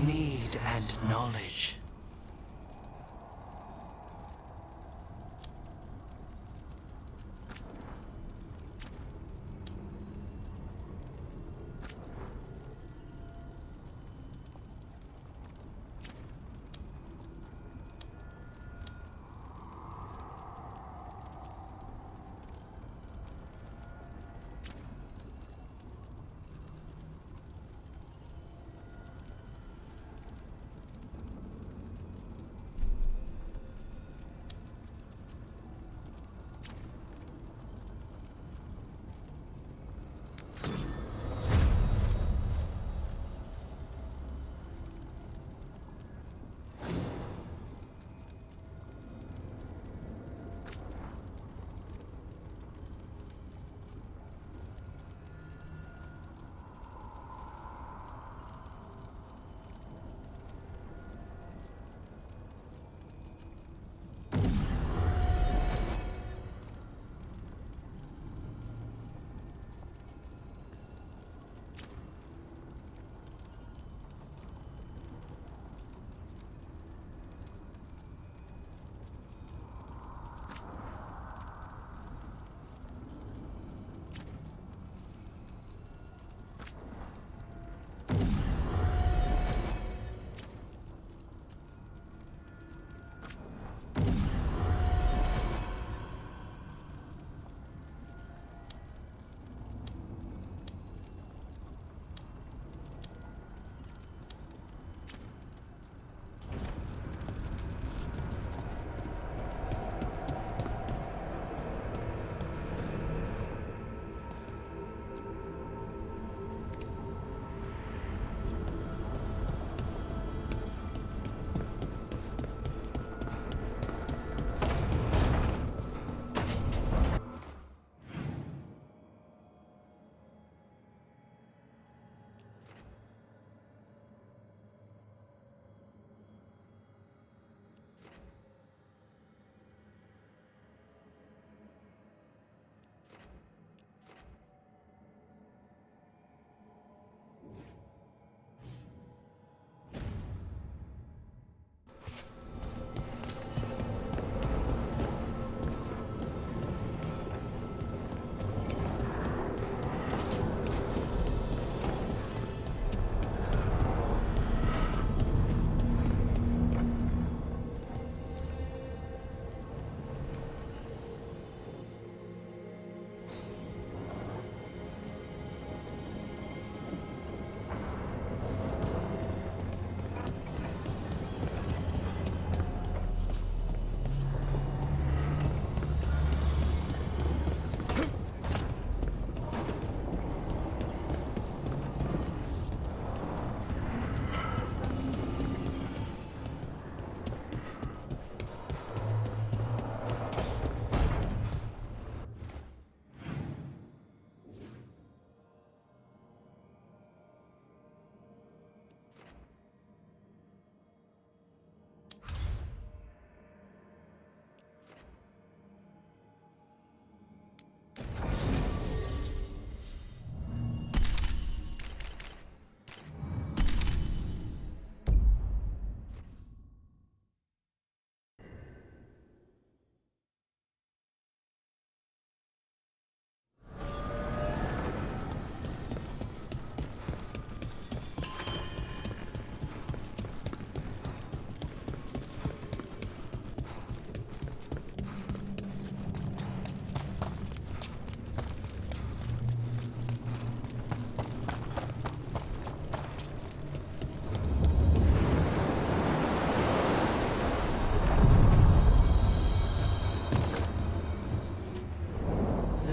Need and knowledge.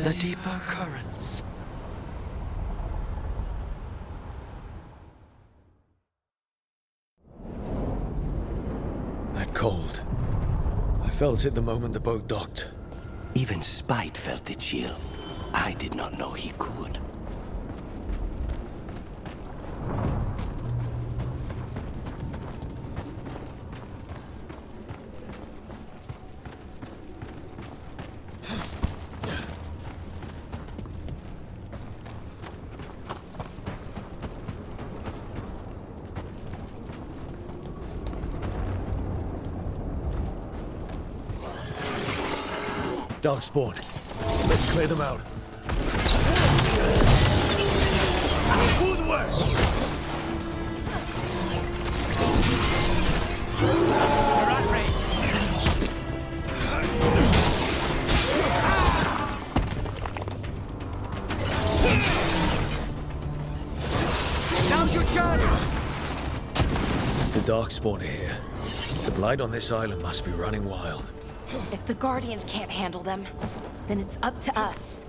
The deeper currents. That cold. I felt it the moment the boat docked. Even Spite felt the chill. I did not know he could. Darkspawn. Let's clear them out. Good work! Now's your chance! The Darkspawn are here. The Blight on this island must be running wild. If the Guardians can't handle them, then it's up to us.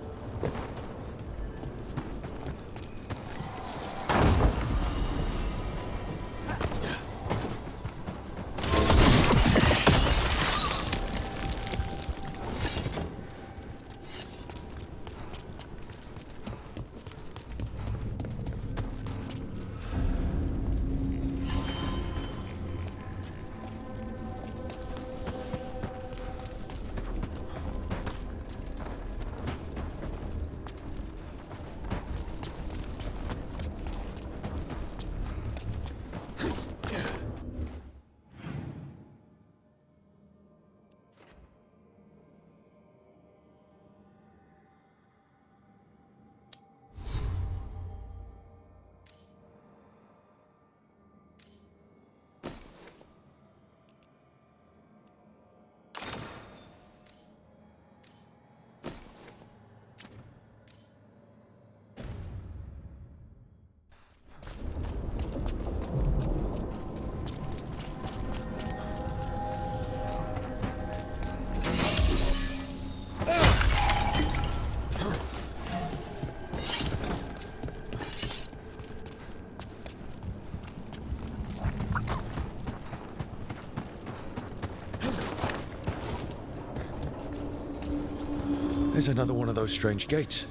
There's another one of those strange gates.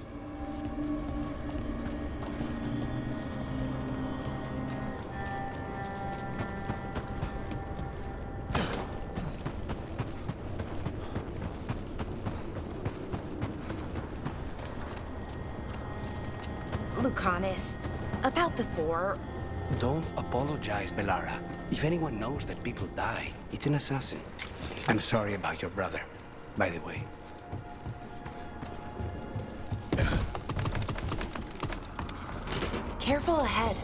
Lucanus, about before, Don't apologize, Belara. If anyone knows that people die, it's an assassin. I'm sorry about your brother, by the way. careful ahead.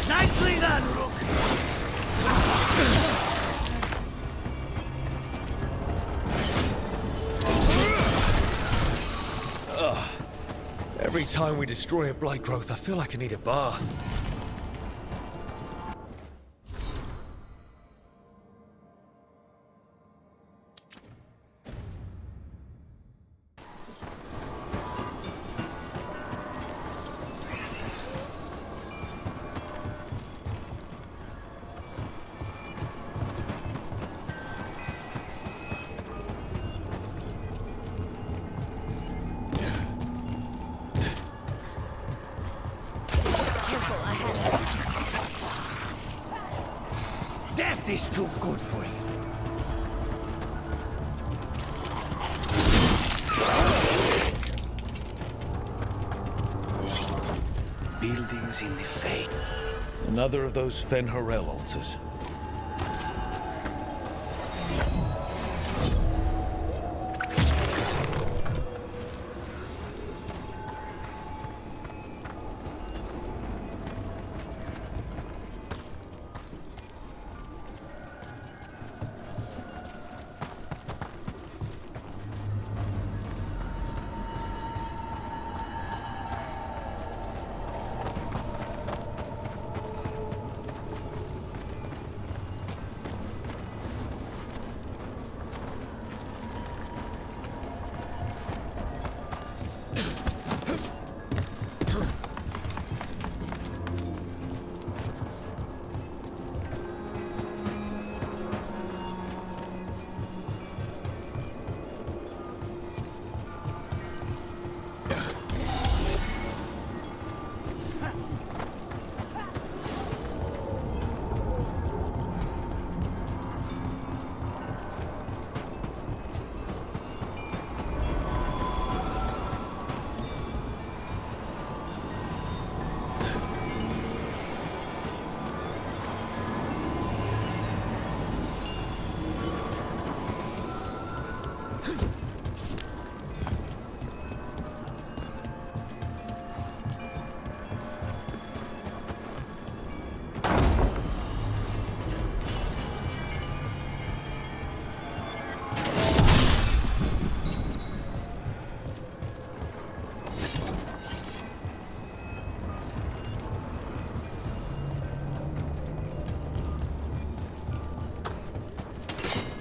Nicely done, Rook! Every time we destroy a blight growth, I feel like I need a bath. this too good for you. Buildings in the fade. Another of those Fen-Harel altars.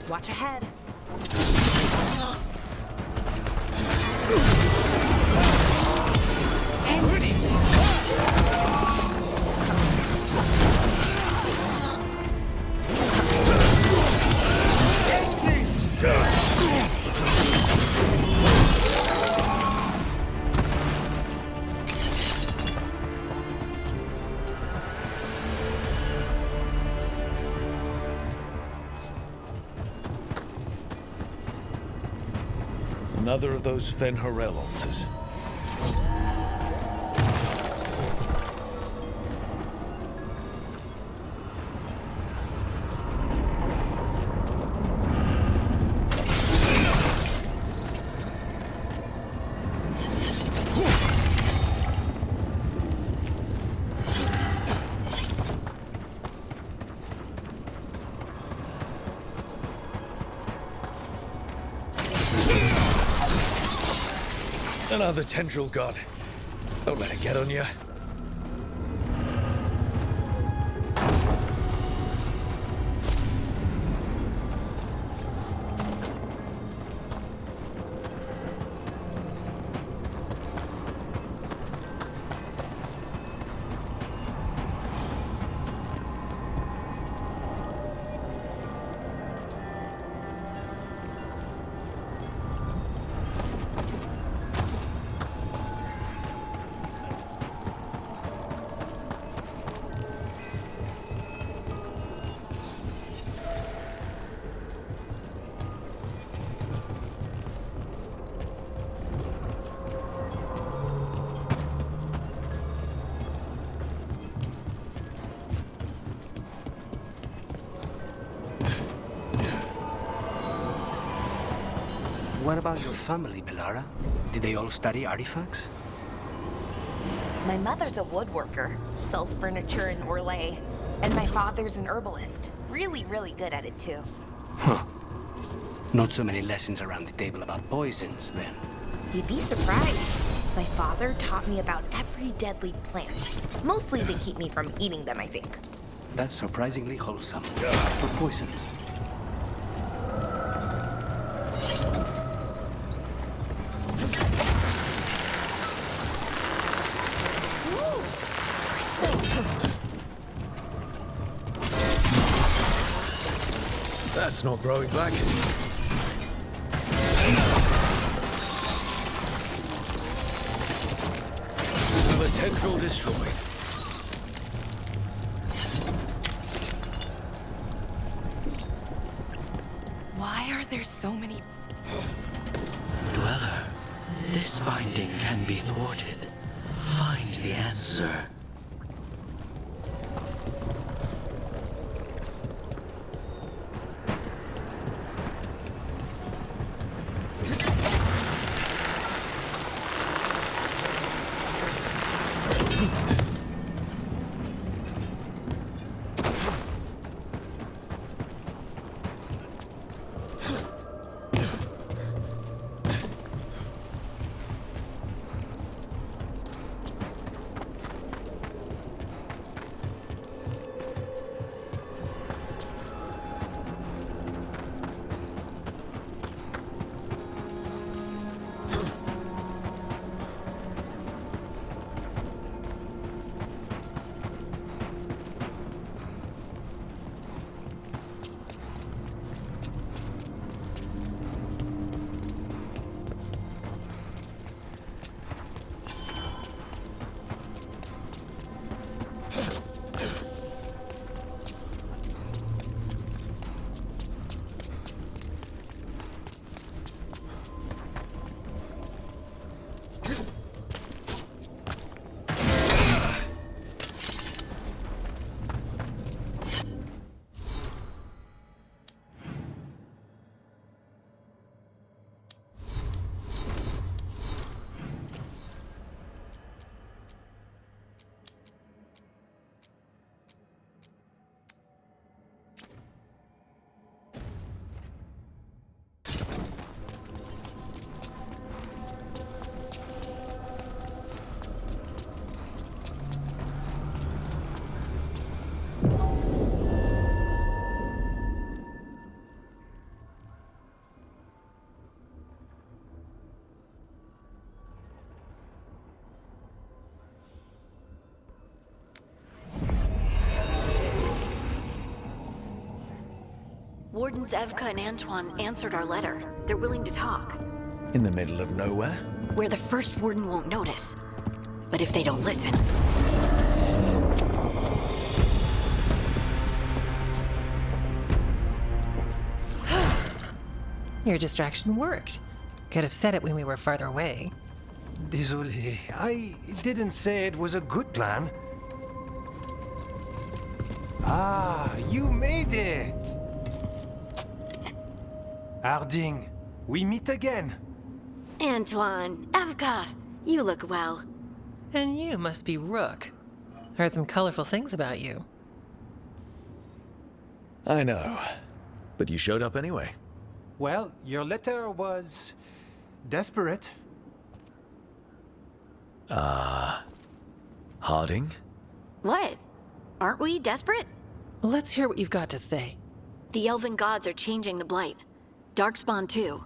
Watch ahead. Another of those Fen-Harel altars. Another tendril god. Don't let it get on you. What about your family, Belara? Did they all study artifacts? My mother's a woodworker, sells furniture in Orlais. And my father's an herbalist. Really, really good at it too. Huh. Not so many lessons around the table about poisons, then. You'd be surprised. My father taught me about every deadly plant. Mostly to keep me from eating them, I think. That's surprisingly wholesome. For poisons. That's not growing back. Another tendril destroyed. Why are there so many... Dweller, this binding can be thwarted. Find the answer. Wardens Evka and Antoine answered our letter. They're willing to talk. In the middle of nowhere? Where the first warden won't notice. But if they don't listen... Your distraction worked. Could have said it when we were farther away. Désolé, I didn't say it was a good plan. Ah, you made it! Harding, we meet again. Antoine, Evka, you look well. And you must be Rook. Heard some colorful things about you. I know. But you showed up anyway. Well, your letter was... desperate. Harding? What? Aren't we desperate? Let's hear what you've got to say. The elven gods are changing the Blight. Darkspawn too.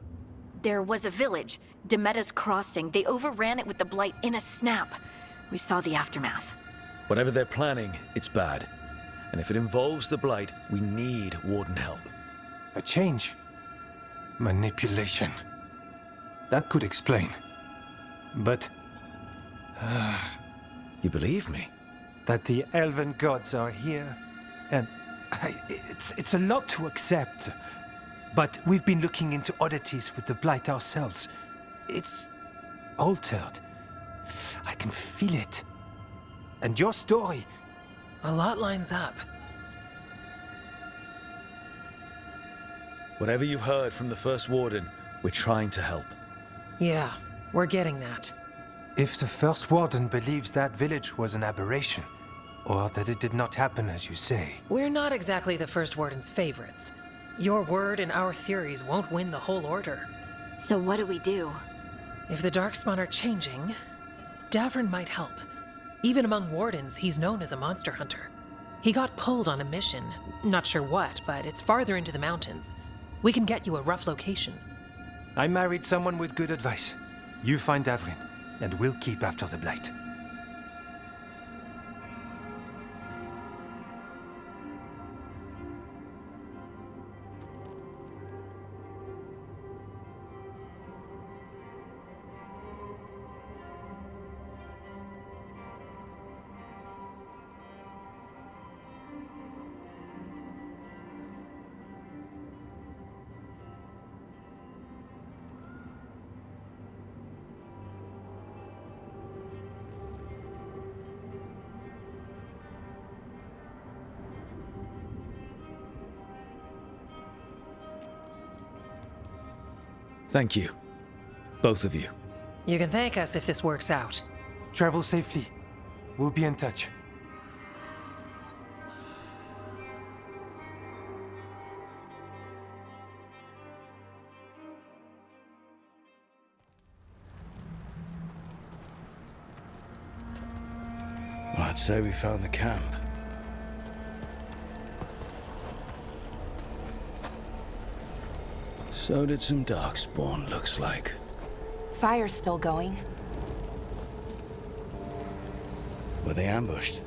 There was a village, Demeta's Crossing. They overran it with the Blight in a snap. We saw the aftermath. Whatever they're planning, it's bad. And if it involves the Blight, we need Warden help. A change. Manipulation. That could explain. But... You believe me? that the elven gods are here, and it's a lot to accept. But we've been looking into oddities with the Blight ourselves. It's altered. I can feel it. And your story... A lot lines up. Whatever you've heard from the First Warden, we're trying to help. Yeah, we're getting that. If the First Warden believes that village was an aberration, or that it did not happen as you say... We're not exactly the First Warden's favorites. Your word and our theories won't win the whole order. So what do we do? If the Darkspawn are changing, Davrin might help. Even among Wardens, he's known as a monster hunter. He got pulled on a mission. Not sure what, but it's farther into the mountains. We can get you a rough location. I married someone with good advice. You find Davrin, and we'll keep after the Blight. Thank you. Both of you. You can thank us if this works out. Travel safely. We'll be in touch. Well, I'd say we found the camp. So did some Darkspawn, looks like. Fire's still going. Were they ambushed?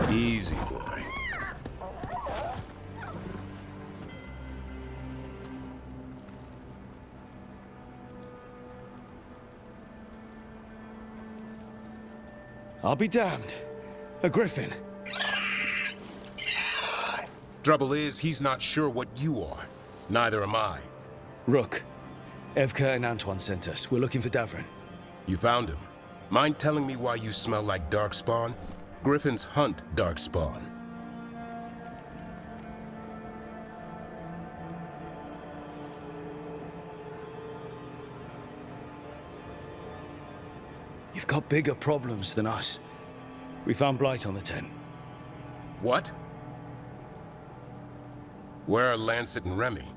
Easy, boy. I'll be damned. A griffin. Trouble is, he's not sure what you are. Neither am I. Rook. Evka and Antoine sent us. We're looking for Davrin. You found him. Mind telling me why you smell like Darkspawn? Griffins hunt Darkspawn. You've got bigger problems than us. We found Blight on the tent. What? Where are Lancet and Remy?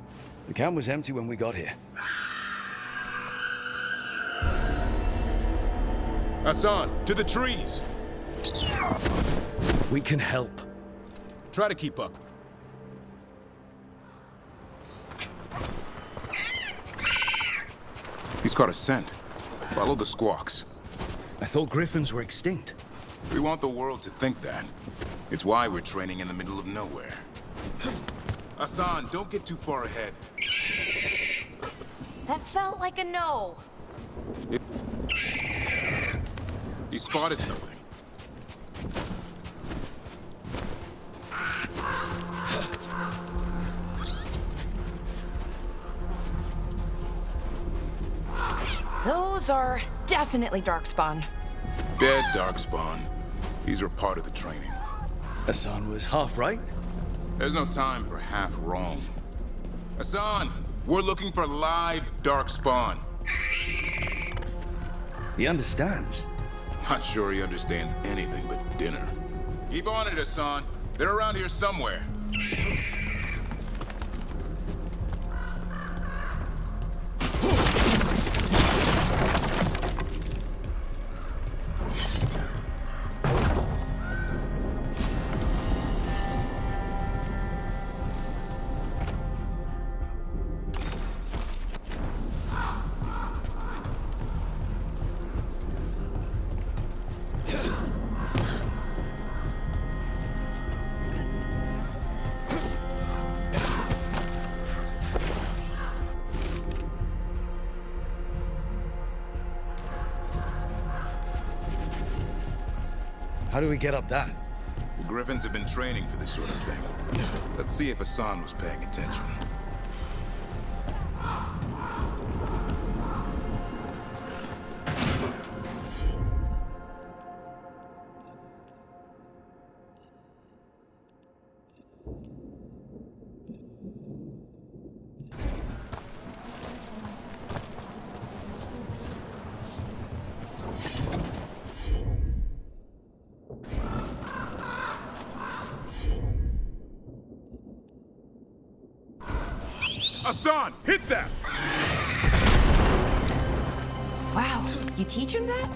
The camp was empty when we got here. Hassan, to the trees! We can help. Try to keep up. He's caught a scent. Follow the squawks. I thought griffins were extinct. We want the world to think that. It's why we're training in the middle of nowhere. Hassan, don't get too far ahead. That felt like a no. He spotted something. Those are definitely Darkspawn. Dead Darkspawn. These are part of the training. Hassan was half right. There's no time for half wrong. Hassan, we're looking for live Darkspawn. He understands. Not sure he understands anything but dinner. Keep on it, Hassan. They're around here somewhere. How do we get up that? The Griffins have been training for this sort of thing. Let's see if Hassan was paying attention. Hassan, hit that! Wow, you teach him that?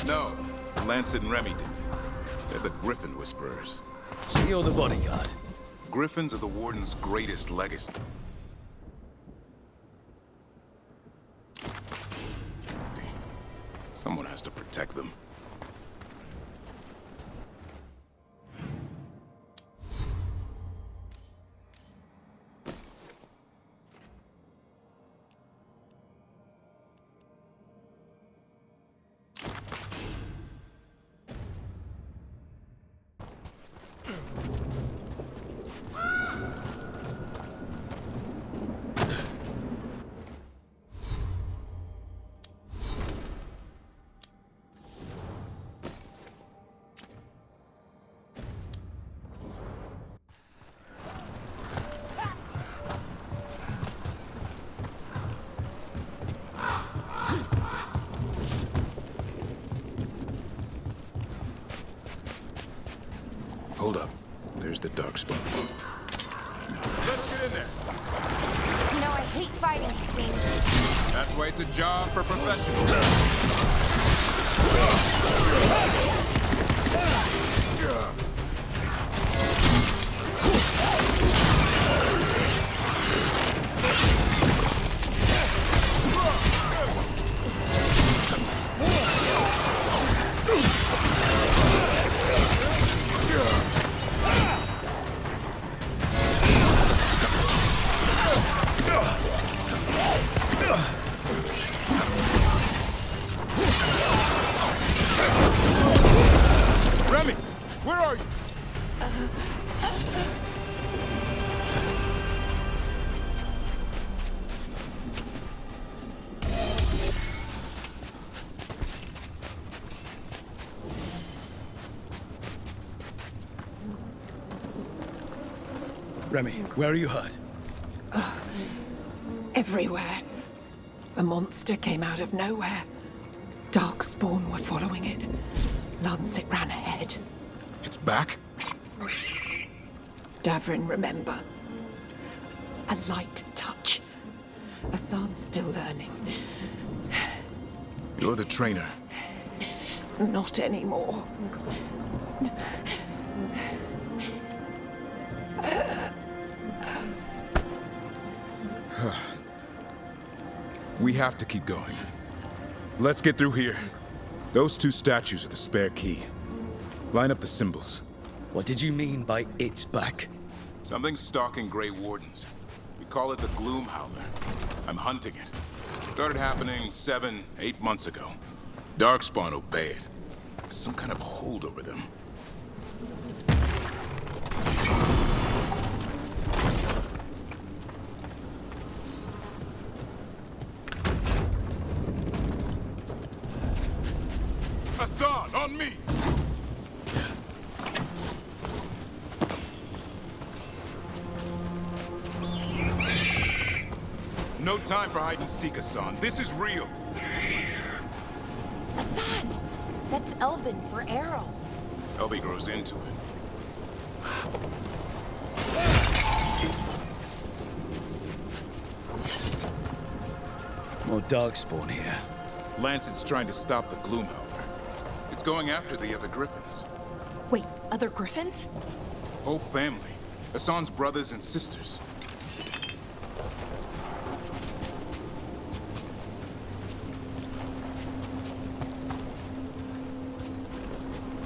No, Lancet and Remy did. They're the Griffin Whisperers. So you're the bodyguard. Griffins are the Warden's greatest legacy. Someone has to protect them. Hold up. There's the Darkspawn. Let's get in there. You know, I hate fighting these things. That's why it's a job for professionals. Remy, where are you? Remy, where are you hurt? Everywhere. A monster came out of nowhere. Darkspawn were following it. Lancet ran ahead. It's back? Davrin, remember. A light touch. Hassan's still learning. You're the trainer. Not anymore. We have to keep going. Let's get through here. Those two statues are the spare key. Line up the symbols. What did you mean by it's back? Something's stalking Grey Wardens. We call it the Gloom Howler. I'm hunting it. Started happening 7, 8 months ago. Darkspawn obey it. There's some kind of hold over them. Hassan, on me! No time for hide and seek, Hassan. This is real. Hassan! That's Elven for arrow. Elby grows into it. More Darkspawn here. Lancet's trying to stop the Gloom Howler. It's going after the other Griffins. Wait, other griffins? Whole family. Hassan's brothers and sisters.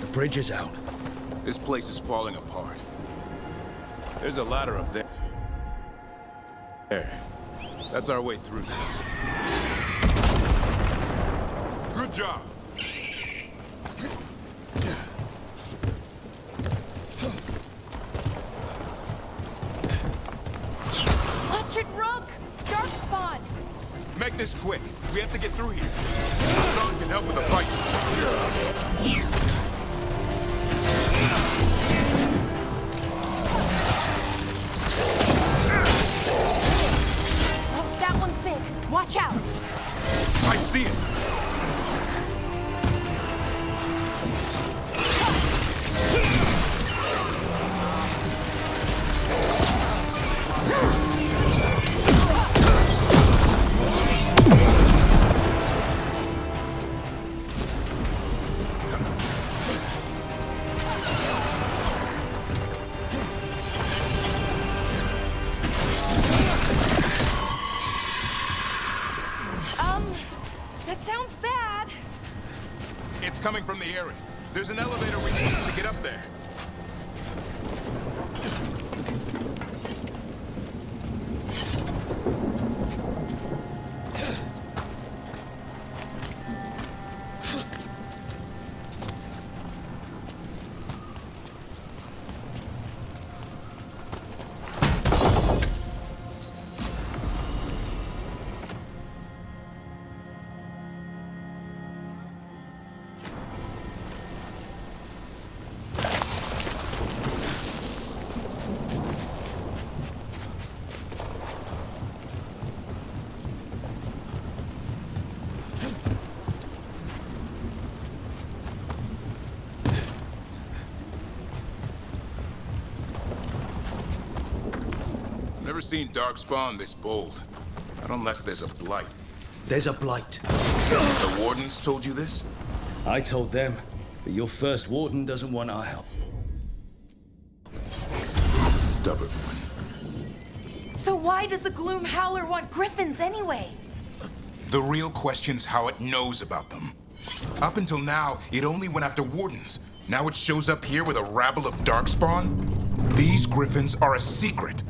The bridge is out. This place is falling apart. There's a ladder up there. There. That's our way through this. Good job. Watch it, Rook! Darkspawn! Make this quick. We have to get through here. Hassan can help with the fight. Oh, that one's big. Watch out! I see it. That sounds bad. It's coming from the area. There's an elevator we can use to get up there. seen Darkspawn this bold. Not unless there's a blight. There's a blight. The Wardens told you this? I told them, but your first warden doesn't want our help. He's a stubborn one. So why does the Gloom Howler want griffins anyway? The real question's how it knows about them. Up until now, it only went after Wardens. Now it shows up here with a rabble of Darkspawn? These griffins are a secret.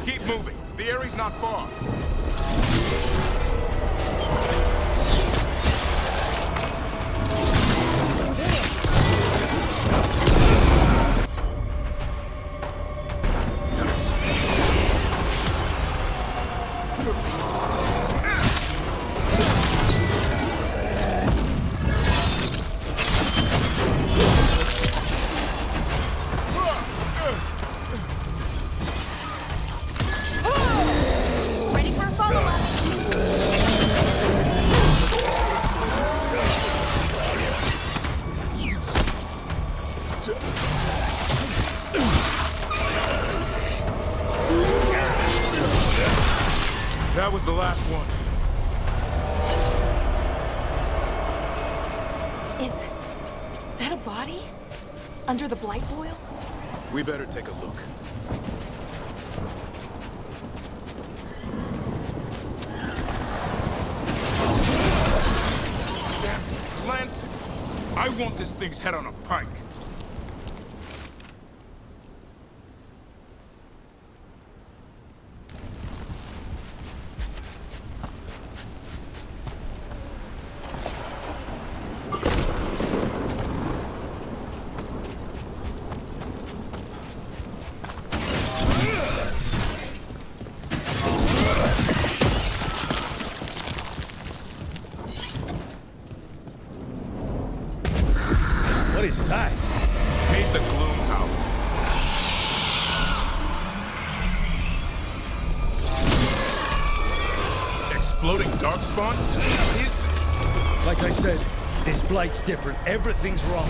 Keep moving. The area's not far. Ready for a follow-up? That was the last one. Is that a body? Under the blight boil? We better take a look. Damn it, it's Lancet. I want this thing's head on a pike. What is that? Meet the Gloom Howler. Exploding Darkspawn? What is this? Like I said, this blight's different. Everything's wrong.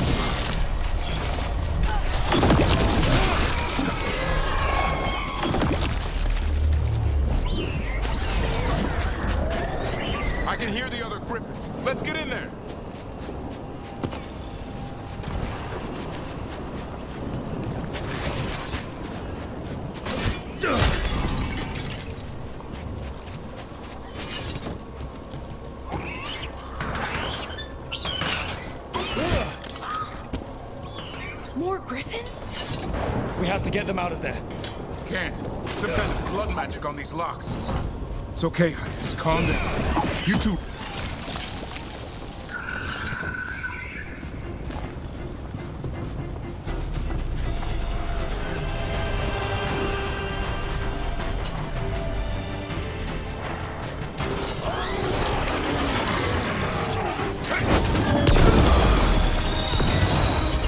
I can hear the other griffins. Let's get in there. More griffins? We have to get them out of there. Can't. Some kind of blood magic on these locks. It's okay, Highness. Calm down. You two.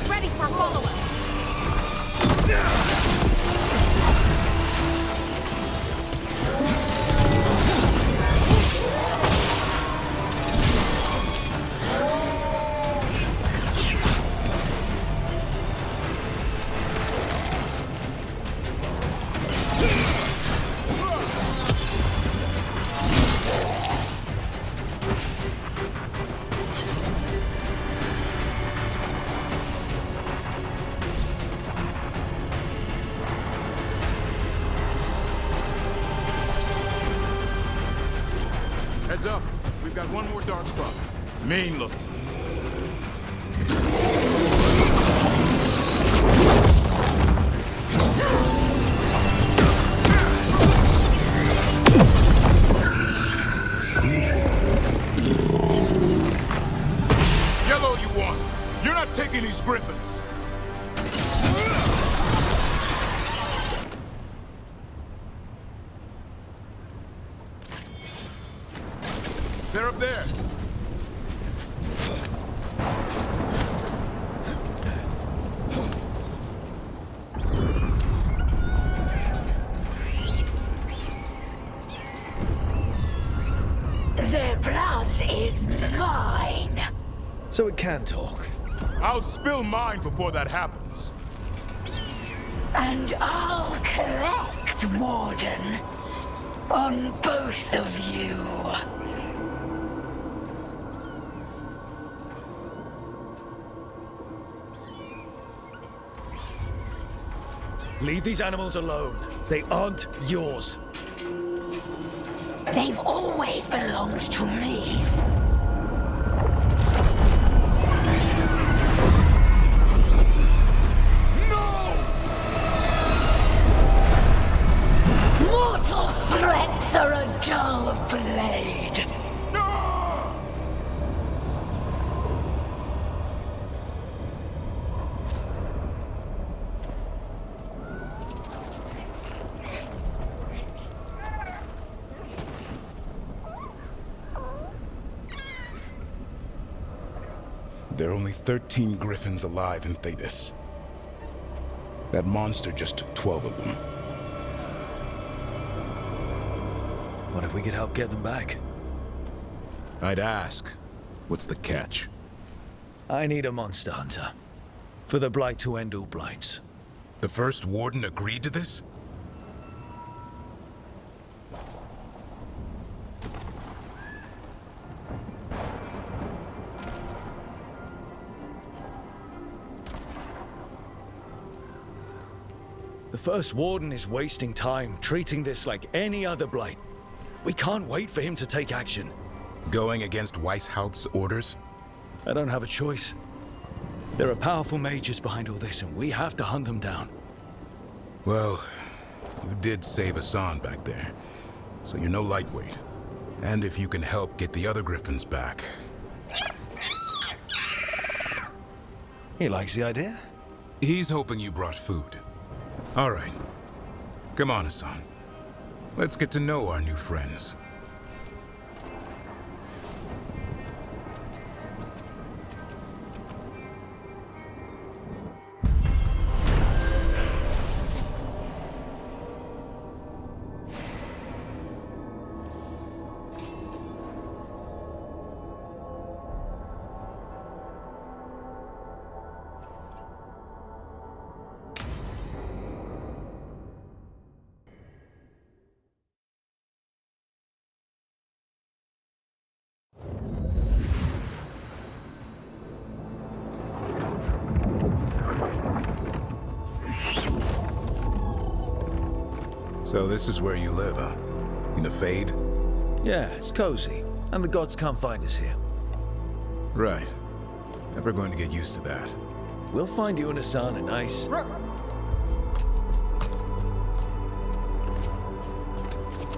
Ready for a follow-up? Heads up. We've got one more dark spot. Mean looking. Yellow you want. You're not taking these griffins. They're up there. Their blood is mine. So it can talk. I'll spill mine before that happens. And I'll collect, Warden. On both of you. Leave these animals alone. They aren't yours. They've always belonged to me. Mortal threats are a dull blade. There are only 13 griffins alive in Thetis. That monster just took 12 of them. What if we could help get them back? I'd ask, what's the catch? I need a monster hunter. For the Blight to end all blights. The first warden agreed to this? The first warden is wasting time treating this like any other blight. We can't wait for him to take action. Going against Weishaupt's orders? I don't have a choice. There are powerful mages behind all this, and we have to hunt them down. Well, you did save Hassan back there, so you're no lightweight. And if you can help get the other griffins back... He likes the idea. He's hoping you brought food. All right. Come on, Hassan. Let's get to know our new friends. So this is where you live, huh? In the Fade? Yeah, it's cozy. And the gods can't find us here. Right. Never going to get used to that. We'll find you and Hassan a nice...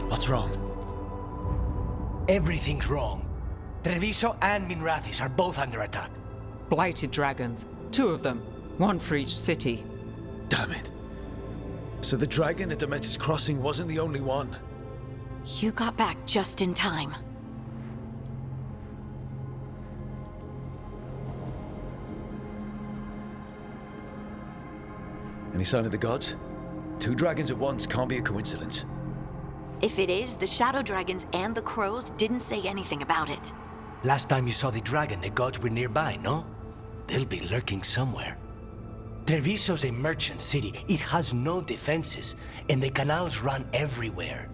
What's wrong? Everything's wrong. Treviso and Minrathis are both under attack. Blighted dragons. 2 of them. 1 for each city. Damn it. So the dragon at Demeter's Crossing wasn't the only one. You got back just in time. Any sign of the gods? 2 dragons at once can't be a coincidence. If it is, the Shadow Dragons and the Crows didn't say anything about it. Last time you saw the dragon, the gods were nearby, no? They'll be lurking somewhere. Treviso's a merchant city. It has no defenses, and the canals run everywhere.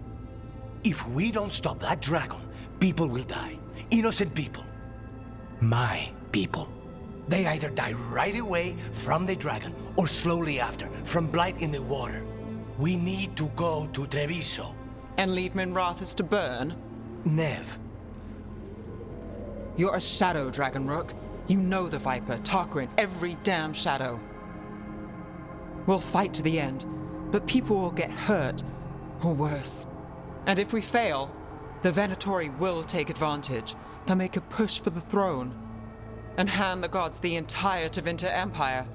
If we don't stop that dragon, people will die. Innocent people. My people. They either die right away from the dragon, or slowly after, from blight in the water. We need to go to Treviso. And leave Minrathis to burn? Nev, You're a shadow, Dragon Rook. You know the Viper, Tarquin, every damn shadow. We'll fight to the end, but people will get hurt, or worse. And if we fail, the Venatori will take advantage. They'll make a push for the throne, and hand the gods the entire Tevinter Empire.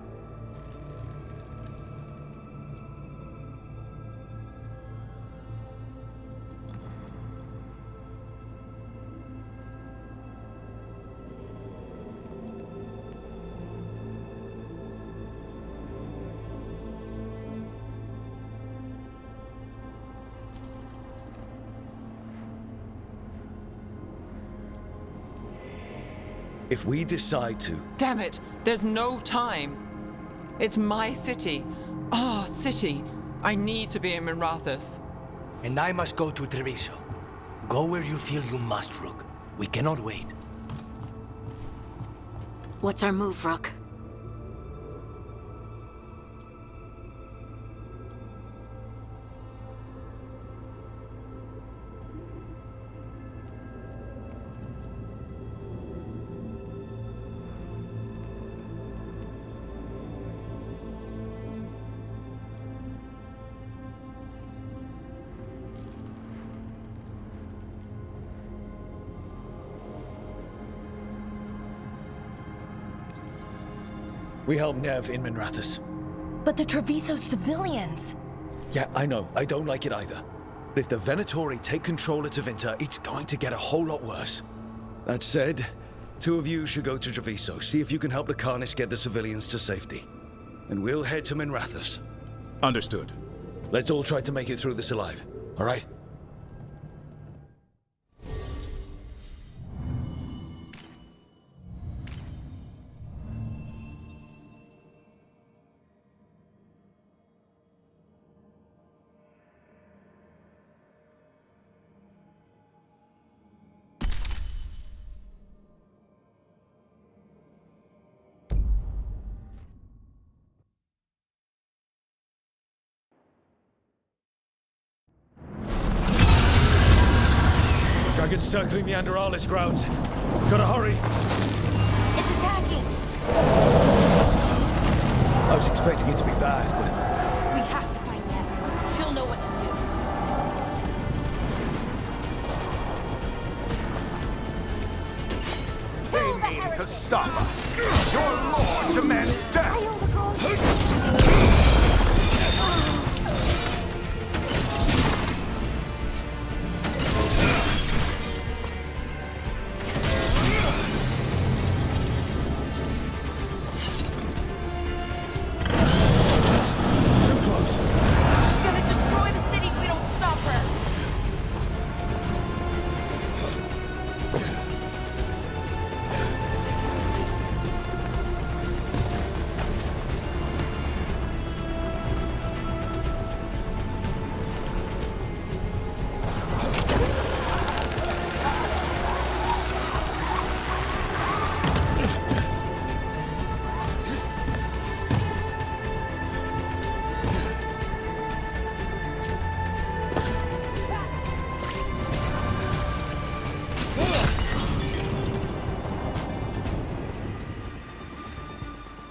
If we decide to... Damn it! There's no time! It's my city. Our city. I need to be in Minrathous. And I must go to Treviso. Go where you feel you must, Rook. We cannot wait. What's our move, Rook? We help Nev in Minrathous. But the Treviso civilians. Yeah, I know. I don't like it either. But if the Venatori take control of Tevinter, it's going to get a whole lot worse. That said, 2 of you should go to Treviso, see if you can help the Carnis get the civilians to safety. And we'll head to Minrathous. Understood. Let's all try to make it through this alive, all right? Dragon's circling the Anderalis grounds. Gotta hurry. It's attacking! I was expecting it to be bad, but... We have to find Ned. She'll know what to do. They mean to stop us. Your lord demands death.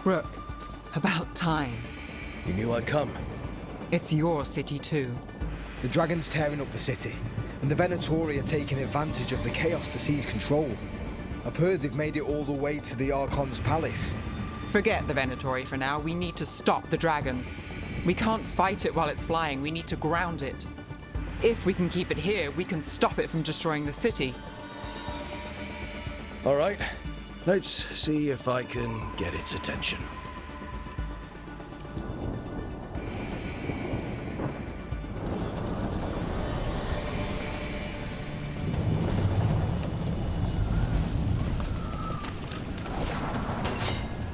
Rook, about time. You knew I'd come. It's your city too. The dragon's tearing up the city, and the Venatori are taking advantage of the chaos to seize control. I've heard they've made it all the way to the Archon's palace. Forget the Venatori for now. We need to stop the dragon. We can't fight it while it's flying. We need to ground it. If we can keep it here, we can stop it from destroying the city. All right. Let's see if I can get its attention.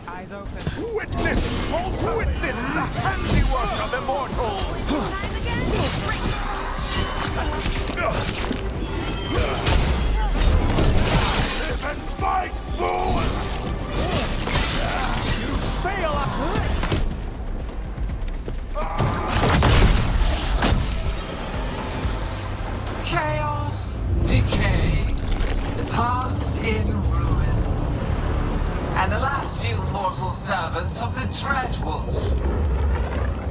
Eyes open. Witness the handiwork of immortals! Live and fight, fool! You fail us! Chaos, decay, the past in ruin. talents of the Dreadwolf.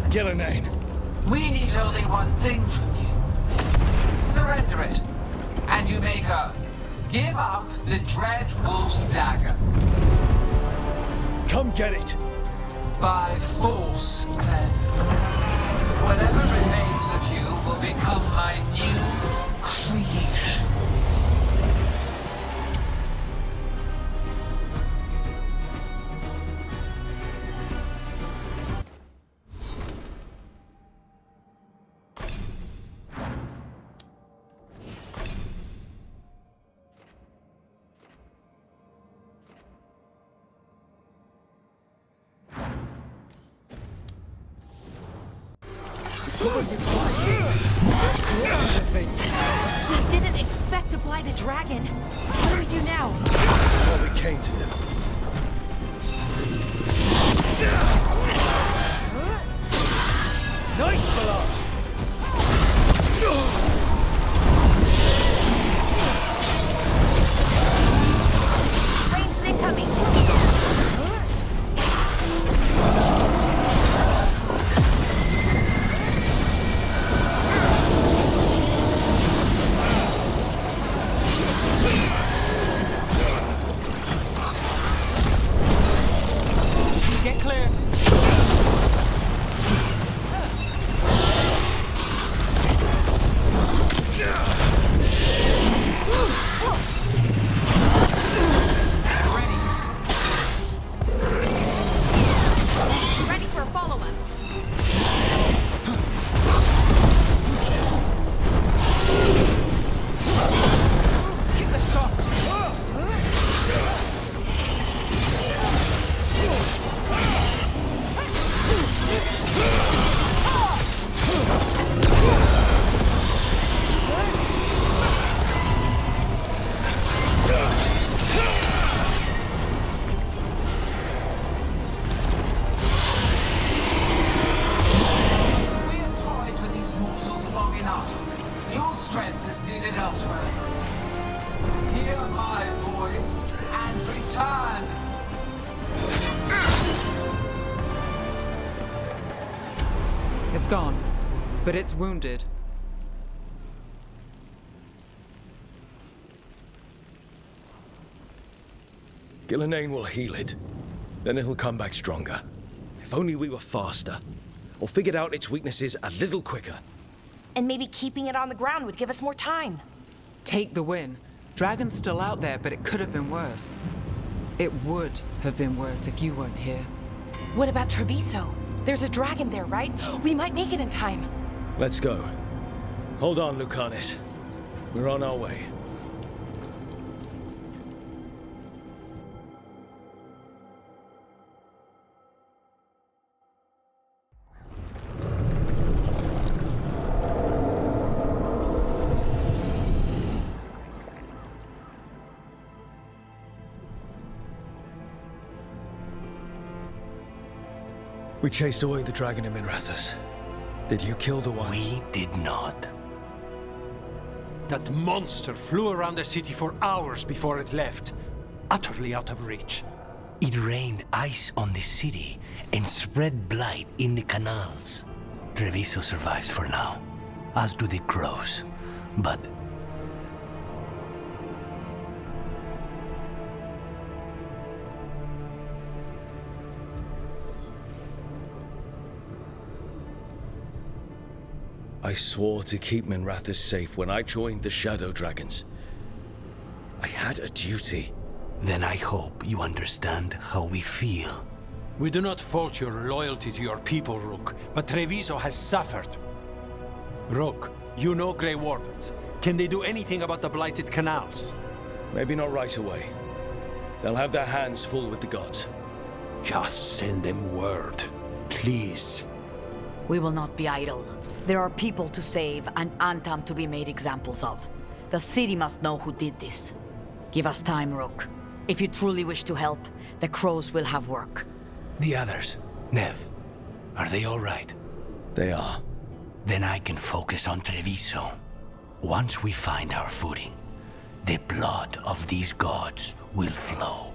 Gillenane. We need only one thing from you. Surrender it, and you may go. Give up the Dreadwolf's dagger. Come get it. By force, then. Whatever remains of you will become my new creations. We didn't expect to blight a dragon. What do we do now? What we came to do. Nice, Ballard! Ranged incoming. Get clear. Ready for a follow-up. Take the shot. We have toyed with these mortals long enough. Your strength is needed elsewhere. Hear my voice and return. It's gone, but it's wounded. Gillenane will heal it. Then it'll come back stronger. If only we were faster. Or figured out its weaknesses a little quicker. And maybe keeping it on the ground would give us more time. Take the win. Dragon's still out there, but it could have been worse. It would have been worse if you weren't here. What about Treviso? There's a dragon there, right? We might make it in time. Let's go. Hold on, Lucanis. We're on our way. We chased away the dragon in Minrathous. Did you kill the one? We did not. That monster flew around the city for hours before it left, utterly out of reach. It rained ice on the city and spread blight in the canals. Treviso survives for now, as do the crows. But I swore to keep Minrathous safe when I joined the Shadow Dragons. I had a duty. Then I hope you understand how we feel. We do not fault your loyalty to your people, Rook, but Treviso has suffered. Rook, you know Grey Wardens. Can they do anything about the blighted canals? Maybe not right away. They'll have their hands full with the gods. Just send them word, please. We will not be idle. There are people to save and Antam to be made examples of. The city must know who did this. Give us time, Rook. If you truly wish to help, the crows will have work. The others, Nev, are they all right? They are. Then I can focus on Treviso. Once we find our footing, the blood of these gods will flow.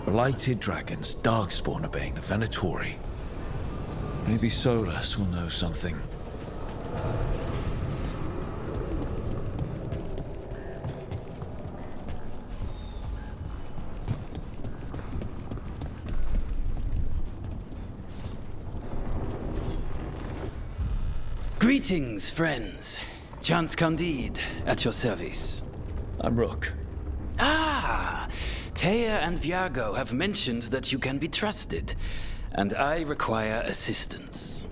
Blighted dragons, darkspawn obeying the Venatori. Maybe Solus will know something. Greetings, friends. Chance Candide, at your service. I'm Rook. Ah! Taya and Viago have mentioned that you can be trusted, and I require assistance.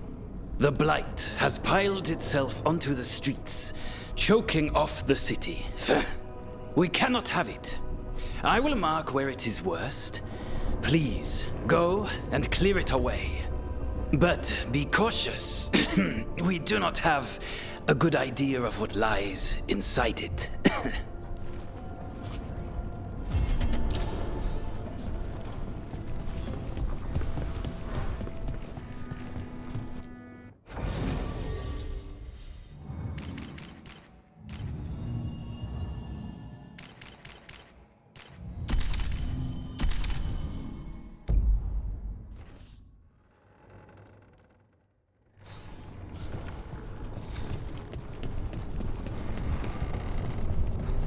The Blight has piled itself onto the streets, choking off the city. We cannot have it. I will mark where it is worst. Please, go and clear it away. But be cautious. We do not have a good idea of what lies inside it.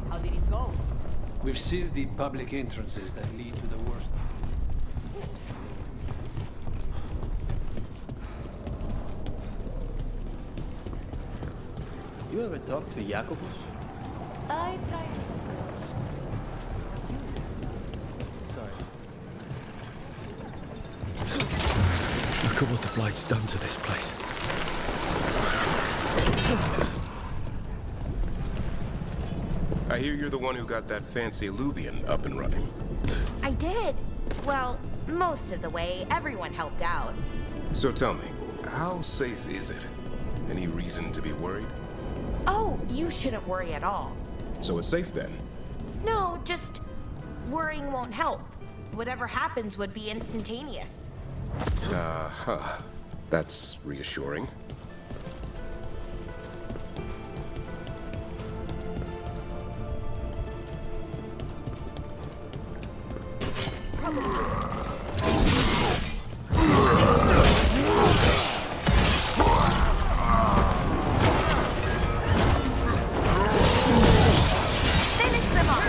How did it go? We've sealed the public entrances that lead to the worst. You ever talk to Jacobus? I tried. Sorry. Look at what the Blight's done to this place. I hear you're the one who got that fancy Luvian up and running. I did. Well, most of the way. Everyone helped out. So tell me, how safe is it? Any reason to be worried? Oh, you shouldn't worry at all. So it's safe then? No, just worrying won't help. Whatever happens would be instantaneous. Uh-huh. That's reassuring. Finish them off!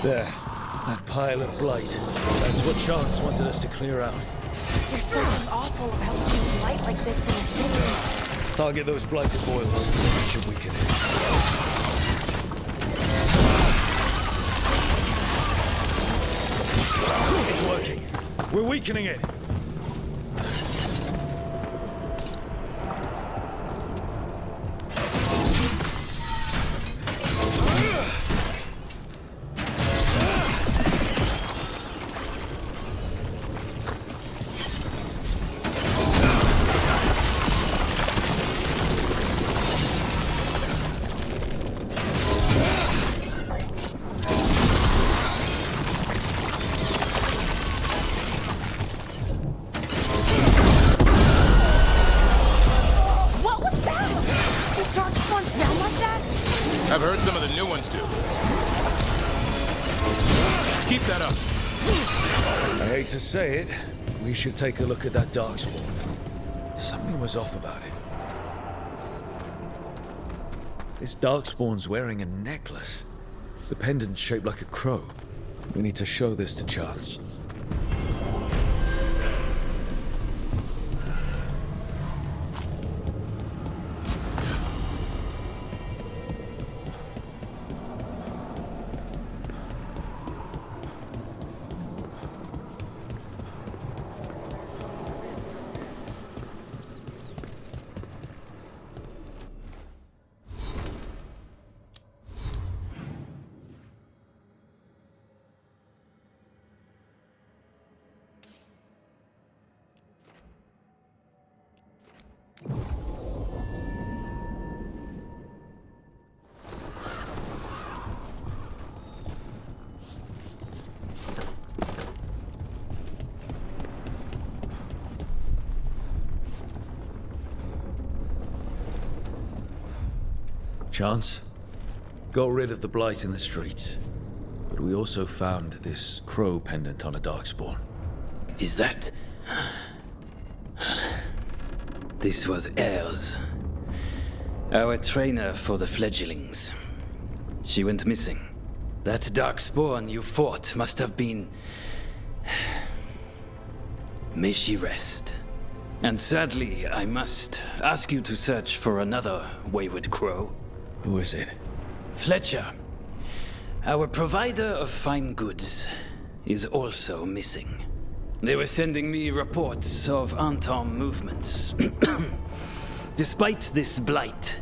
There. That pile of blight. That's what Chance wanted us to clear out. There's something awful about seeing light like this in the city. Target those blighted boils. Should weaken it. It's working. We're weakening it. What was that? Do darkspawn sound like that? I've heard some of the new ones do. Keep that up. I hate to say it, we should take a look at that darkspawn. Something was off about it. This darkspawn's wearing a necklace. The pendant's shaped like a crow. We need to show this to Chance. chance. Got rid of the blight in the streets. But we also found this crow pendant on a darkspawn. Is that... This was Ayers, our trainer for the fledglings. She went missing. That darkspawn you fought must have been... May she rest. And sadly, I must ask you to search for another wayward crow. Who is it? Fletcher, our provider of fine goods, is also missing. They were sending me reports of Antom movements. Despite this blight,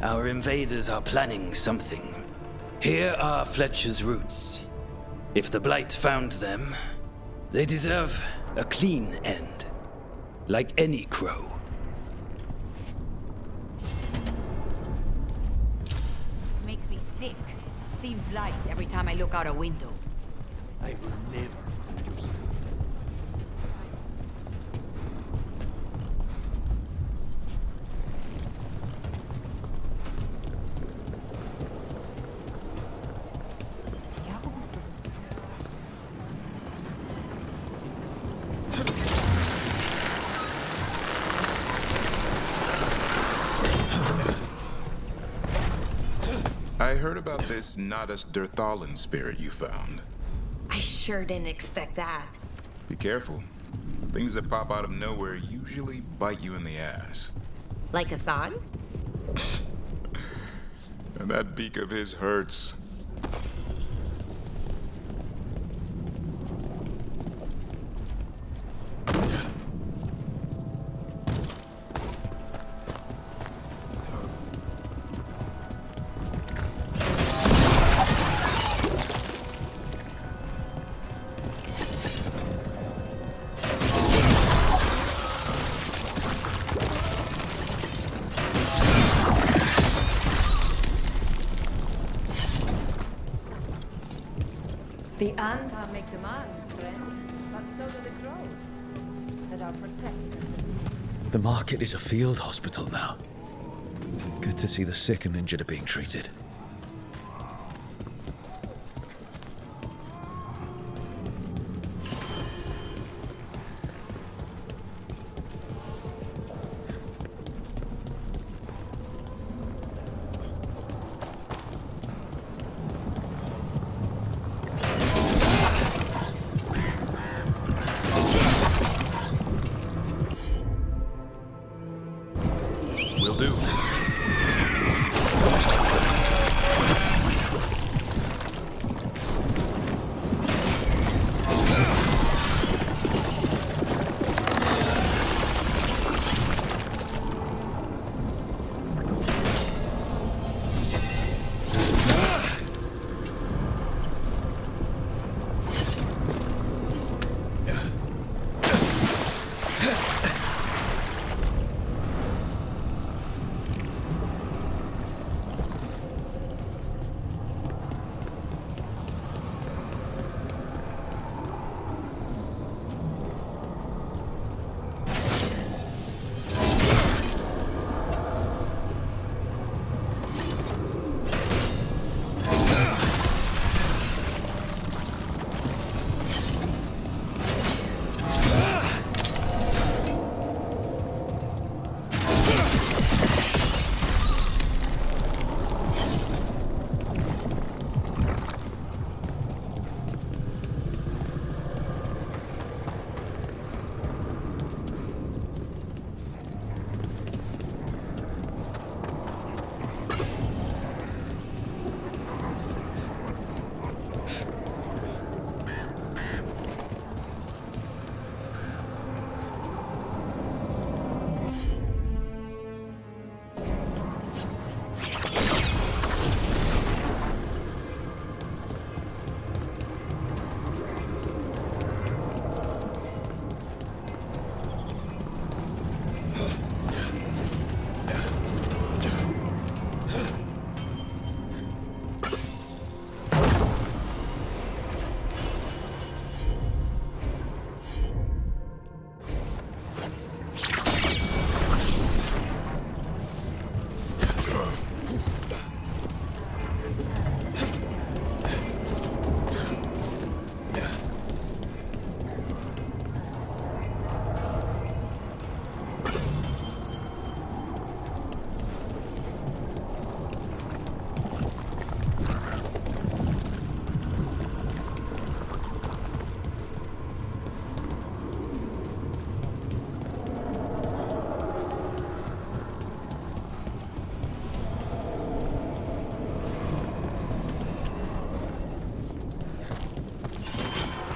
our invaders are planning something. Here are Fletcher's roots. If the blight found them, they deserve a clean end, like any crow. Makes me sick. Seeing blight every time I look out a window. I will never understand. I heard about this Nadas Derthalin spirit you found. I sure didn't expect that. Be careful. Things that pop out of nowhere usually bite you in the ass. Like Assad? And that beak of his hurts. The Anta make demands, friends, but so do the crows that are protected. The market is a field hospital now. Good to see the sick and injured are being treated. Will do.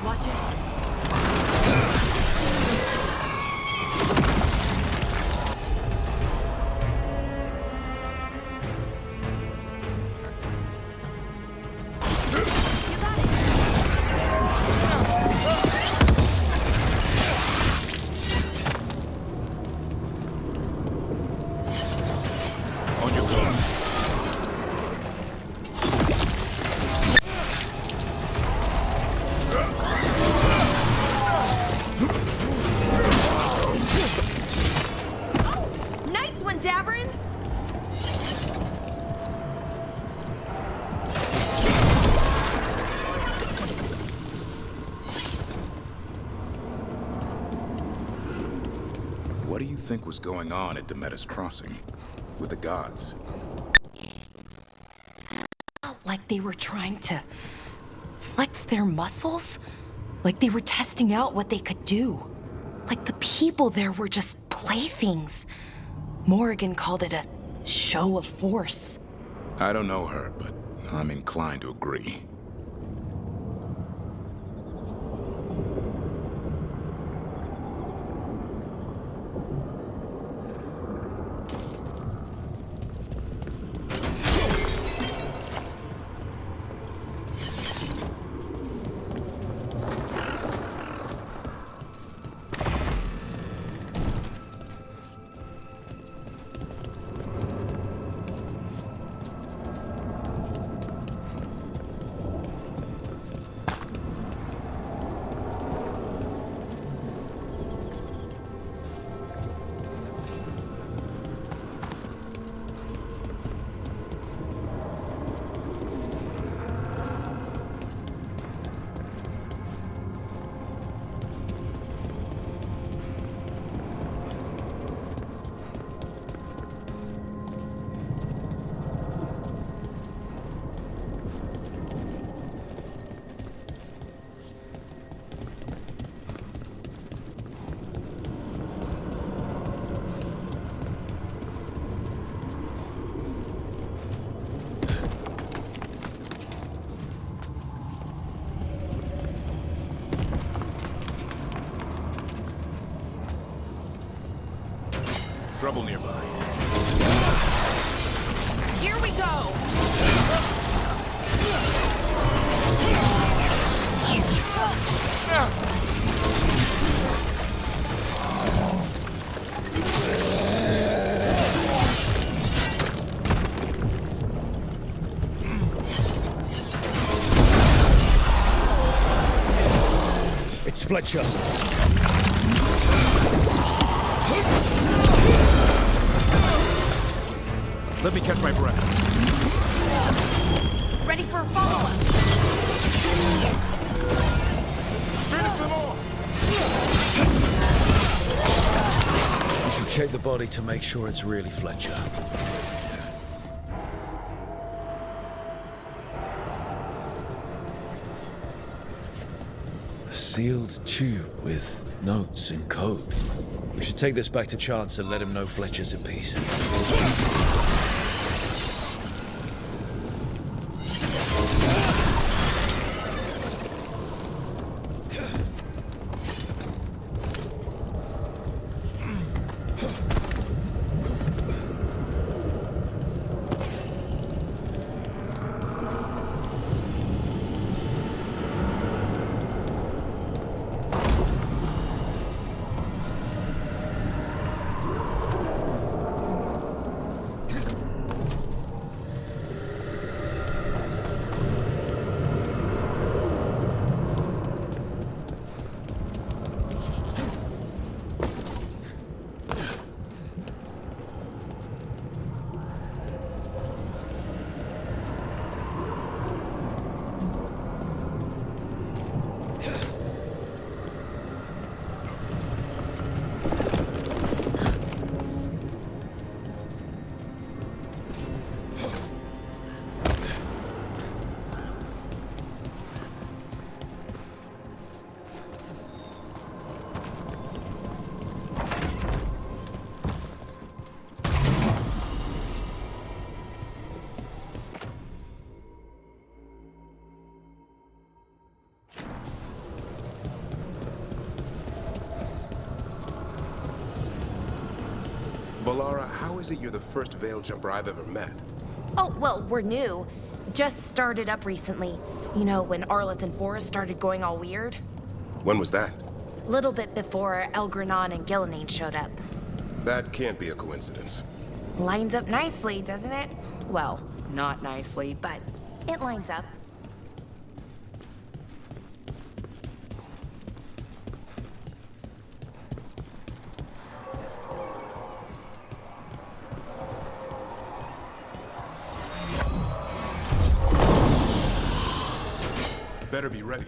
Watch it. On your guard. Nice one, Davrin! What do you think was going on at Demeter's Crossing? With the gods? Like they were trying to flex their muscles? Like they were testing out what they could do. Like the people there were just playthings. Morrigan called it a show of force. I don't know her, but I'm inclined to agree. Trouble nearby. Here we go! It's Fletcher. Let me catch my breath. Ready for a follow-up. Finish them all! We should check the body to make sure it's really Fletcher. A sealed tube with notes and code. We should take this back to Chance and let him know Fletcher's in peace. Valara, how is it you're the first veil jumper I've ever met? Oh, well, we're new. Just started up recently. You know, when Arleth and Forrest started going all weird? When was that? A little bit before Elgranon and Gillinane showed up. That can't be a coincidence. Lines up nicely, doesn't it? Well, not nicely, but it lines up. Better be ready.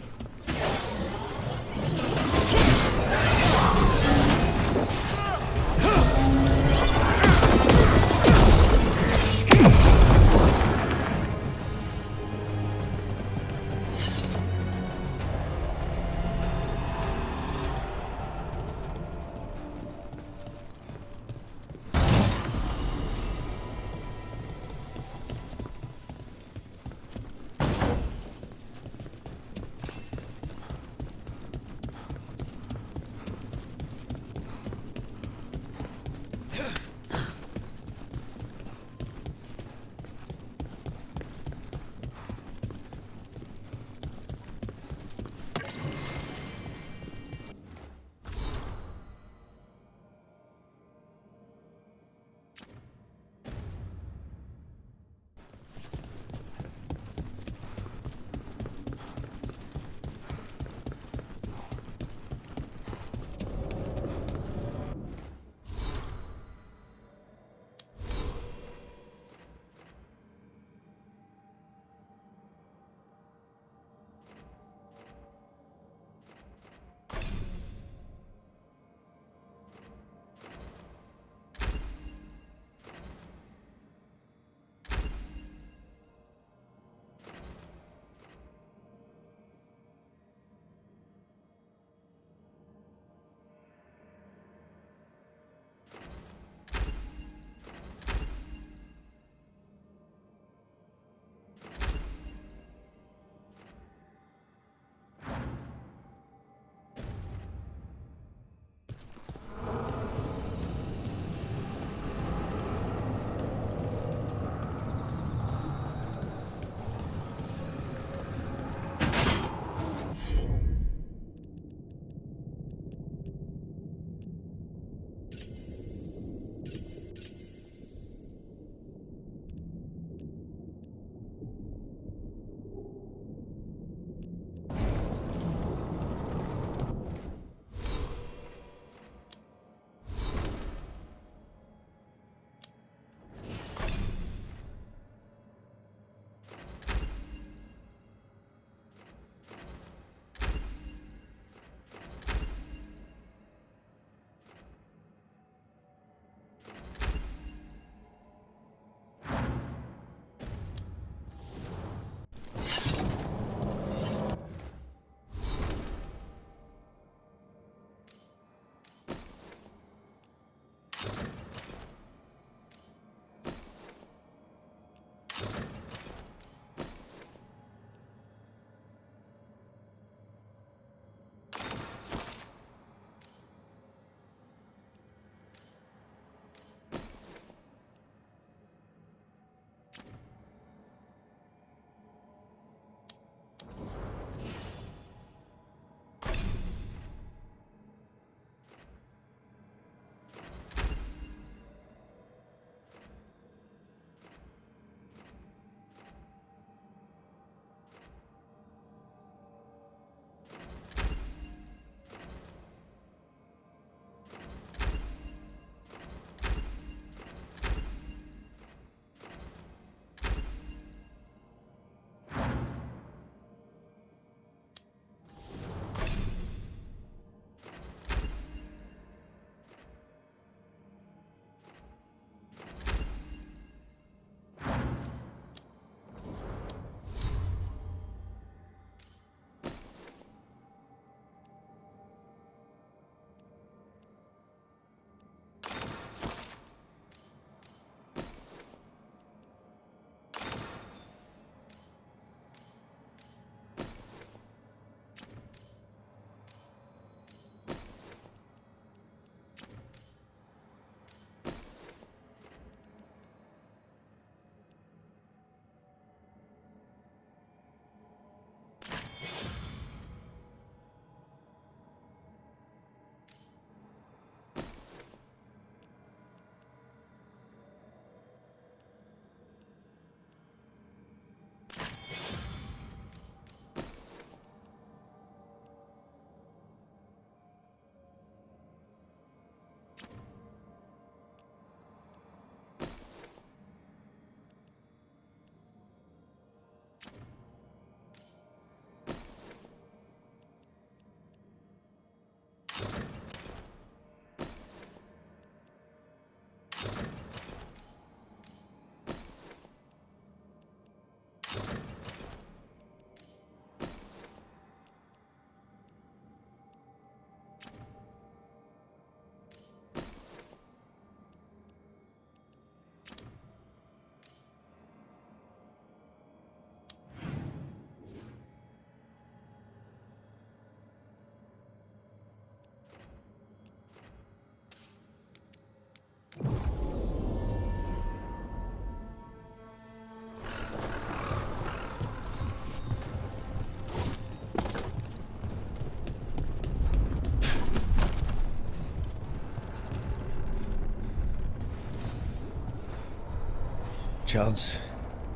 chance.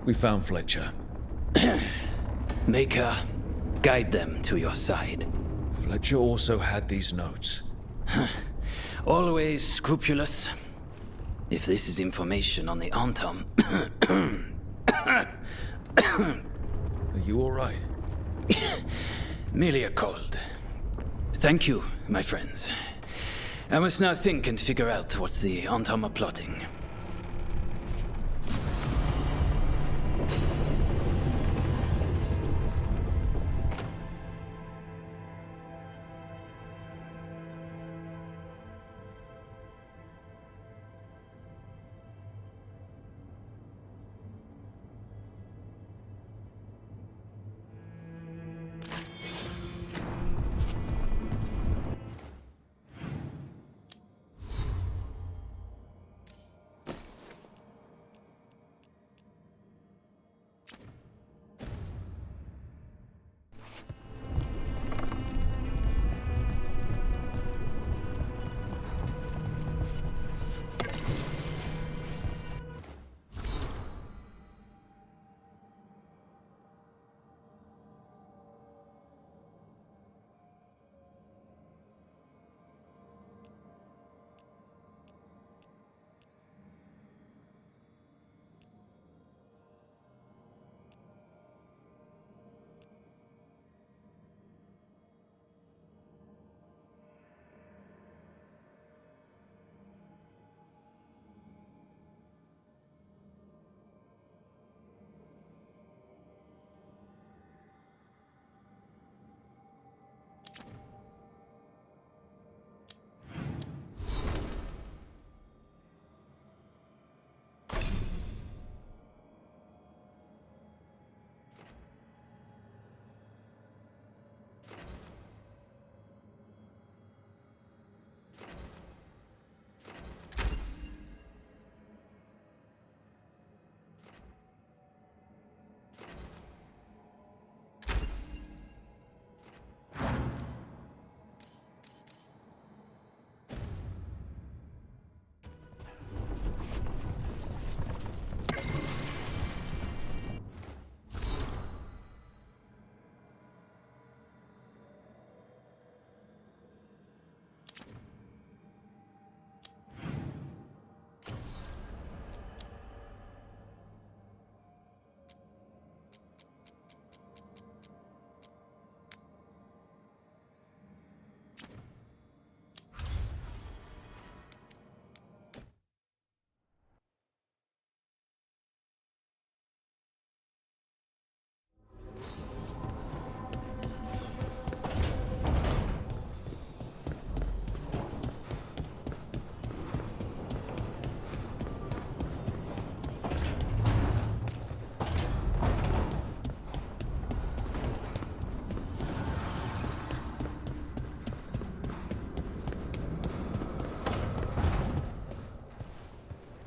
We found Fletcher. Maker, guide them to your side. Fletcher also had these notes. Always scrupulous. If this is information on the Antam... Are you alright? Merely a cold. Thank you, my friends. I must now think and figure out what the Antam are plotting.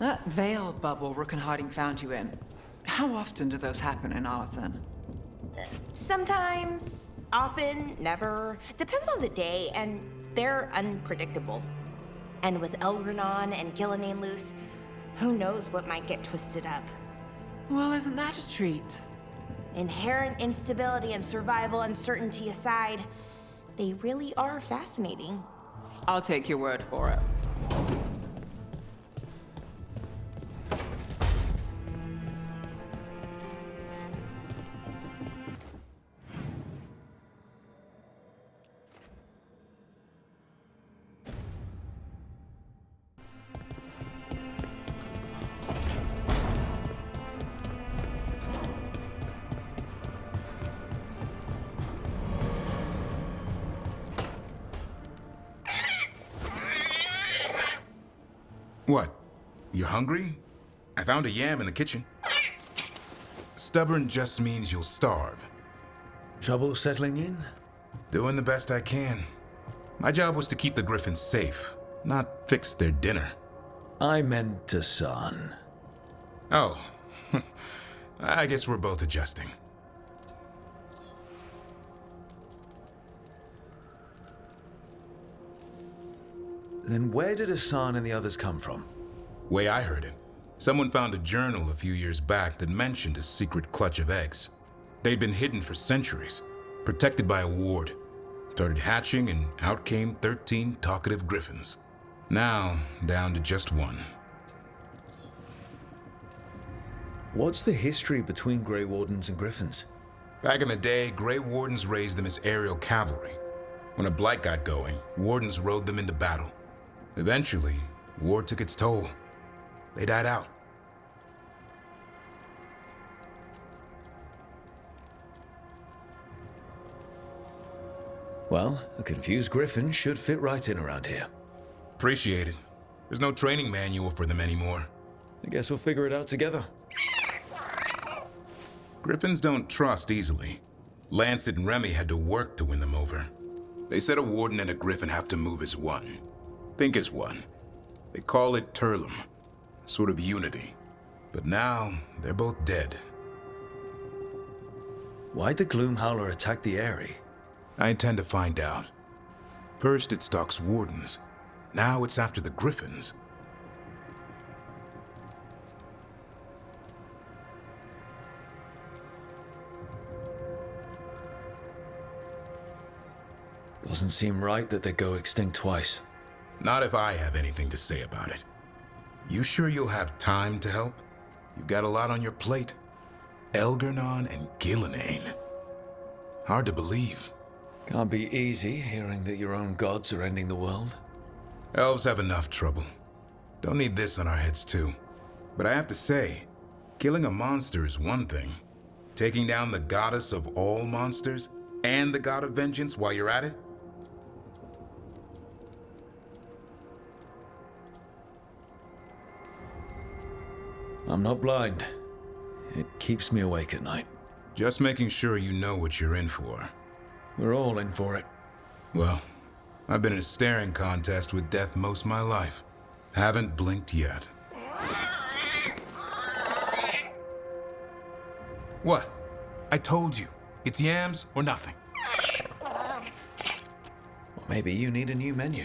That veil bubble Rook and Harding found you in. How often do those happen in Arthan? Sometimes, often, never. Depends on the day, and they're unpredictable. And with Elgranon and Gillenane loose, who knows what might get twisted up. Well, isn't that a treat? Inherent instability and survival uncertainty aside, they really are fascinating. I'll take your word for it. What? You're hungry? I found a yam in the kitchen. Stubborn just means you'll starve. Trouble settling in? Doing the best I can. My job was to keep the Griffins safe, not fix their dinner. I meant Hassan. Oh. I guess we're both adjusting. Then where did Hassan and the others come from? Way I heard it, Someone found a journal a few years back that mentioned a secret clutch of eggs. They'd been hidden for centuries, protected by a ward. Started hatching and out came 13 talkative griffins. Now, down to just one. What's the history between Grey Wardens and Griffins? Back in the day, Grey Wardens raised them as aerial cavalry. When a blight got going, Wardens rode them into battle. Eventually, war took its toll. They died out. Well, a confused griffin should fit right in around here. Appreciate it. There's no training manual for them anymore. I guess we'll figure it out together. Griffins don't trust easily. Lancet and Remy had to work to win them over. They said a warden and a griffin have to move as one. Think as one. They call it Turlum. Sort of unity. But now, they're both dead. Why'd the Gloomhowler attack the Eyrie? I intend to find out. First it stalks wardens. Now it's after the griffins. Doesn't seem right that they go extinct twice. Not if I have anything to say about it. You sure you'll have time to help? You've got a lot on your plate. Elgernon and Gillenane. Hard to believe. Can't be easy hearing that your own gods are ending the world. Elves have enough trouble. Don't need this on our heads too. But I have to say, killing a monster is one thing. Taking down the goddess of all monsters and the god of vengeance while you're at it? I'm not blind. It keeps me awake at night. Just making sure you know what you're in for. We're all in for it. Well, I've been in a staring contest with death most of my life. Haven't blinked yet. What? I told you. It's yams or nothing. Well, maybe you need a new menu.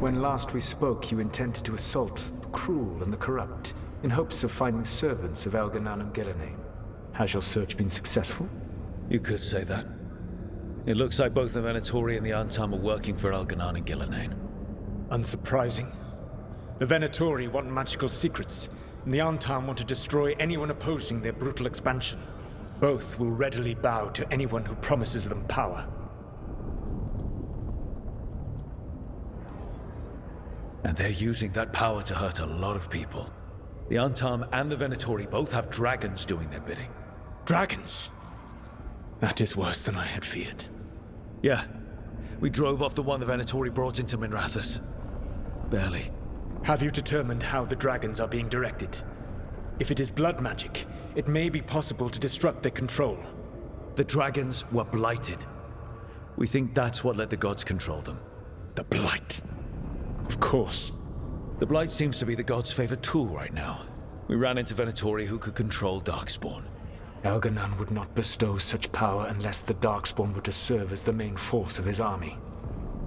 When last we spoke, you intended to assault the cruel and the corrupt, in hopes of finding servants of Elgernon and Gillenane. Has your search been successful? You could say that. It looks like both the Venatori and the Antam are working for Elgernon and Gillenane. Unsurprising. The Venatori want magical secrets, and the Antam want to destroy anyone opposing their brutal expansion. Both will readily bow to anyone who promises them power. And they're using that power to hurt a lot of people. The Antam and the Venatori both have dragons doing their bidding. Dragons? That is worse than I had feared. Yeah. We drove off the one the Venatori brought into Minrathous. Barely. Have you determined how the dragons are being directed? If it is blood magic, it may be possible to disrupt their control. The dragons were blighted. We think that's what let the gods control them. The blight. Of course. The blight seems to be the god's favorite tool right now. We ran into Venatori who could control Darkspawn. Elgernon would not bestow such power unless the Darkspawn were to serve as the main force of his army.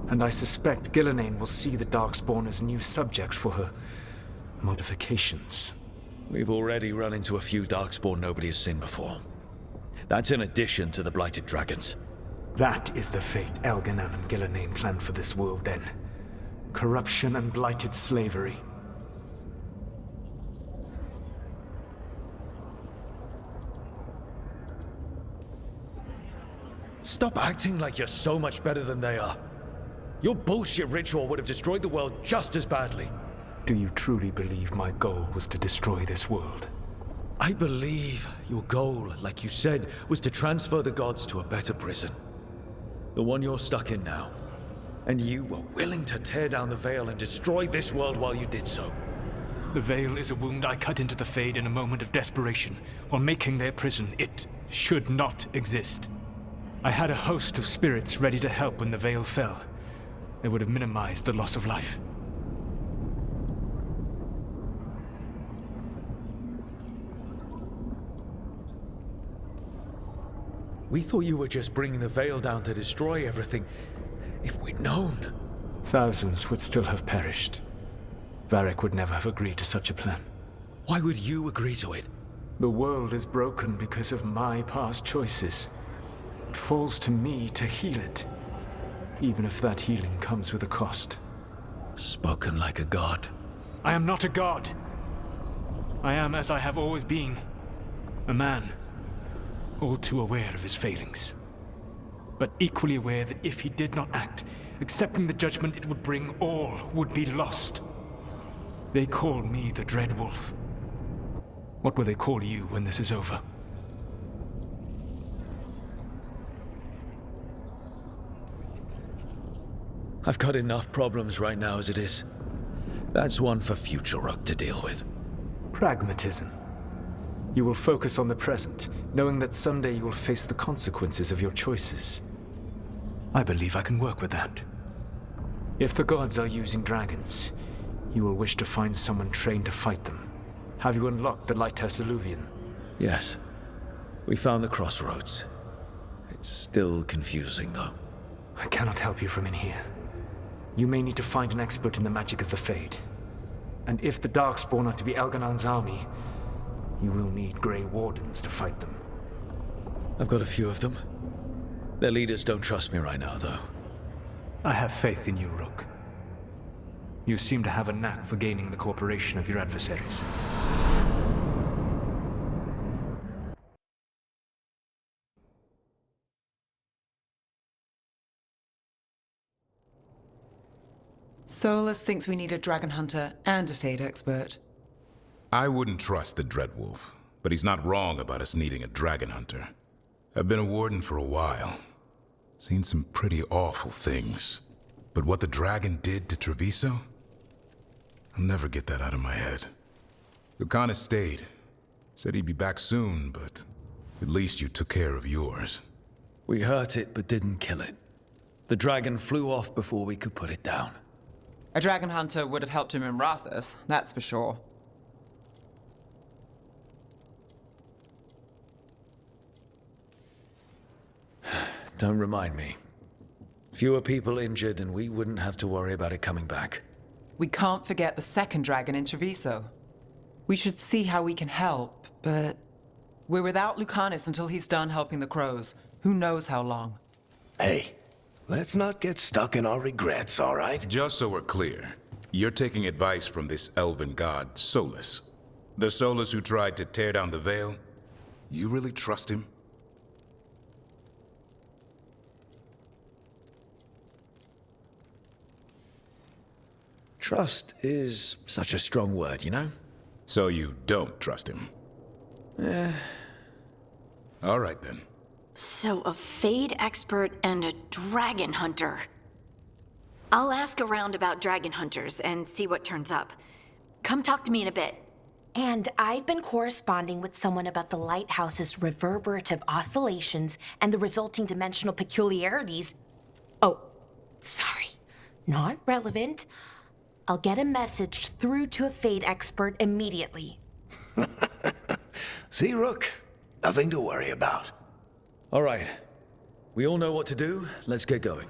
And I suspect Gillenane will see the Darkspawn as new subjects for her modifications. We've already run into a few Darkspawn nobody has seen before. That's in addition to the blighted dragons. That is the fate Elganan and Gillenane planned for this world then. Corruption and blighted slavery. Stop acting like you're so much better than they are. Your bullshit ritual would have destroyed the world just as badly. Do you truly believe my goal was to destroy this world? I believe your goal, like you said, was to transfer the gods to a better prison. The one you're stuck in now. And you were willing to tear down the veil and destroy this world while you did so. The veil is a wound I cut into the Fade in a moment of desperation, while making their prison. It should not exist. I had a host of spirits ready to help when the veil fell. They would have minimized the loss of life. We thought you were just bringing the veil down to destroy everything. If we'd known... Thousands would still have perished. Varric would never have agreed to such a plan. Why would you agree to it? The world is broken because of my past choices. It falls to me to heal it, even if that healing comes with a cost. Spoken like a god. I am not a god. I am as I have always been, a man, all too aware of his failings, but equally aware that if he did not act, accepting the judgment it would bring, all would be lost. They called me the Dread Wolf. What will they call you when this is over? I've got enough problems right now as it is. That's one for future Rook to deal with. Pragmatism. You will focus on the present, knowing that someday you will face the consequences of your choices. I believe I can work with that. If the gods are using dragons, you will wish to find someone trained to fight them. Have you unlocked the Lighthouse Illuvian? Yes. We found the crossroads. It's still confusing, though. I cannot help you from in here. You may need to find an expert in the magic of the Fade. And if the Darkspawn are to be Elganan's army, you will need Grey Wardens to fight them. I've got a few of them. Their leaders don't trust me right now, though. I have faith in you, Rook. You seem to have a knack for gaining the cooperation of your adversaries. Solus thinks we need a dragon hunter and a Fade expert. I wouldn't trust the Dreadwolf, but he's not wrong about us needing a dragon hunter. I've been a warden for a while. Seen some pretty awful things. But what the dragon did to Treviso? I'll never get that out of my head. Lucanus stayed. Said he'd be back soon, but at least you took care of yours. We hurt it, but didn't kill it. The dragon flew off before we could put it down. A dragon hunter would have helped him in Rathus, that's for sure. Don't remind me. Fewer people injured and we wouldn't have to worry about it coming back. We can't forget the second dragon in Treviso. We should see how we can help, but we're without Lucanus until he's done helping the crows. Who knows how long? Hey, let's not get stuck in our regrets, all right? Just so we're clear, you're taking advice from this elven god, Solus. The Solus who tried to tear down the veil? You really trust him? Trust is such a strong word, you know? So you don't trust him? All right, then. So a Fade expert and a dragon hunter. I'll ask around about dragon hunters and see what turns up. Come talk to me in a bit. And I've been corresponding with someone about the lighthouse's reverberative oscillations and the resulting dimensional peculiarities. Oh, sorry. Not relevant. I'll get a message through to a Fade expert immediately. See, Rook? Nothing to worry about. All right. We all know what to do. Let's get going.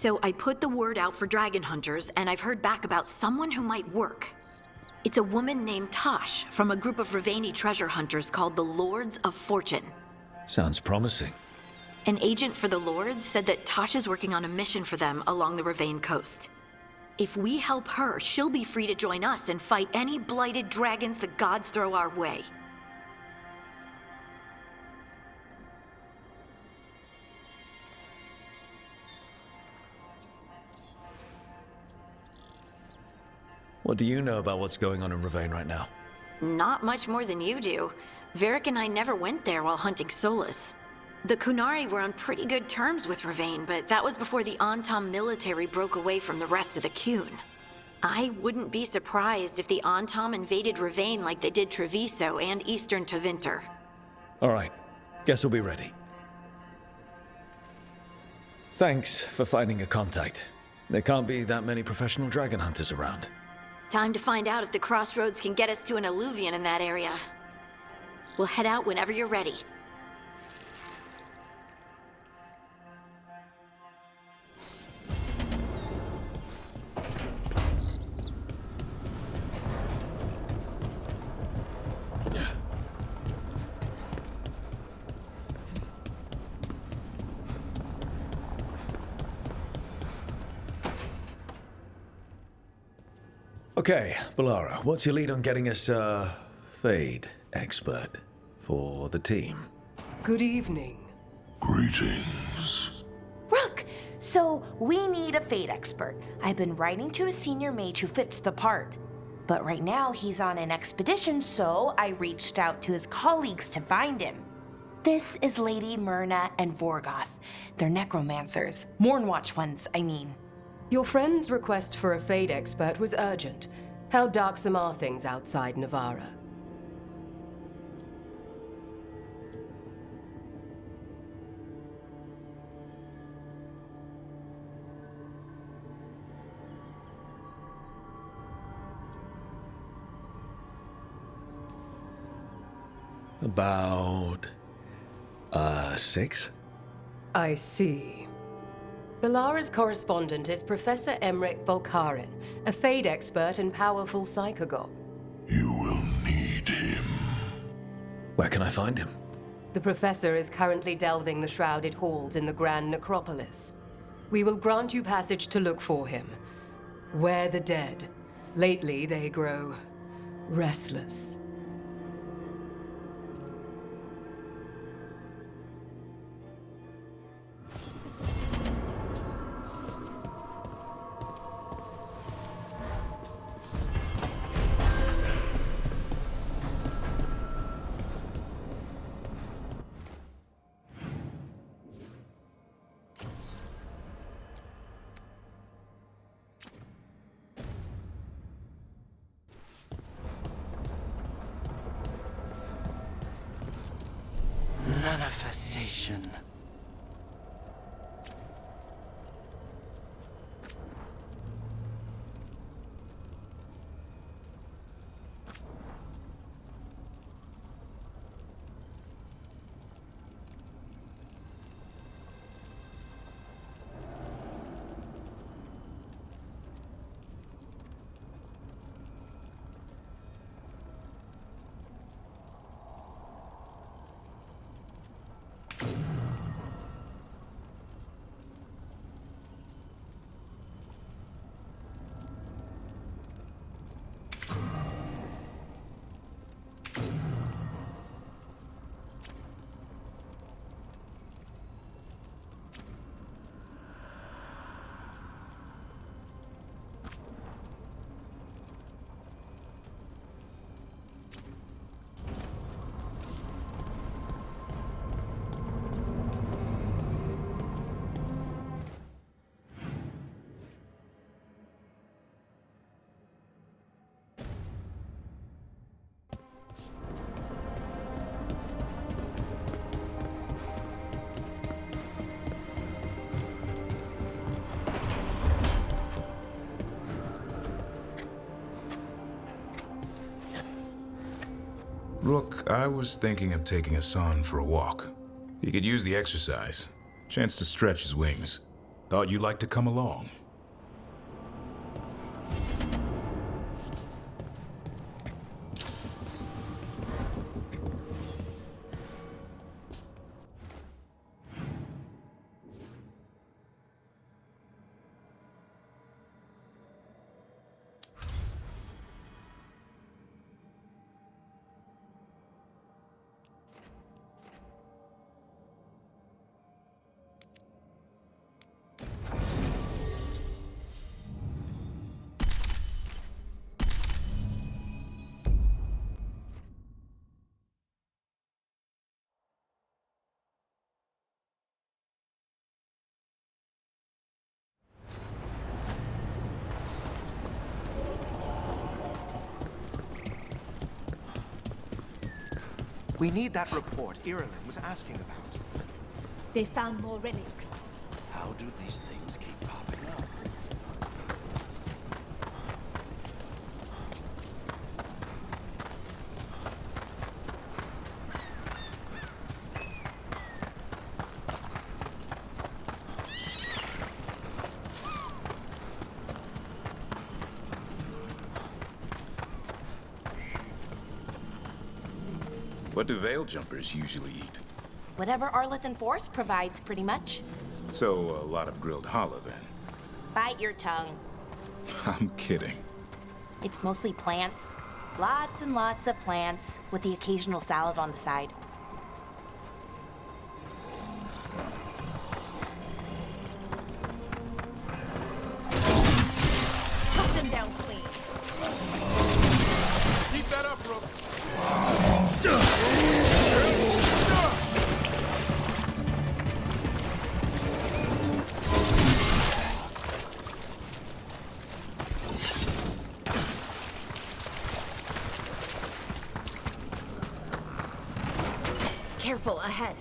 So I put the word out for dragon hunters, and I've heard back about someone who might work. It's a woman named Tosh from a group of Ravani treasure hunters called the Lords of Fortune. Sounds promising. An agent for the Lords said that Tosh is working on a mission for them along the Ravane coast. If we help her, she'll be free to join us and fight any blighted dragons the gods throw our way. What do you know about what's going on in Ravane right now? Not much more than you do. Varric and I never went there while hunting Solus. The Kunari were on pretty good terms with Ravane, but that was before the Antam military broke away from the rest of the Qun. I wouldn't be surprised if the Antam invaded Ravane like they did Treviso and Eastern Tevinter. All right, guess we'll be ready. Thanks for finding a contact. There can't be that many professional dragon hunters around. Time to find out if the crossroads can get us to an alluvion in that area. We'll head out whenever you're ready. Okay, Balara, what's your lead on getting us a Fade expert for the team? Good evening. Greetings. Rook! So, we need a Fate expert. I've been writing to a senior mage who fits the part. But right now, he's on an expedition, so I reached out to his colleagues to find him. This is Lady Myrna and Vorgoth. They're necromancers. Mournwatch ones, I mean. Your friend's request for a Fade expert was urgent. How darksome are things outside Navarra? About 6? I see. Balara's correspondent is Professor Emmerich Volkaren, a Fade expert and powerful psychagogue. Where can I find him? The professor is currently delving the shrouded halls in the Grand Necropolis. We will grant you passage to look for him. Where the dead. Lately they grow restless. Manifestation. Rook, I was thinking of taking Hassan for a walk. He could use the exercise. Chance to stretch his wings. Thought you'd like to come along. We need that report Irulan was asking about. They found more relics. How do these things keep popping up? What do Veil jumpers usually eat? Whatever Arlethan Forest provides, pretty much. So, a lot of grilled challah then. Bite your tongue. I'm kidding. It's mostly plants. Lots and lots of plants, with the occasional salad on the side. Cut them down clean. Keep that up, Rook. Careful, ahead.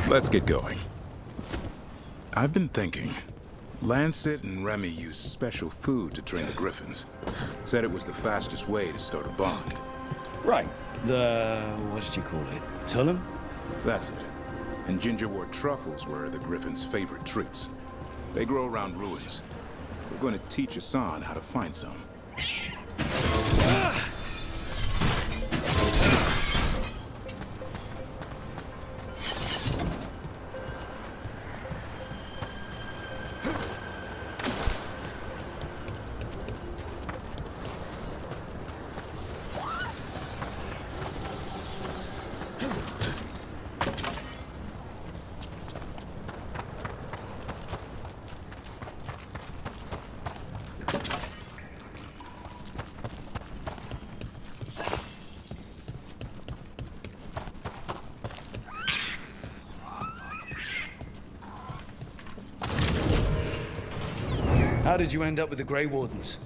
Let's get going. I've been thinking. Lancet and Remy used special food to train the griffins. Said it was the fastest way to start a bond. Right. What did you call it? Tullum? That's it. And gingerwort truffles were the griffins' favorite treats. They grow around ruins. We're going to teach Hassan how to find some. How did you end up with the Grey Wardens?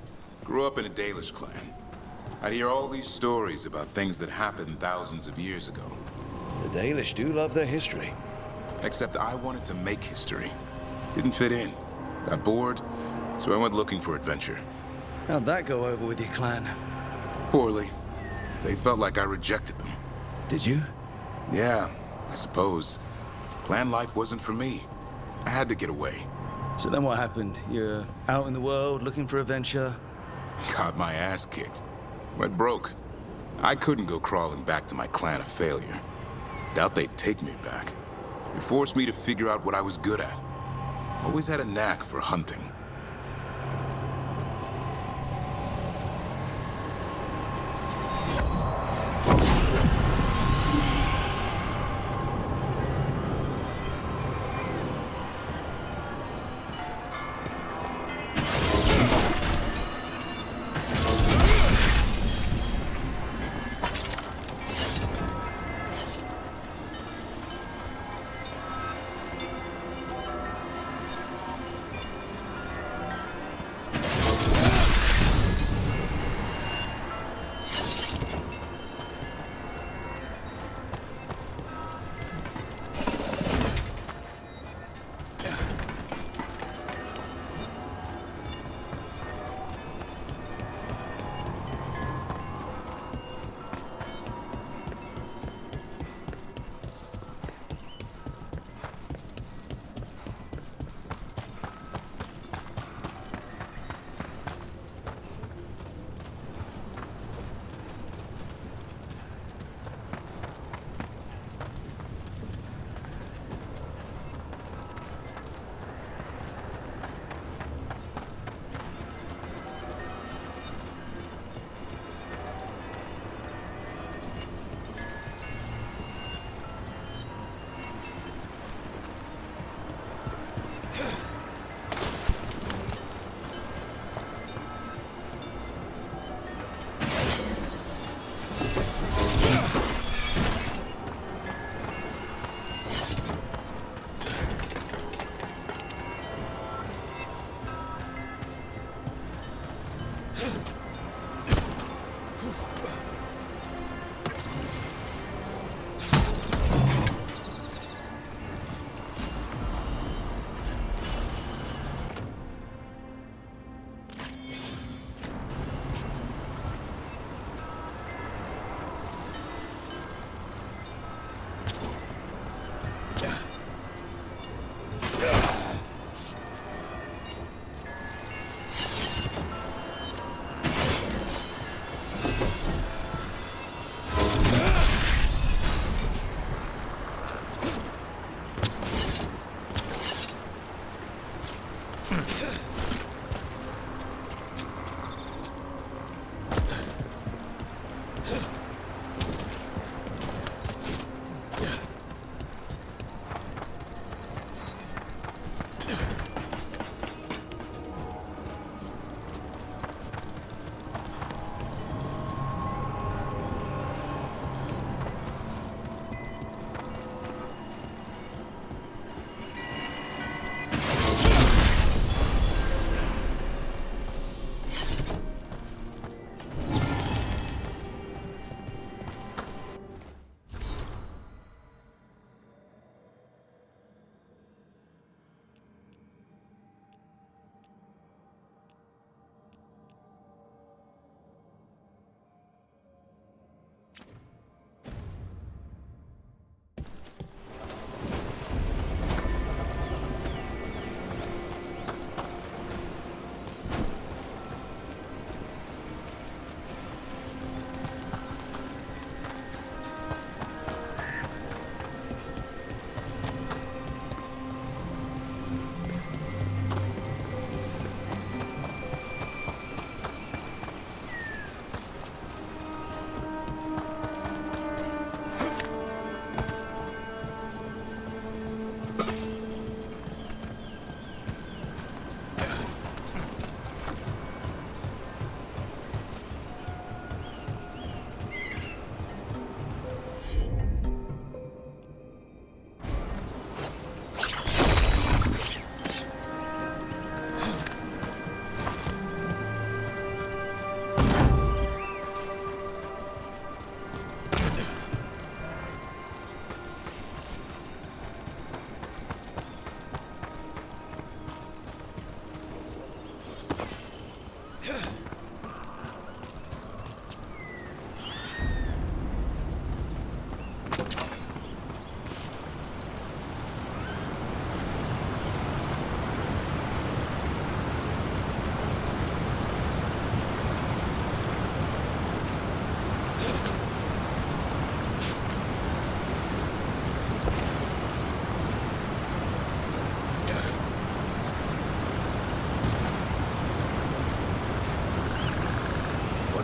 Grew up in a Dalish clan. I'd hear all these stories about things that happened thousands of years ago. The Dalish do love their history. Except I wanted to make history. Didn't fit in. Got bored, so I went looking for adventure. How'd that go over with your clan? Poorly. They felt like I rejected them. Did you? Yeah, I suppose. Clan life wasn't for me. I had to get away. So then what happened? You're out in the world looking for adventure? Got my ass kicked. Went broke. I couldn't go crawling back to my clan of failure. Doubt they'd take me back. It forced me to figure out what I was good at. Always had a knack for hunting.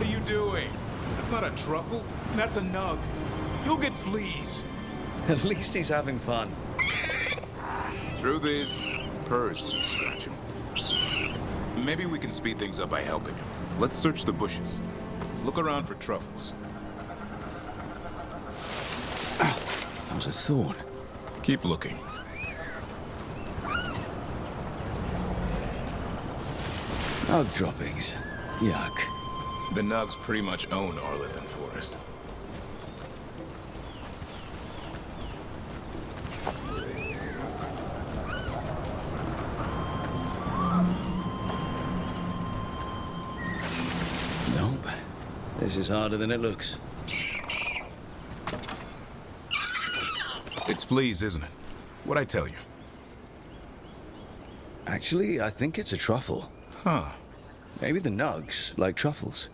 What are you doing? That's not a truffle. That's a nug. You'll get fleas. At least he's having fun. Truth is, purrs when you scratch him. Maybe we can speed things up by helping him. Let's search the bushes. Look around for truffles. That was a thorn. Keep looking. Nug droppings. Yuck. The nugs pretty much own Arlithan Forest. Nope. This is harder than it looks. It's fleas, isn't it? What'd I tell you? Actually, I think it's a truffle. Huh. Maybe the nugs like truffles.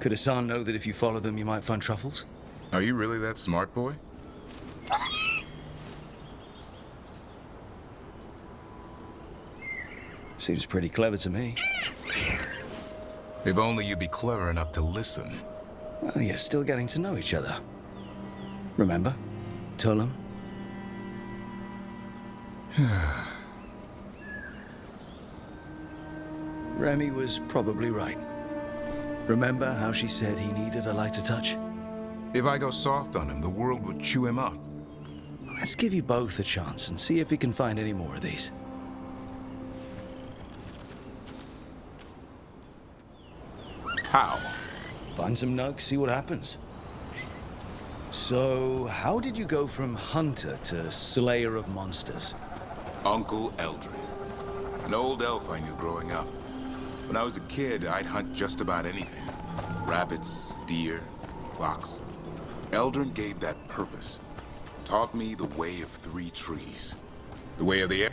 Could Hassan know that if you follow them, you might find truffles? Are you really that smart, boy? Seems pretty clever to me. If only you'd be clever enough to listen. Well, you're still getting to know each other. Remember? Tullum? Remy was probably right. Remember how she said he needed a lighter touch? If I go soft on him, the world would chew him up. Let's give you both a chance and see if we can find any more of these. How? Find some nugs, see what happens. So, how did you go from hunter to slayer of monsters? Uncle Eldrin. An old elf I knew growing up. When I was a kid, I'd hunt just about anything. Rabbits, deer, fox. Eldrin gave that purpose. Taught me the way of 3 trees. The way of the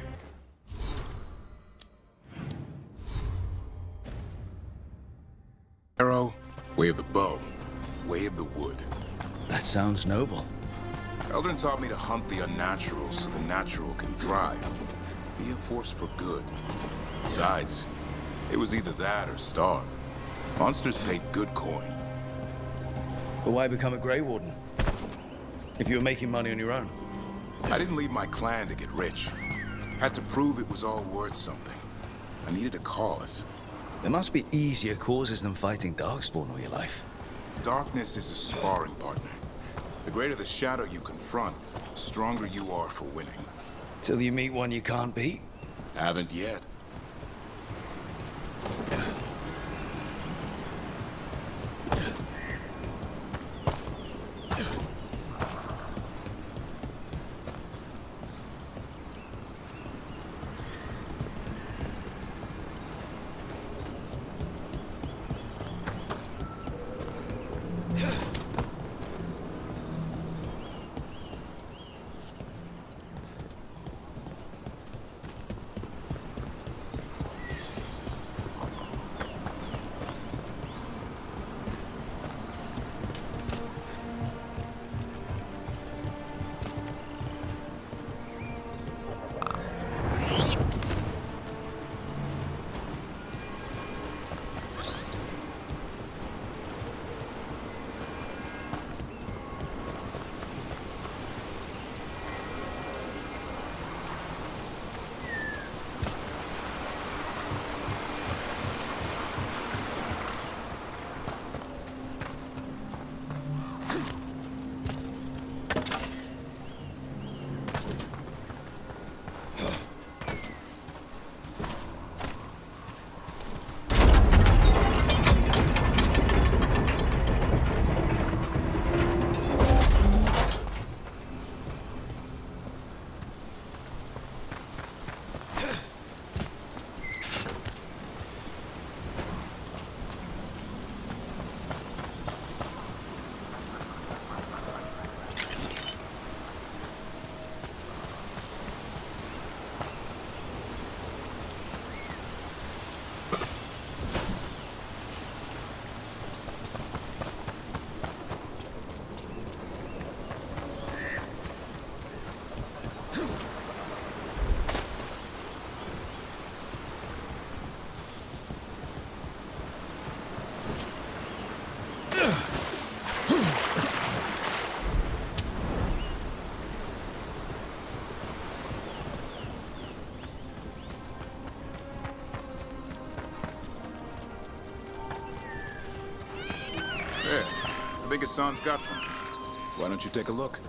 arrow, way of the bow, way of the wood. That sounds noble. Eldrin taught me to hunt the unnatural so the natural can thrive. Be a force for good. Besides, it was either that or starve. Monsters paid good coin. But why become a Grey Warden? If you were making money on your own. I didn't leave my clan to get rich. Had to prove it was all worth something. I needed a cause. There must be easier causes than fighting Darkspawn all your life. Darkness is a sparring partner. The greater the shadow you confront, the stronger you are for winning. Till you meet one you can't beat? Haven't yet. think Hassan's got something. Why don't you take a look?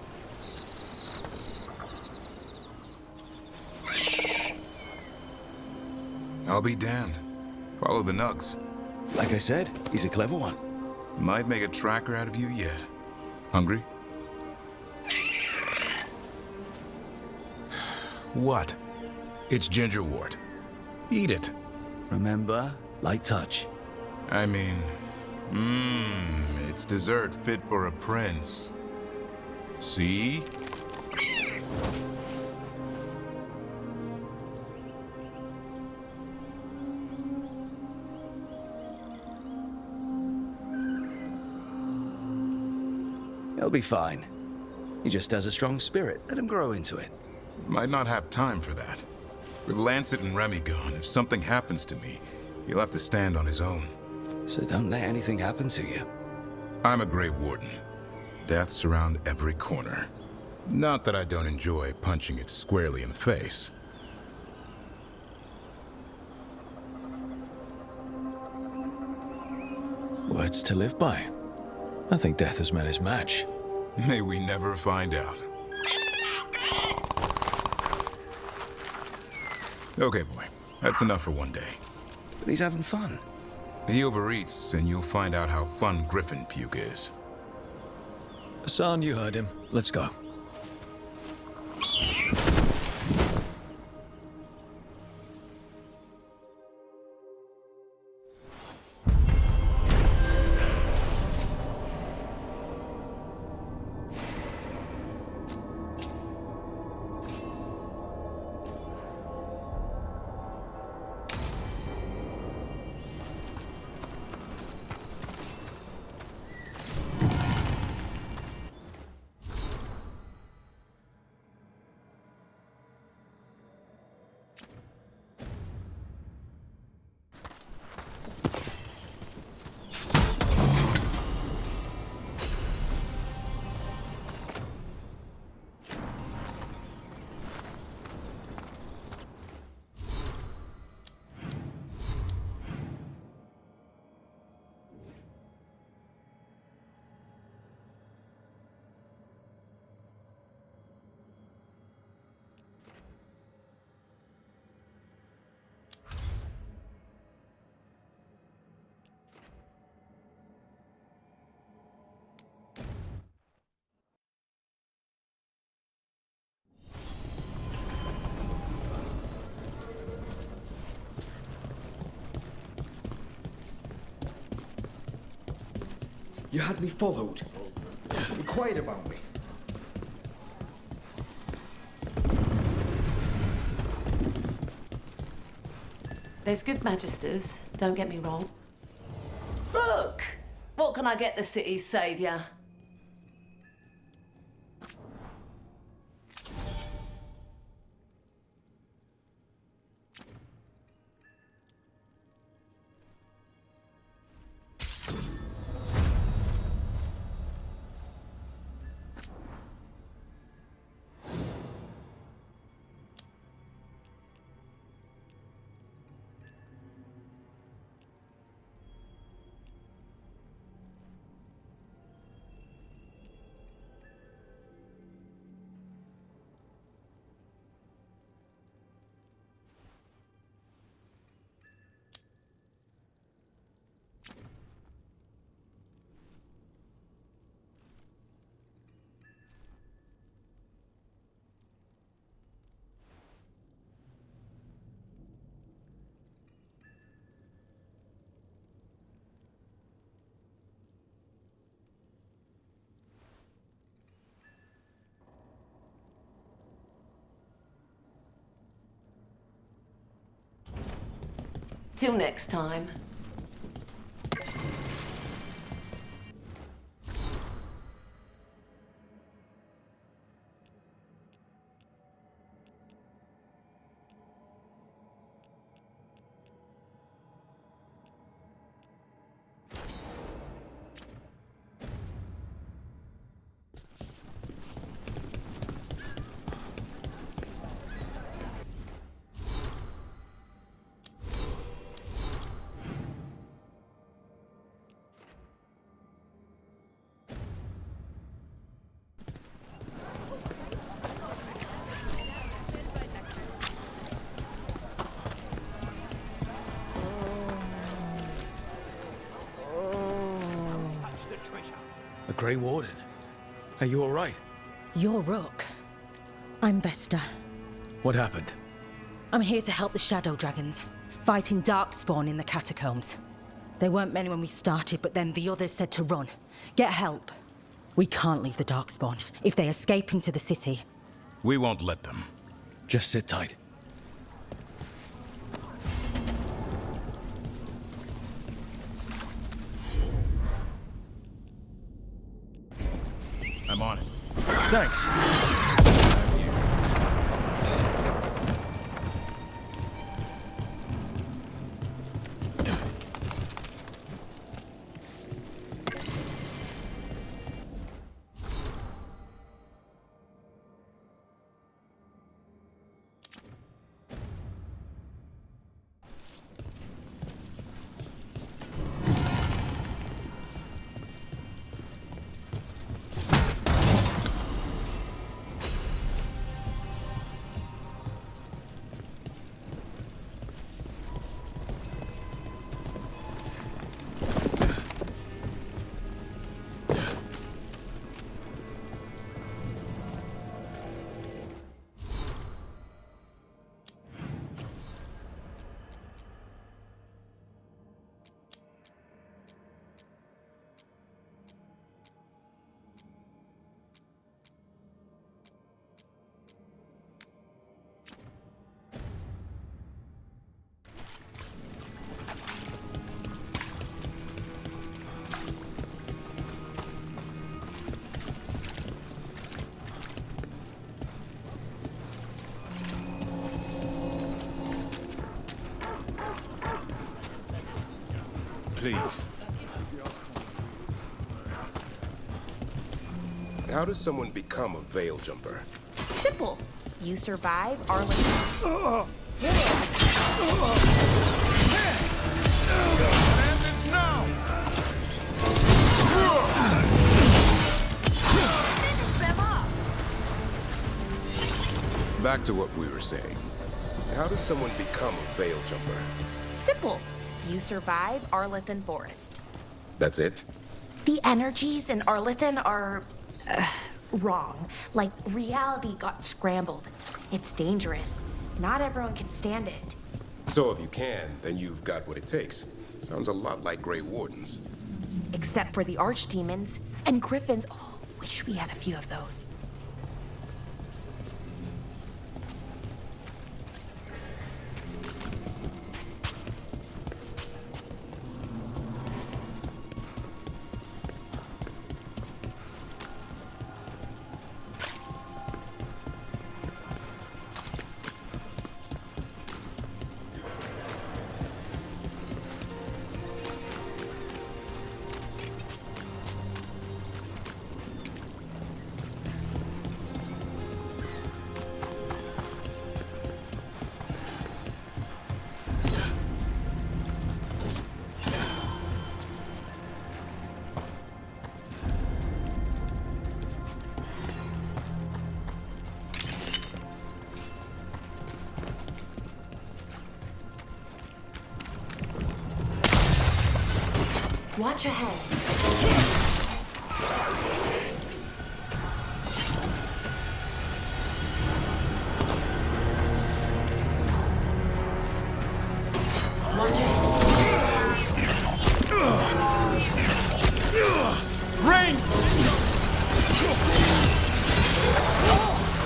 I'll be damned. Follow the nugs. Like I said, he's a clever one. Might make a tracker out of you yet. Hungry? What? It's gingerwort. Eat it. Remember, light touch. I mean, it's dessert fit for a prince. See? He'll be fine. He just has a strong spirit. Let him grow into it. Might not have time for that. With Lancet and Remy gone, if something happens to me, he'll have to stand on his own. So don't let anything happen to you. I'm a Grey Warden. Death's around every corner. Not that I don't enjoy punching it squarely in the face. Words to live by. I think death has met his match. May we never find out. Okay, boy. That's enough for one day. But he's having fun. He overeats, and you'll find out how fun Griffin puke is. Hassan, you heard him. Let's go. You had me followed. Inquired about me. There's good magisters, don't get me wrong. Rook! What can I get the city's saviour? Till next time. A Grey Warden. Are you all right? You're Rook. I'm Vesta. What happened? I'm here to help the Shadow Dragons, fighting Darkspawn in the catacombs. There weren't many when we started, but then the others said to run. Get help. We can't leave the Darkspawn. If they escape into the city... We won't let them. Just sit tight. I'm on it. Thanks. Please. How does someone become a veil jumper? Simple. You survive, Arlen. Back to what we were saying. How does someone become a veil jumper? Simple. You survive Arlethan Forest. That's it? The energies in Arlethan are... wrong. Like, reality got scrambled. It's dangerous. Not everyone can stand it. So if you can, then you've got what it takes. Sounds a lot like Grey Wardens. Except for the archdemons and griffins. Oh, wish we had a few of those. Watch ahead. Watch it. Rain!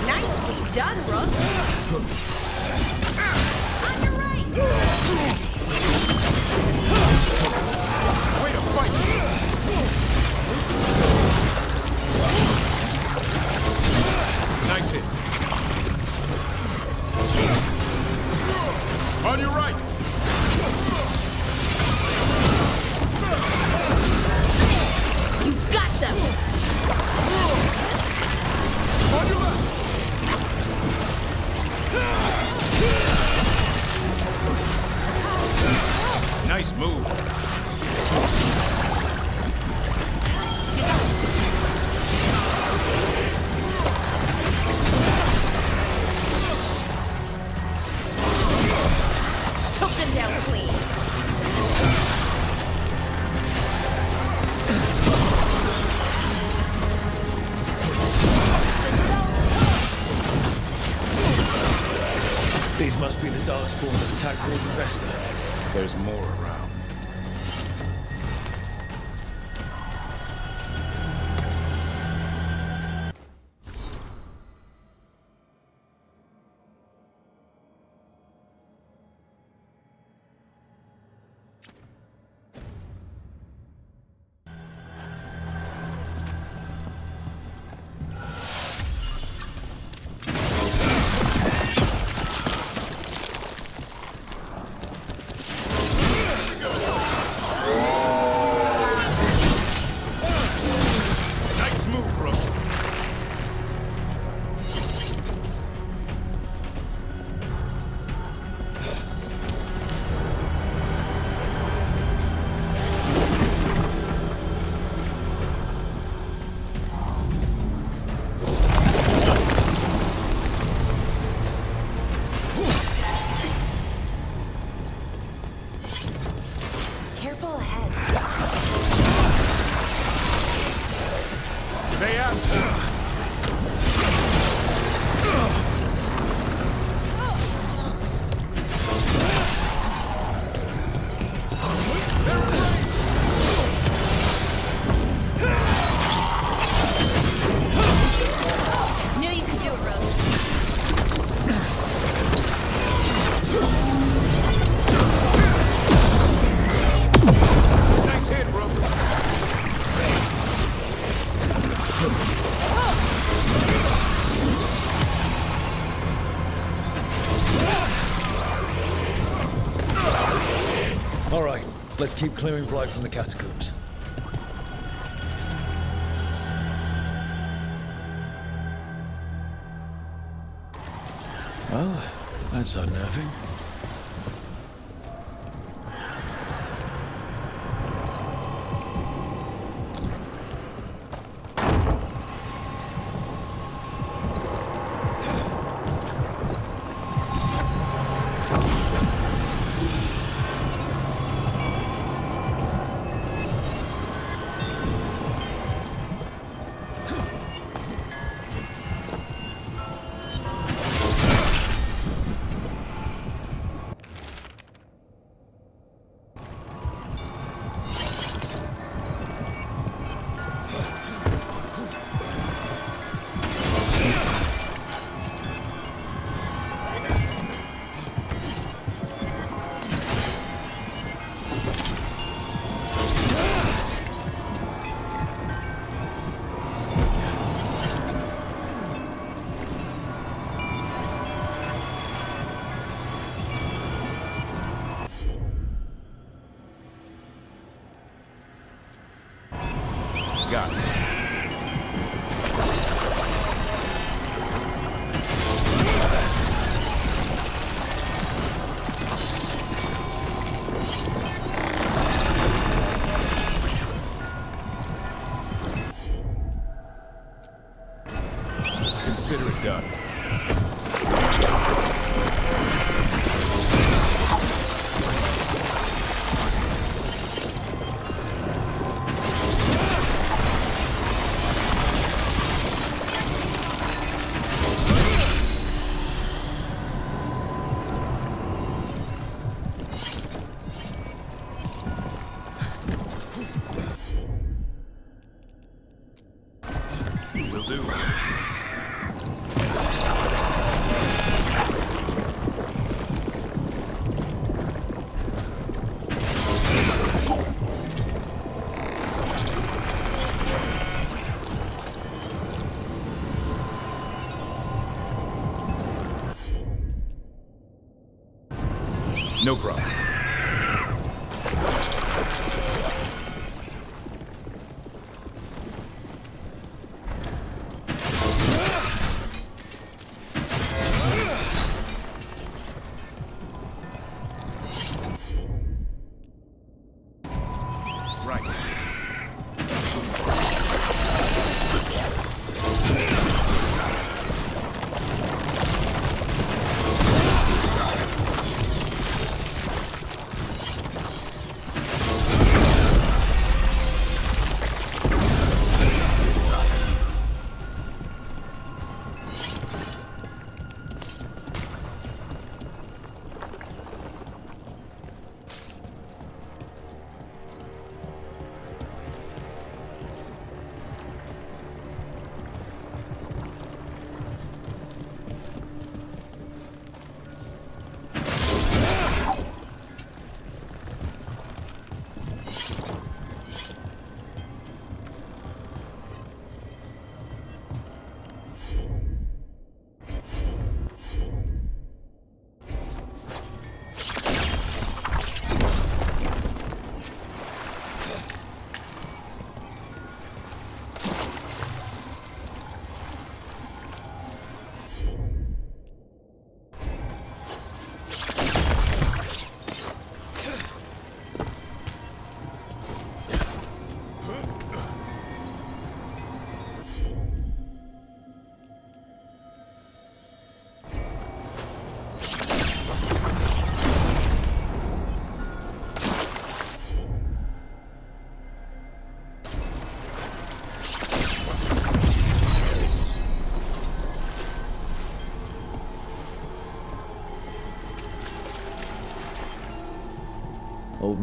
Nicely done, Rook. On your right. Way to fight! Nice hit. On your right. You got them. On your left. Nice move. Took them down clean. Big Vesta. There's more around. Careful ahead. They asked. Knew you could do it, Rose. Nice hit, bro. All right, let's keep clearing Blight from the catacombs. Well, that's unnerving. Got it. Consider it done. Will do. No problem. Right.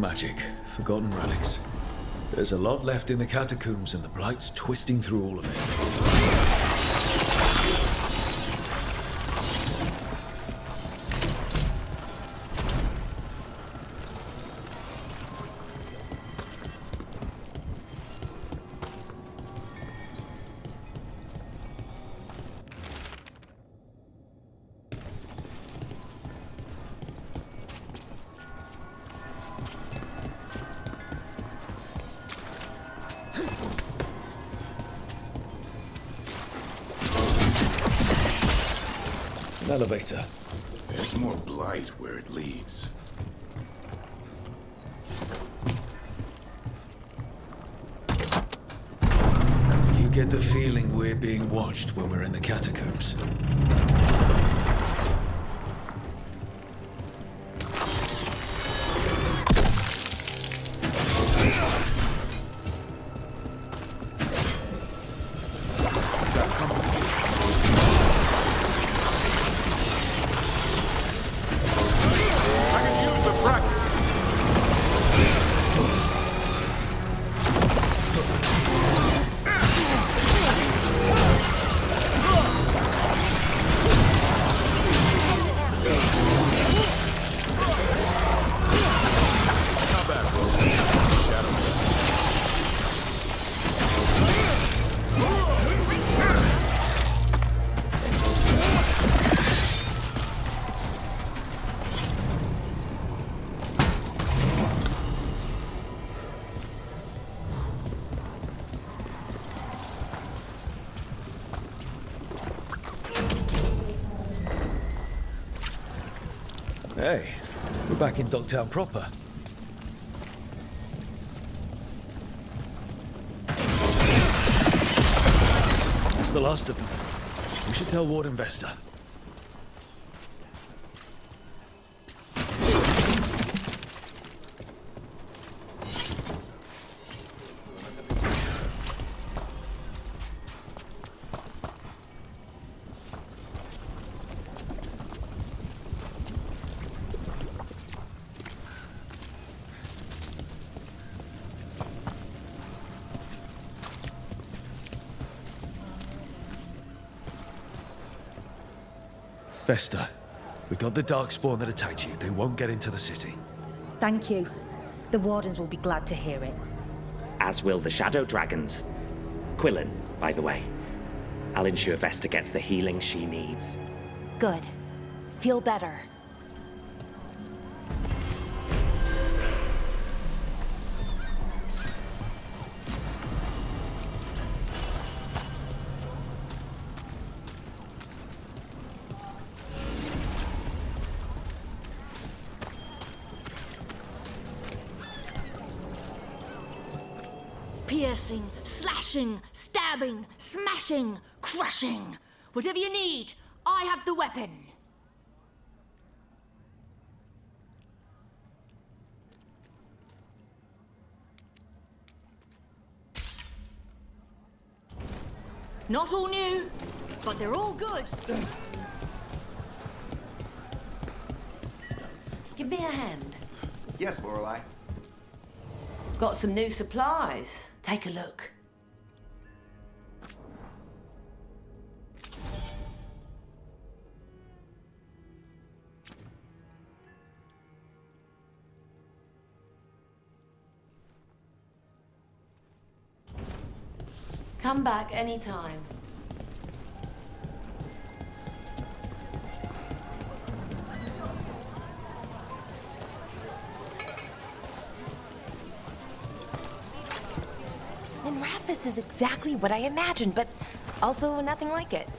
magic, forgotten relics. There's a lot left in the catacombs, and the Blight's twisting through all of it. An elevator. There's more blight where it leads. You get the feeling we're being watched when we're in the catacombs. Hey, we're back in Dogtown proper. That's the last of them. We should tell Warden Vesta. Vesta, we got the Darkspawn that attacked you. They won't get into the city. Thank you. The Wardens will be glad to hear it. As will the Shadow Dragons. Quillen, by the way. I'll ensure Vesta gets the healing she needs. Good. Feel better. Piercing, slashing, stabbing, smashing, crushing. Whatever you need, I have the weapon. Not all new, but they're all good. Give me a hand. Yes, Lorelei. Got some new supplies. Take a look. Come back anytime. This is exactly what I imagined, but also nothing like it.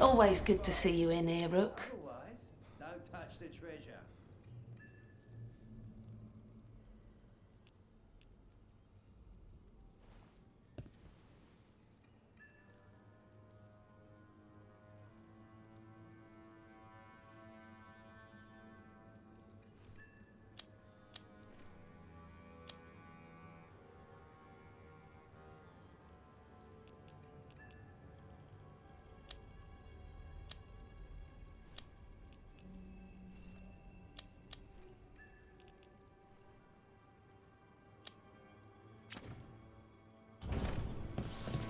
Always good to see you in here, Rook. Otherwise, don't touch the treasure.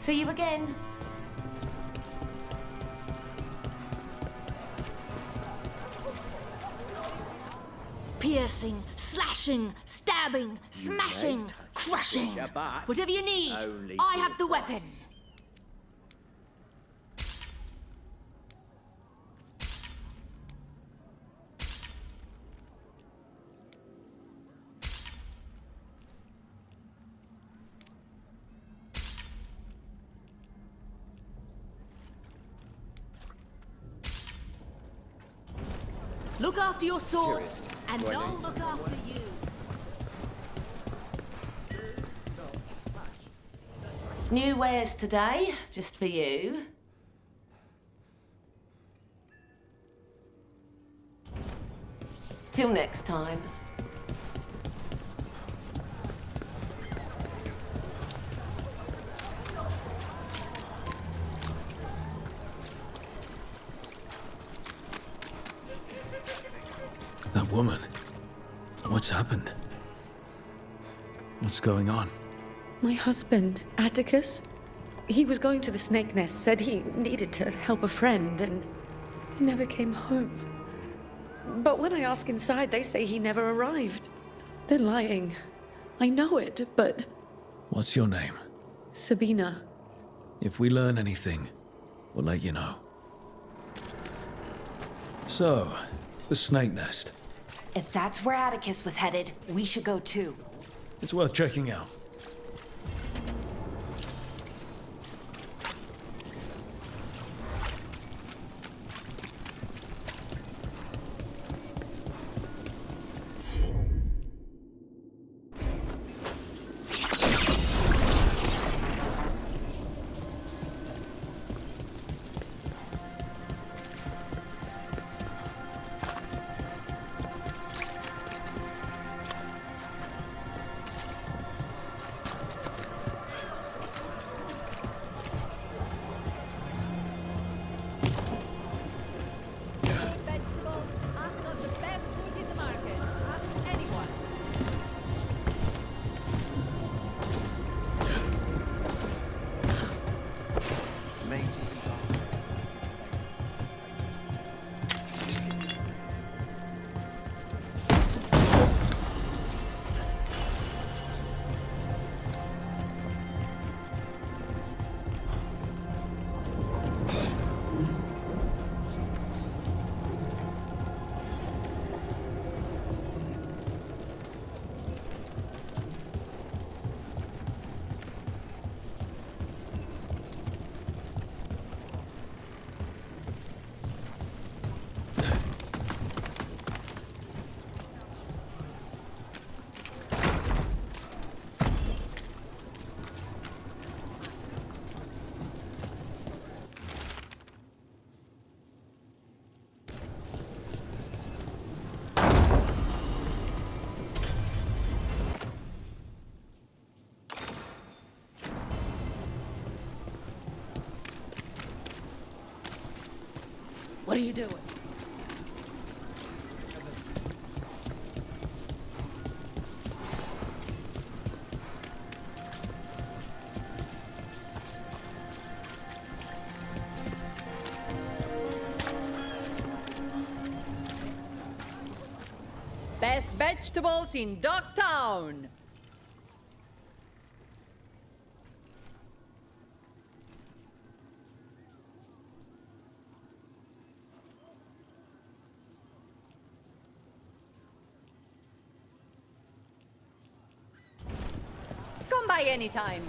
See you again. Piercing, slashing, stabbing, smashing, crushing. Whatever you need, I have the weapon. Look after your swords, and they'll look after you. New wares today, just for you. Till next time. That woman. What's happened? What's going on? My husband, Atticus, he was going to the Snake Nest, said he needed to help a friend, and he never came home. But when I ask inside, they say he never arrived. They're lying. I know it, but... What's your name? Sabina. If we learn anything, we'll let you know. So, the Snake Nest. If that's where Atticus was headed, we should go too. It's worth checking out. What are you doing? Best vegetables in Dogtown. Come by anytime.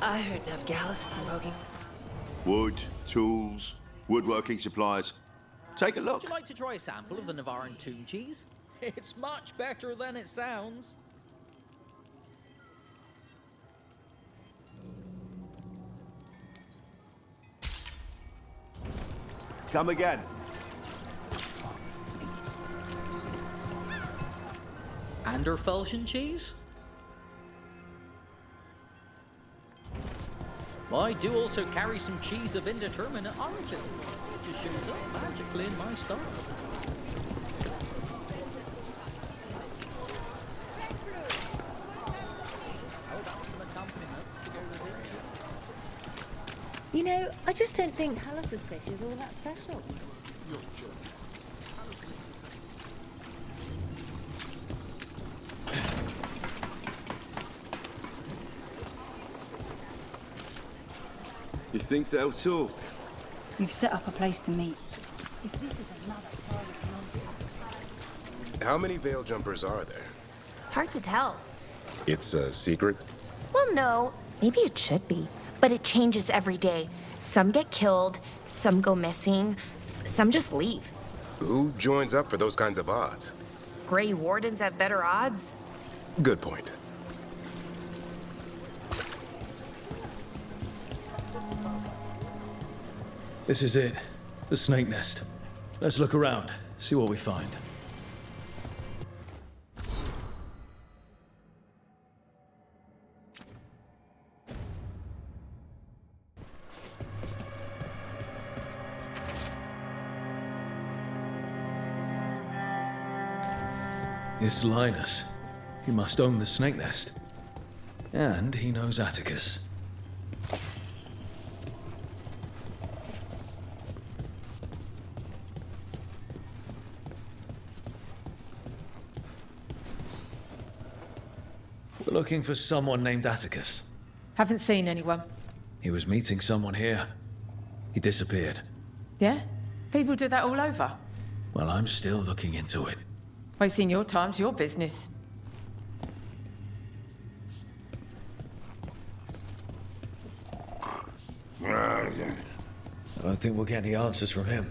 I heard Navgalis has been poking. Wood, tools, woodworking supplies. Take a look. Would you like to try a sample of the Navaran tomb cheese? It's much better than it sounds. Come again. Anderfelschen cheese? I do also carry some cheese of indeterminate origin. It just shows up magically in my store. How about some accompaniments to go with know, I just don't think Hallis's fish is all that special. You think they'll talk? We've set up a place to meet. If this is another pile of nonsense... How many veil jumpers are there? Hard to tell. It's a secret? Well, no. Maybe it should be. But it changes every day. Some get killed, some go missing, some just leave. Who joins up for those kinds of odds? Grey Wardens have better odds? Good point. This is it. The snake nest. Let's look around, see what we find. This Linus. He must own the snake nest. And he knows Atticus. We're looking for someone named Atticus. Haven't seen anyone. He was meeting someone here. He disappeared. Yeah? People do that all over. Well, I'm still looking into it. Wasting your time's your business. I don't think we'll get any answers from him.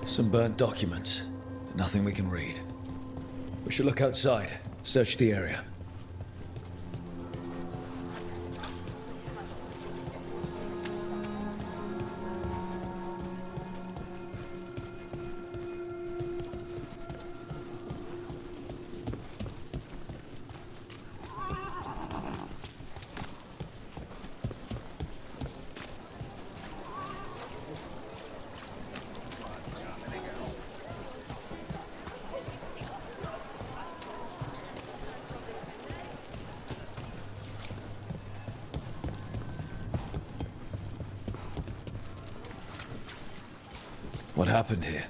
Some burnt documents. Nothing we can read. We should look outside. Search the area. What happened here?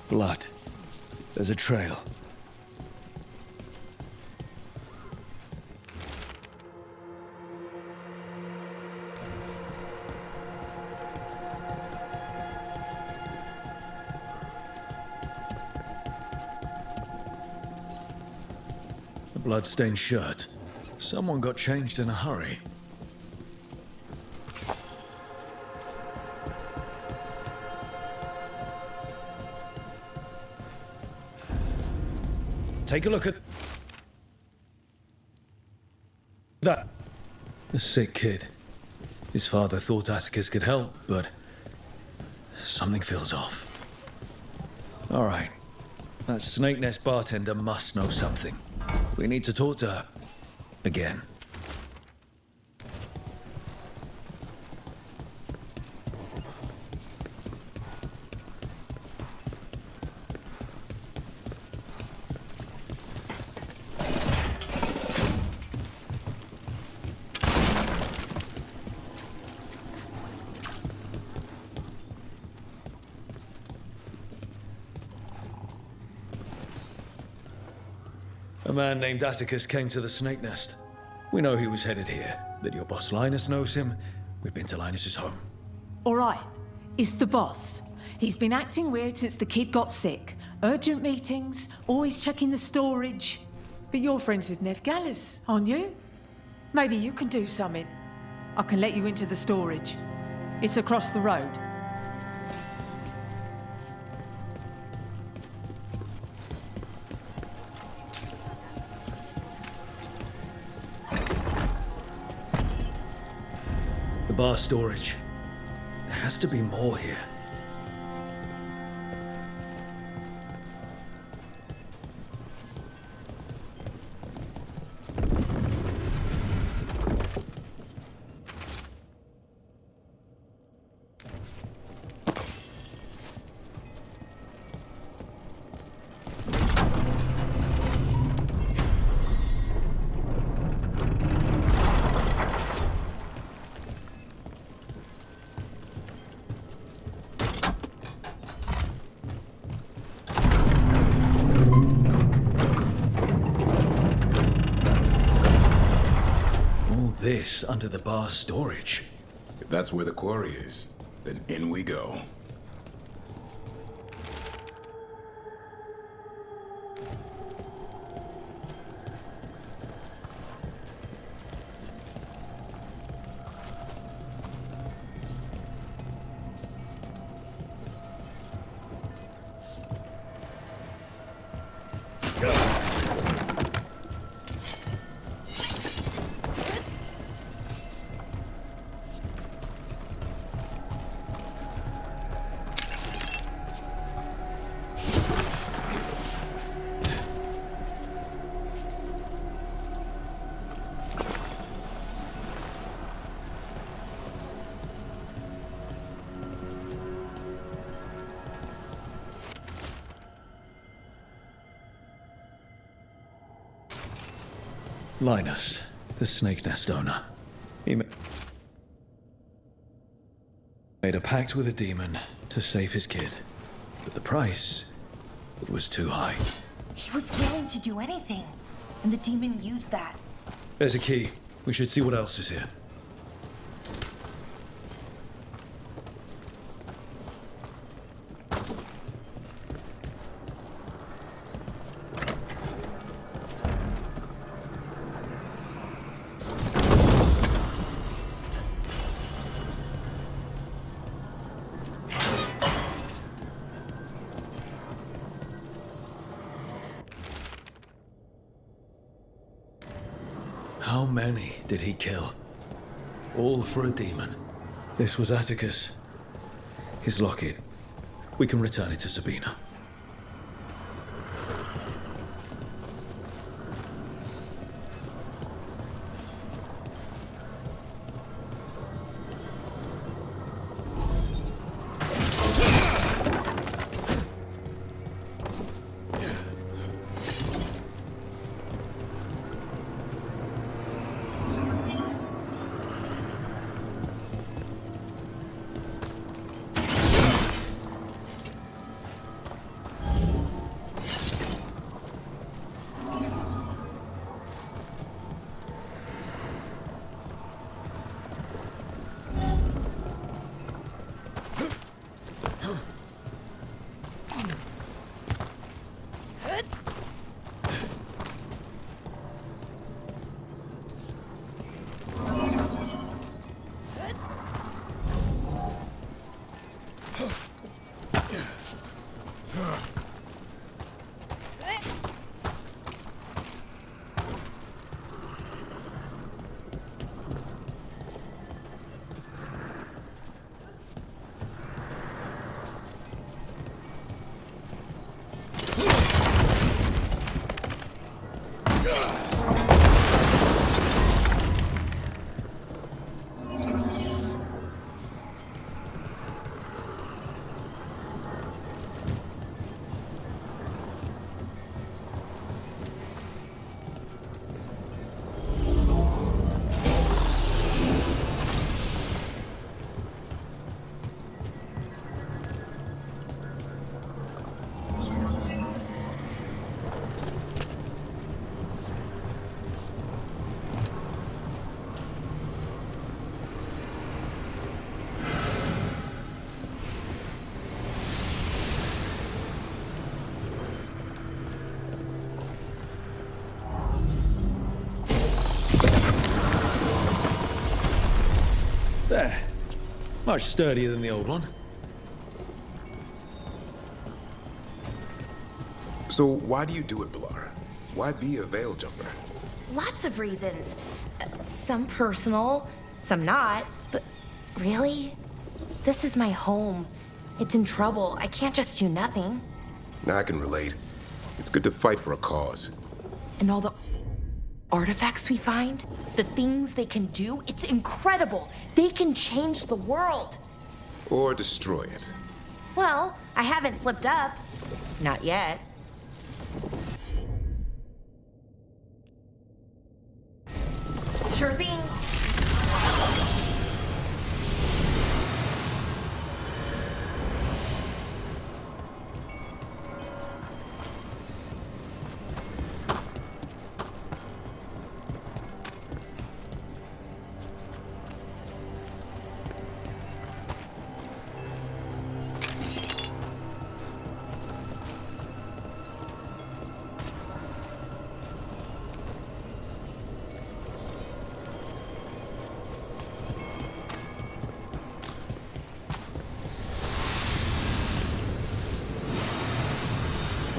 Blood. There's a trail. Bloodstained shirt. Someone got changed in a hurry. Take a look at that. A sick kid. His father thought Atticus could help, but something feels off. All right. That Snake Nest bartender must know something. We need to talk to her. Again. A man named Atticus came to the Snake Nest. We know he was headed here, that your boss Linus knows him. We've been to Linus's home. All right, it's the boss. He's been acting weird since the kid got sick. Urgent meetings, always checking the storage. But you're friends with Nev Gallus, aren't you? Maybe you can do something. I can let you into the storage. It's across the road. The bar storage. There has to be more here. This under the bar storage. If that's where the quarry is, then in we go. Linus, the snake nest owner. He made a pact with a demon to save his kid. But the price, it was too high. He was willing to do anything, and the demon used that. There's a key. We should see what else is here. How many did he kill? All for a demon. This was Atticus. His locket. We can return it to Sabina. There. Much sturdier than the old one. So why do you do it, Bilar? Why be a veil jumper? Lots of reasons. Some personal, some not. But Really? This is my home. It's in trouble. I can't just do nothing. Now I can relate. It's good to fight for a cause. And all the artifacts we find, the things they can do, it's incredible. They can change the world. Or destroy it. Well, I haven't slipped up. Not yet. Sure thing.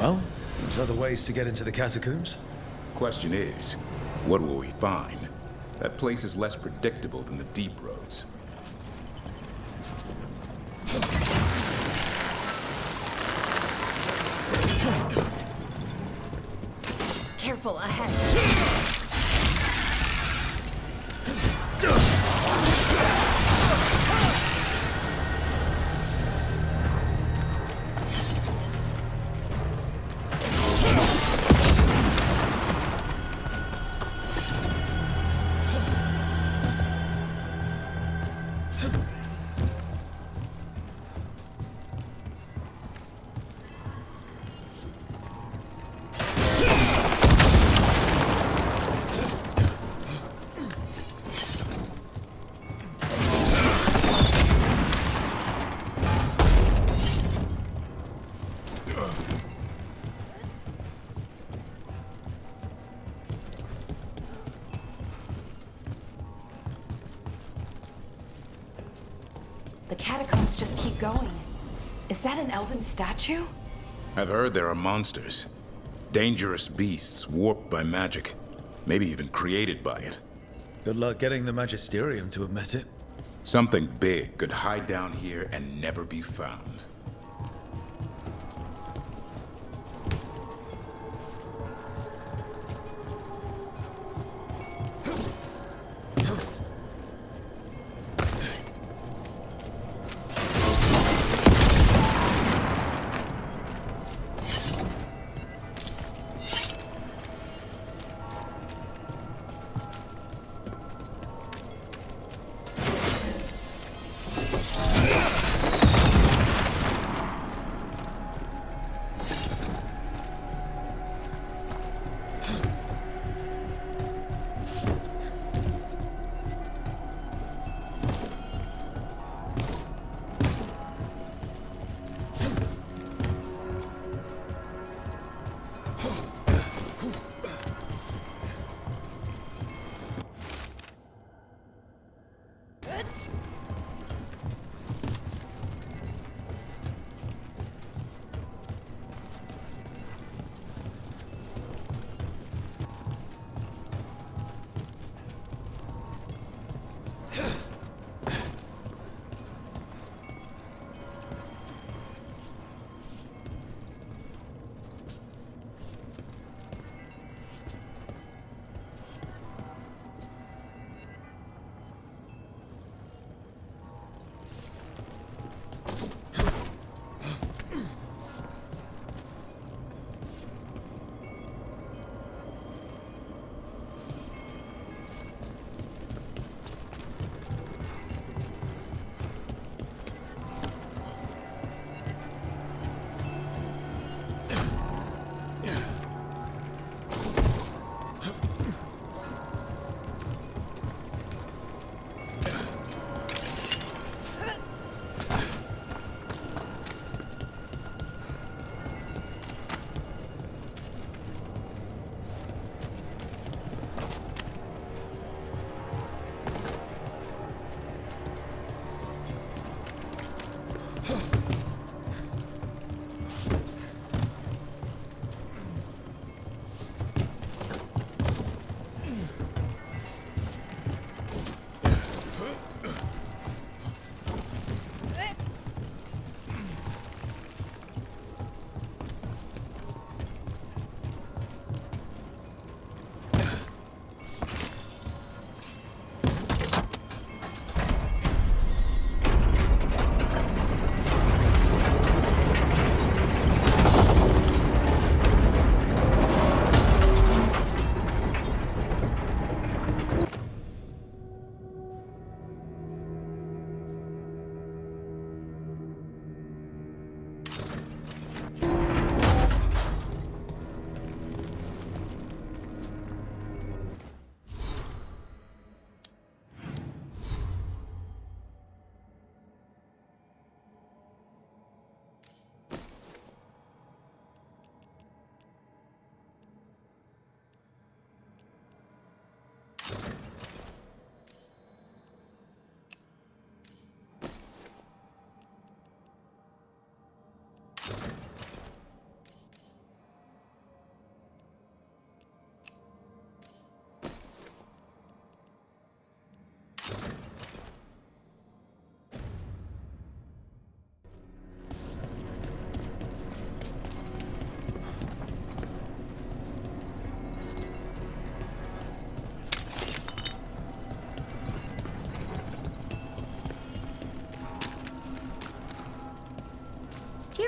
Well, there's other ways to get into the catacombs. Question is, what will we find? That place is less predictable than the deep roads. Careful ahead. The catacombs just keep going. Is that an elven statue? I've heard there are monsters. Dangerous beasts warped by magic. Maybe even created by it. Good luck getting the Magisterium to admit it. Something big could hide down here and never be found.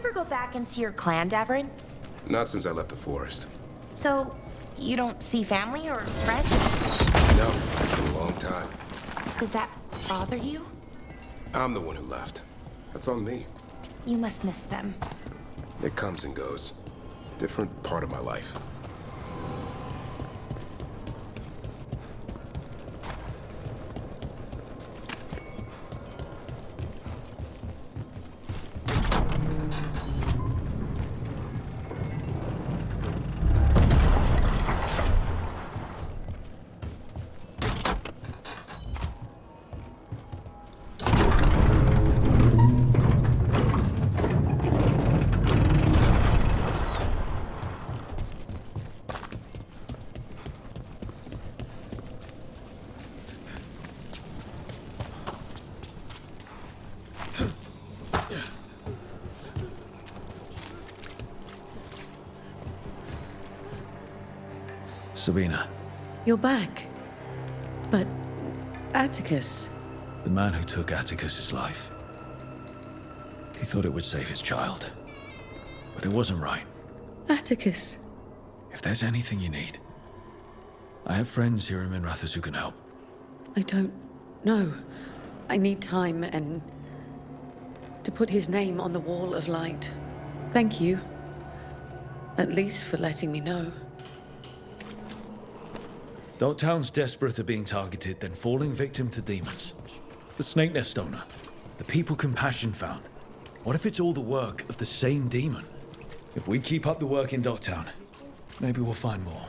ever go back into your clan, Davrin? Not since I left the forest. So, you don't see family or friends? No, in a long time. Does that bother you? I'm the one who left. That's on me. You must miss them. It comes and goes. Different part of my life. Sabina, You're back. But Atticus. the man who took Atticus's life. He thought it would save his child. But it wasn't right. Atticus. If there's anything you need, I have friends here in Minrathous who can help. I don't know. I need time and to put his name on the wall of light. Thank you. At least for letting me know. Dogtown's desperate at being targeted, then falling victim to demons. The Snake Nest owner. The people Compassion found. What if it's all the work of the same demon? If we keep up the work in Dogtown, maybe we'll find more.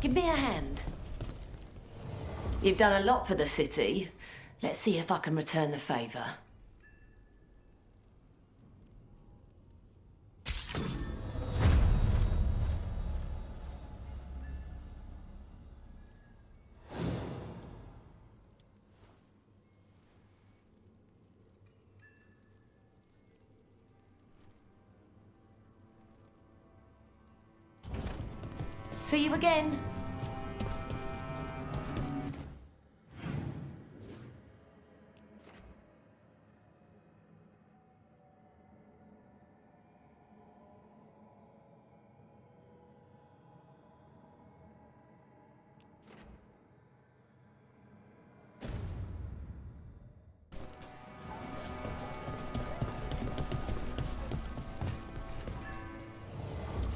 Give me a hand. You've done a lot for the city. Let's see if I can return the favor. See you again.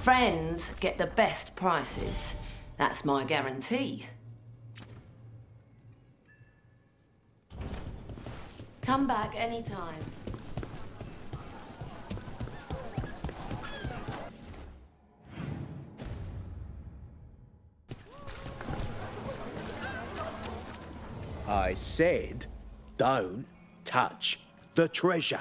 Friends get the best prices. That's my guarantee. Come back anytime. I said, don't touch the treasure.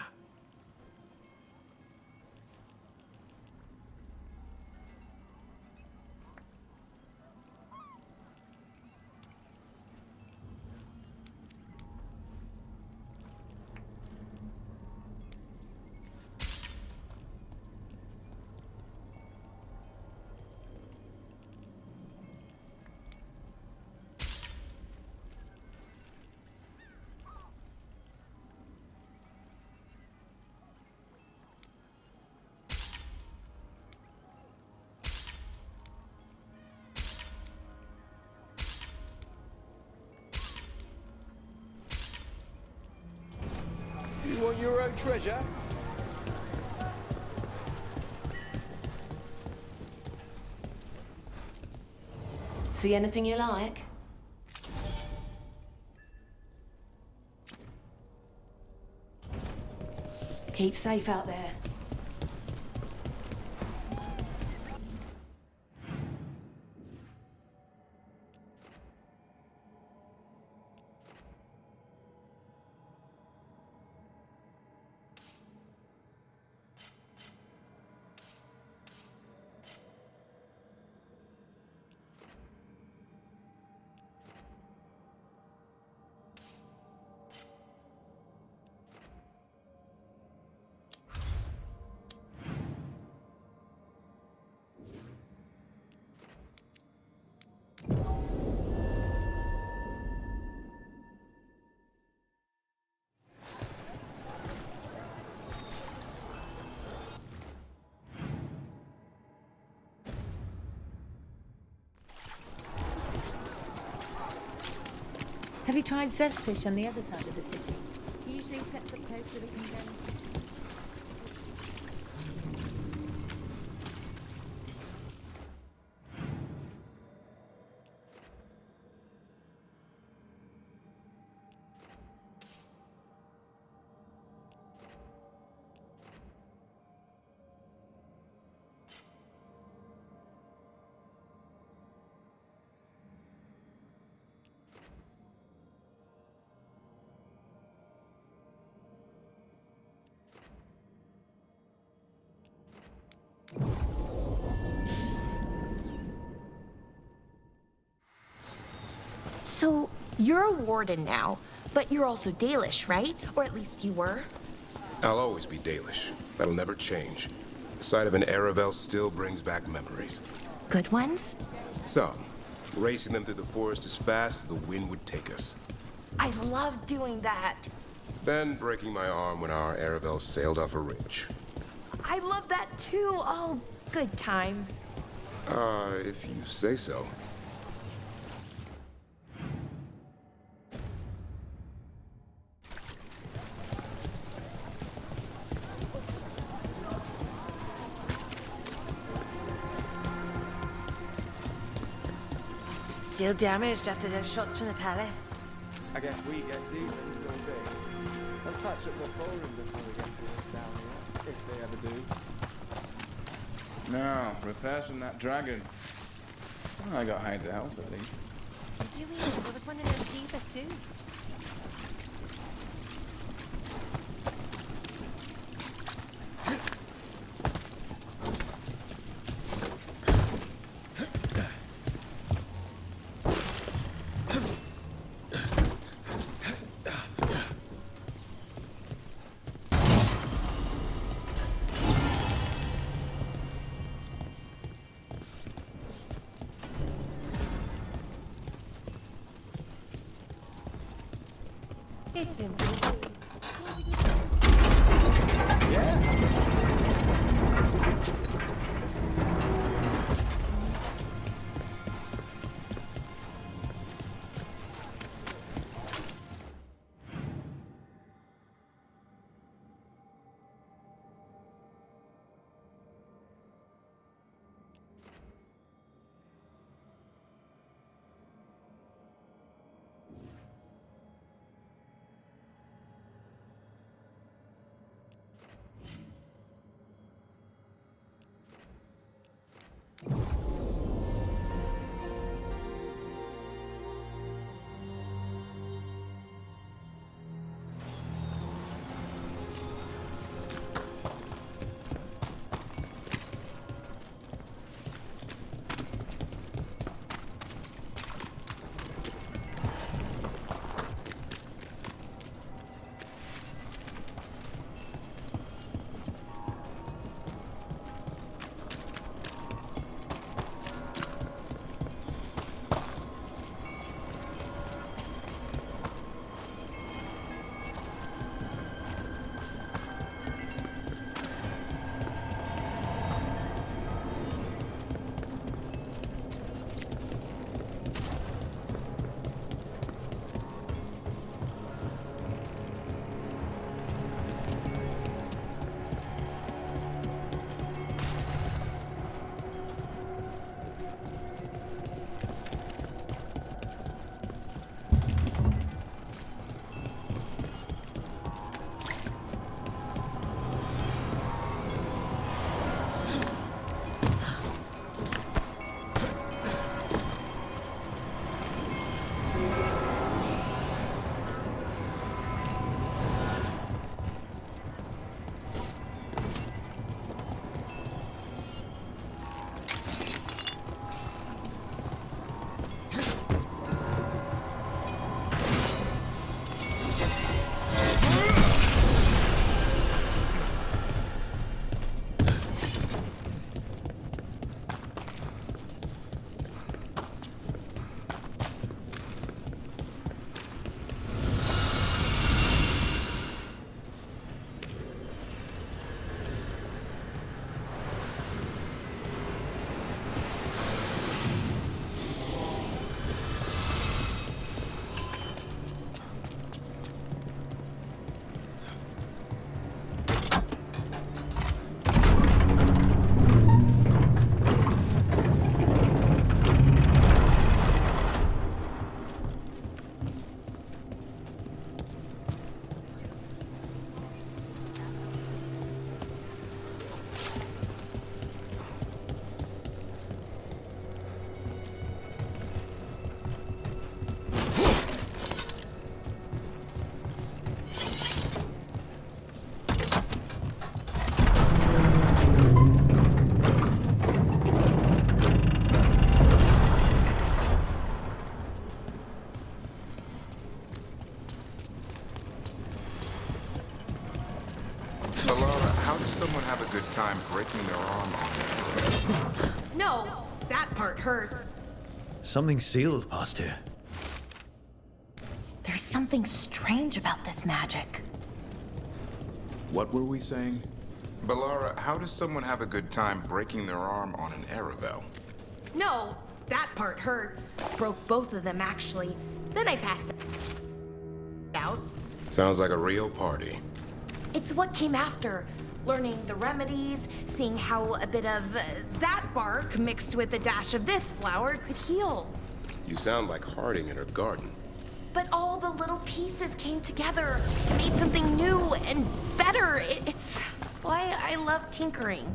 You want your own treasure? See anything you like? Keep safe out there. Have you tried zestfish on the other side of the city? Usually a separate place so that you can go. So, you're a warden now, but you're also Dalish, right? Or at least you were? I'll always be Dalish. That'll never change. The sight of an Aravel still brings back memories. Good ones? Some. Racing them through the forest as fast as the wind would take us. I love doing that. Then breaking my arm when our Aravel sailed off a ridge. I love that too. Oh, good times. If you say so. Still damaged after those shots from the palace. I guess we get demons all big. They'll touch up the forum before we get to us down here, if they ever do. No, repairs from that dragon. Well, I got hired to help at least. Did you really? There was one in Antigua too. It's been pretty. someone have a good time breaking their arm on it? No, that part hurt. Something sealed past here. There's something strange about this magic. What were we saying? Balara, how does someone have a good time breaking their arm on an Aravel? No, that part hurt. Broke both of them, actually. Then I passed out. Sounds like a real party. It's what came after. Learning the remedies, seeing how a bit of that bark mixed with a dash of this flower could heal. You sound like Harding in her garden. But all the little pieces came together, made something new and better. It's why I love tinkering.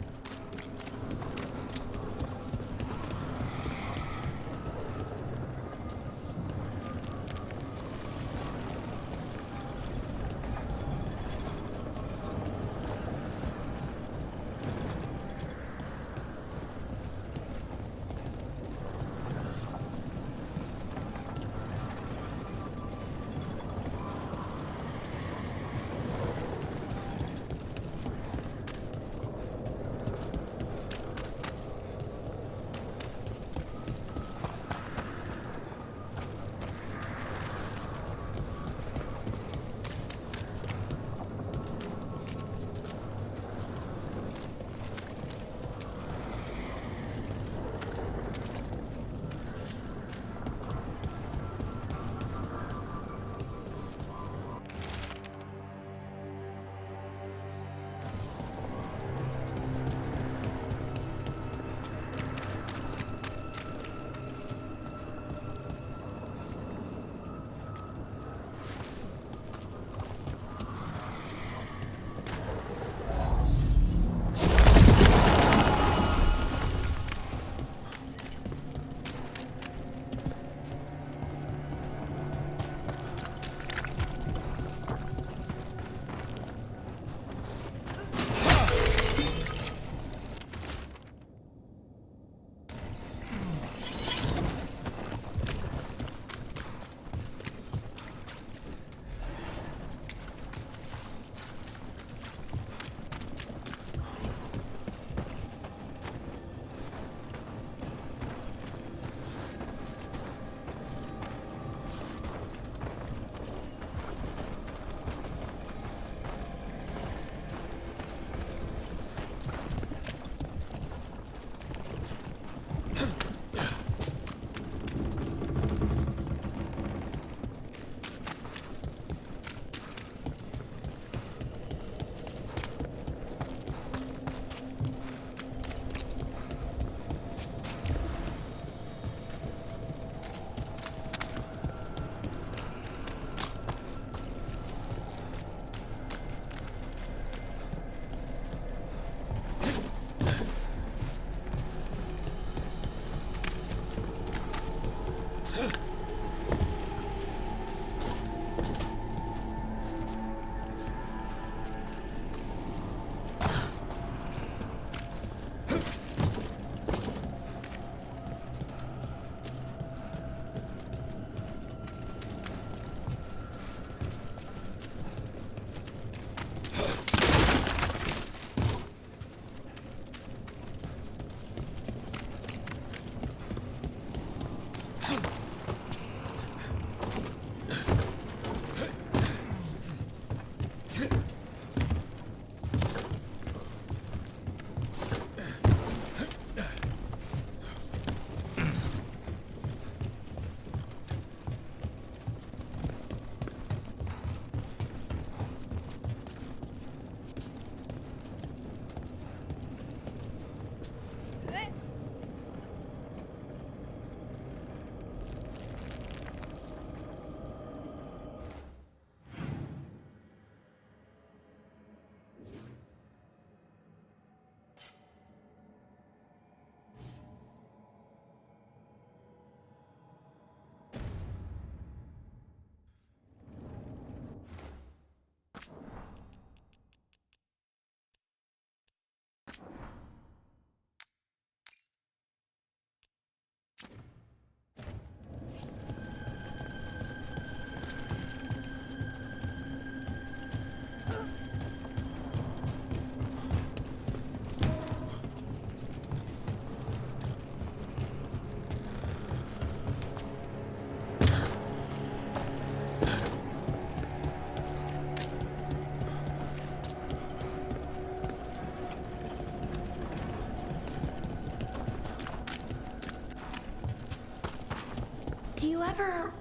ever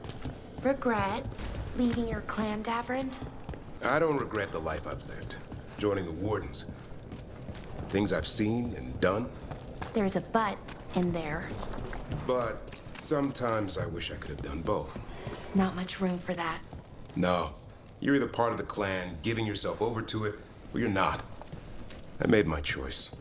regret leaving your clan, Davrin? I don't regret the life I've lived. Joining the Wardens. Things I've seen and done. There's a but in there. But sometimes I wish I could have done both. Not much room for that. No. You're either part of the clan, giving yourself over to it, or you're not. I made my choice.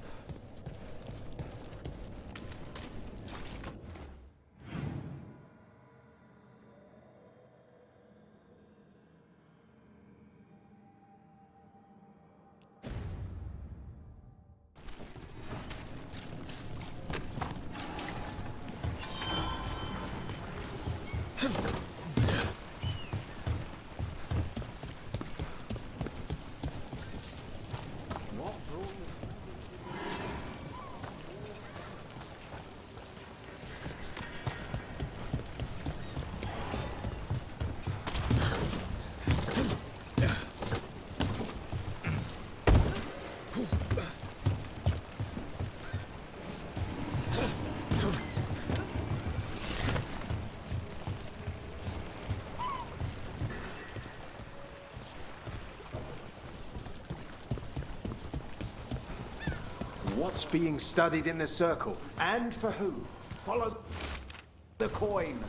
What's being studied in the circle, and for who? Follow the coin.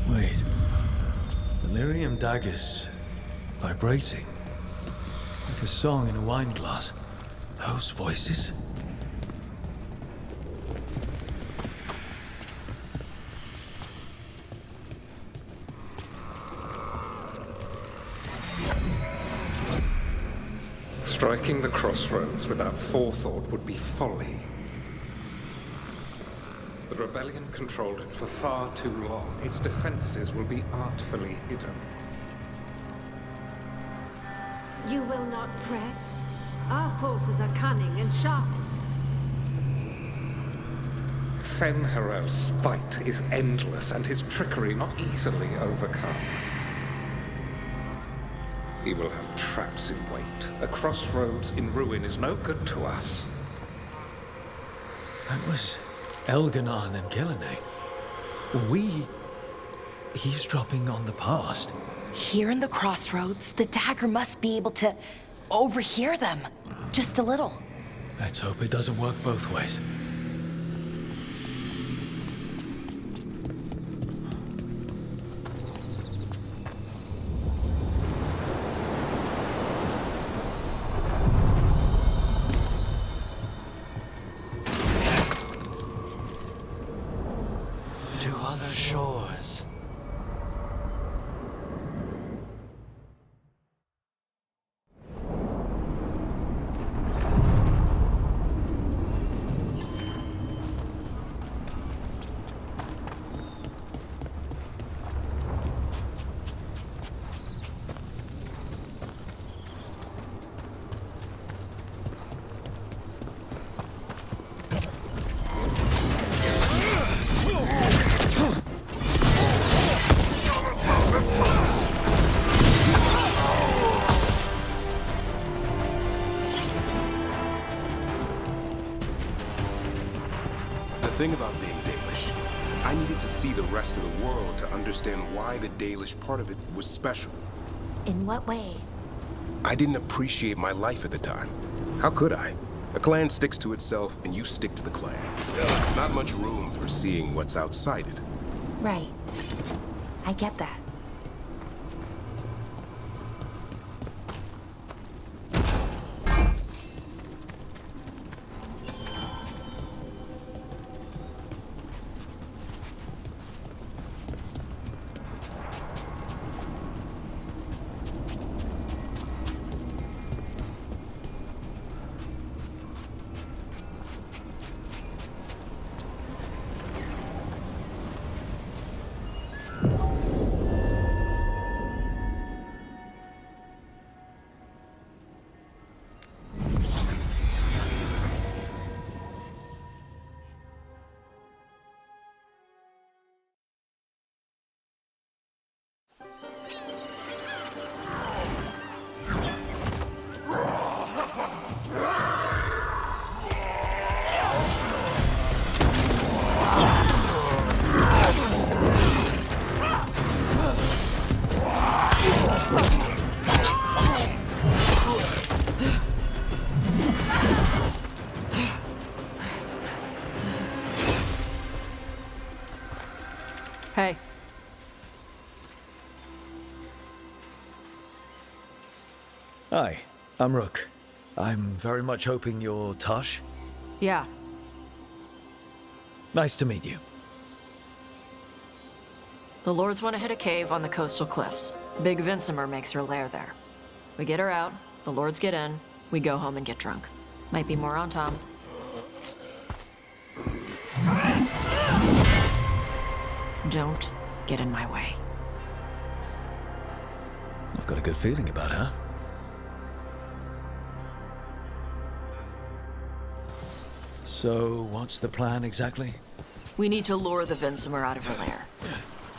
Wait. Delirium daggers vibrating. Like a song in a wine glass. Those voices? Striking the crossroads without forethought would be folly. The rebellion controlled it for far too long. Its defenses will be artfully hidden. You will not press. Our forces are cunning and sharp. Fen'Harel's spite is endless and his trickery not easily overcome. He will have traps in wait. A crossroads in ruin is no good to us. That was Elganon and Gillenay. Were we eavesdropping on the past? Here in the crossroads, the dagger must be able to overhear them. Just a little. Let's hope it doesn't work both ways. To other shores. thing about being Dalish, I needed to see the rest of the world to understand why the Dalish part of it was special. In what way? I didn't appreciate my life at the time. How could I? A clan sticks to itself, and you stick to the clan. Not much room for seeing what's outside it. Right. I get that. Hey. Hi, I'm Rook. I'm very much hoping you're Tosh. Yeah. Nice to meet you. The Lords want to hit a cave on the coastal cliffs. Big Vincimer makes her lair there. We get her out, the Lords get in, we go home and get drunk. Might be more on Tom. Don't get in my way. I've got a good feeling about her. So, what's the plan exactly? We need to lure the Vincimer out of her lair.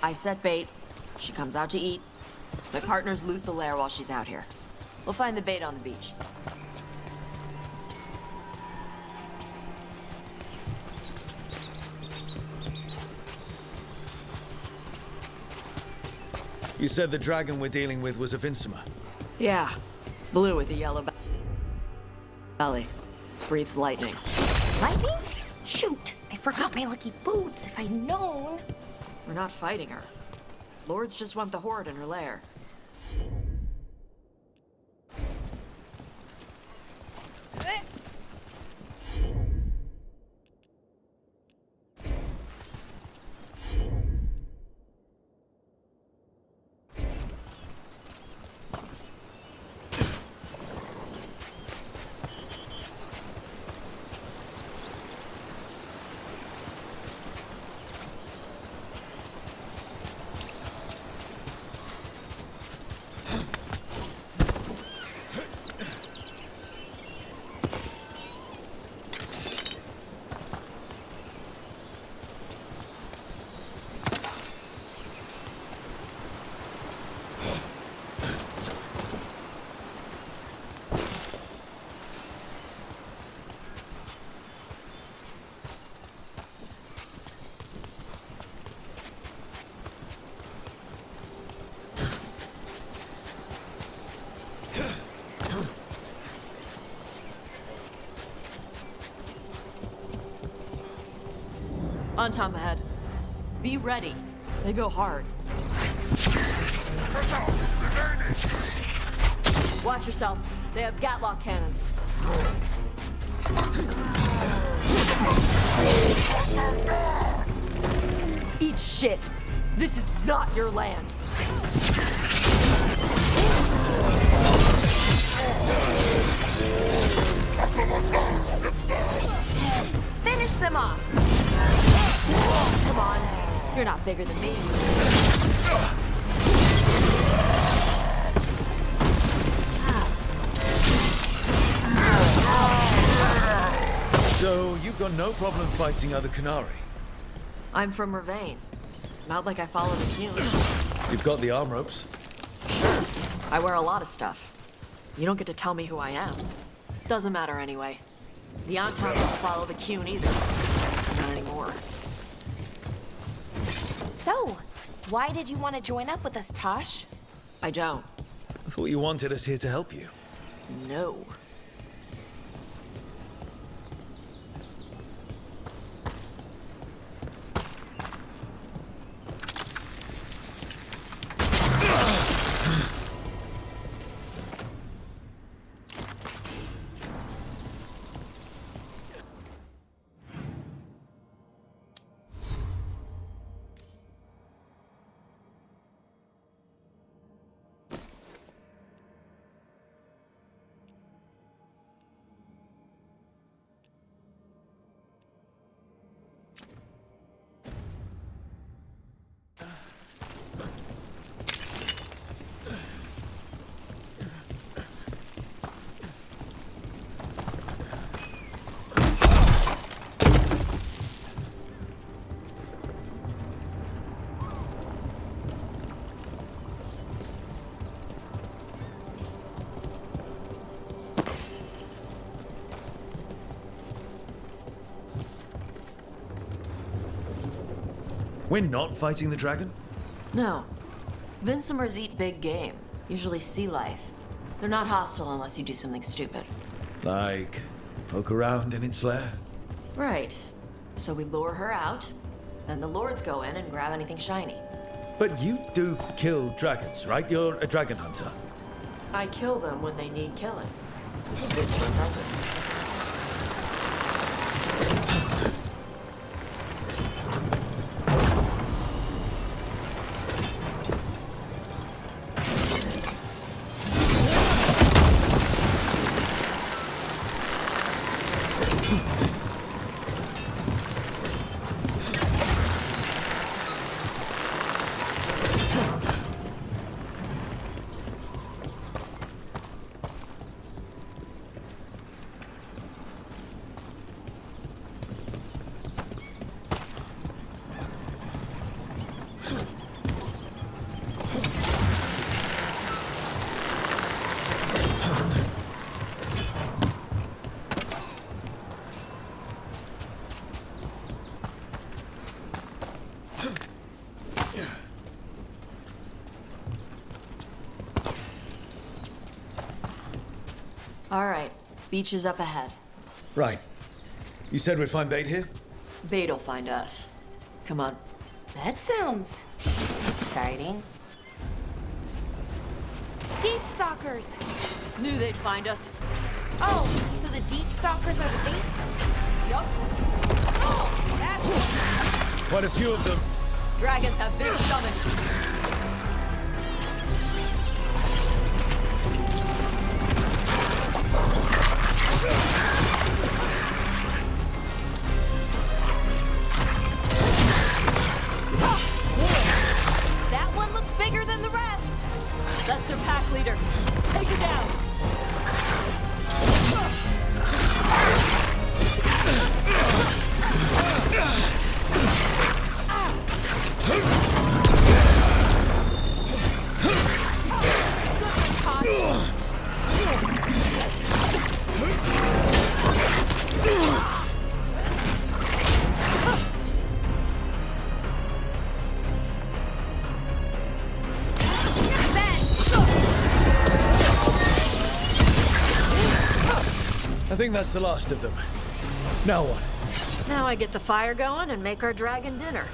I set bait, she comes out to eat. My partners loot the lair while she's out here. We'll find the bait on the beach. You said the dragon we're dealing with was a Vincimer. Yeah, blue with a yellow belly. Breathes lightning. Lightning? Shoot! I forgot my lucky boots. If I'd known. We're not fighting her. Lords just want the horde in her lair. On Tom ahead. Be ready. They go hard. Watch yourself. They have Gatlock cannons. Eat shit. This is not your land. Finish them off. Come on. You're not bigger than me. So, you've got no problem fighting other Qunari? I'm from Ravain. Not like I follow the Qun. You've got the arm ropes. I wear a lot of stuff. You don't get to tell me who I am. Doesn't matter anyway. The Entente don't follow the Qun either. Not anymore. So, why did you want to join up with us, Tosh? I don't. I thought you wanted us here to help you. No. We're not fighting the dragon? No. Vincimers eat big game, usually sea life. They're not hostile unless you do something stupid. Like, poke around in its lair? Right. So we lure her out, then the lords go in and grab anything shiny. But you do kill dragons, right? You're a dragon hunter. I kill them when they need killing. This one doesn't. All right, beach is up ahead. Right. You said we'd find bait here? Bait'll find us. Come on. That sounds exciting. Deep stalkers! Knew they'd find us. Oh, so the deep stalkers are the bait? Yup. Oh, that's... Quite a few of them. Dragons have big stomachs. That one looks bigger than the rest. That's their pack leader. Take her down. I think that's the last of them. Now what? Now I get the fire going and make our dragon dinner.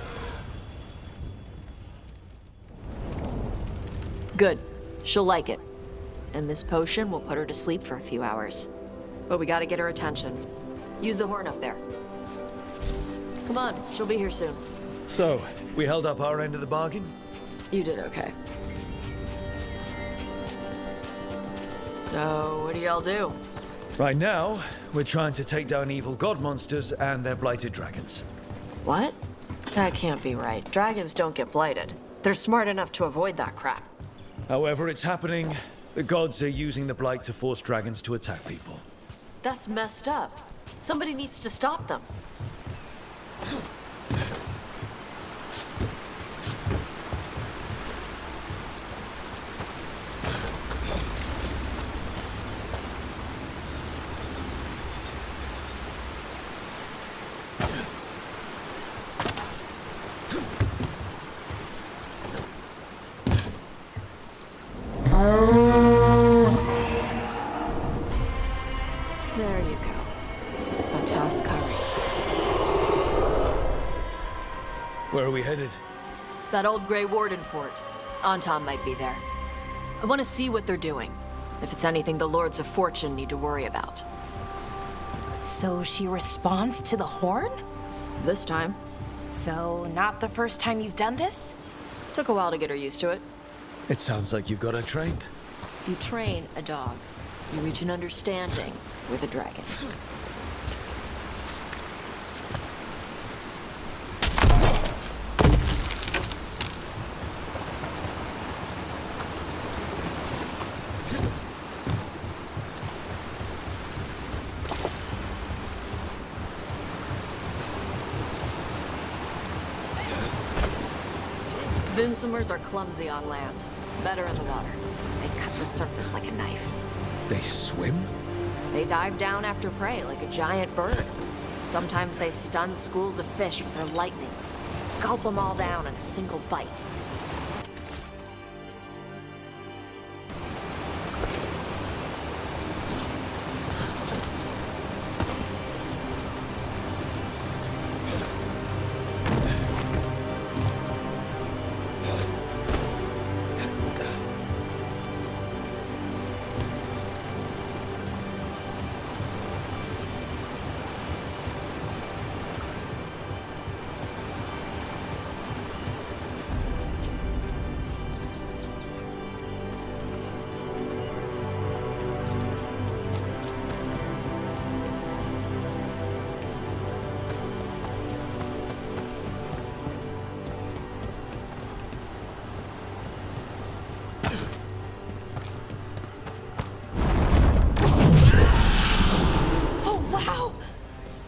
Good. She'll like it. And this potion will put her to sleep for a few hours. But we gotta get her attention. Use the horn up there. Come on, she'll be here soon. So, we held up our end of the bargain? You did okay. So, what do y'all do? Right now, we're trying to take down evil god monsters and their blighted dragons. What? That can't be right. Dragons don't get blighted. They're smart enough to avoid that crap. However it's happening, the gods are using the blight to force dragons to attack people. That's messed up. Somebody needs to stop them. There you go. A toss curry. Where are we headed? That old Grey Warden fort. Anton might be there. I want to see what they're doing. If it's anything the Lords of Fortune need to worry about. So she responds to the horn? This time. So, not the first time you've done this? Took a while to get her used to it. It sounds like you've got her trained. You train a dog. You reach an understanding with a dragon. Vincimers are clumsy on land, better in the water. They cut the surface like a knife. They swim? They dive down after prey like a giant bird. Sometimes they stun schools of fish with their lightning. Gulp them all down in a single bite.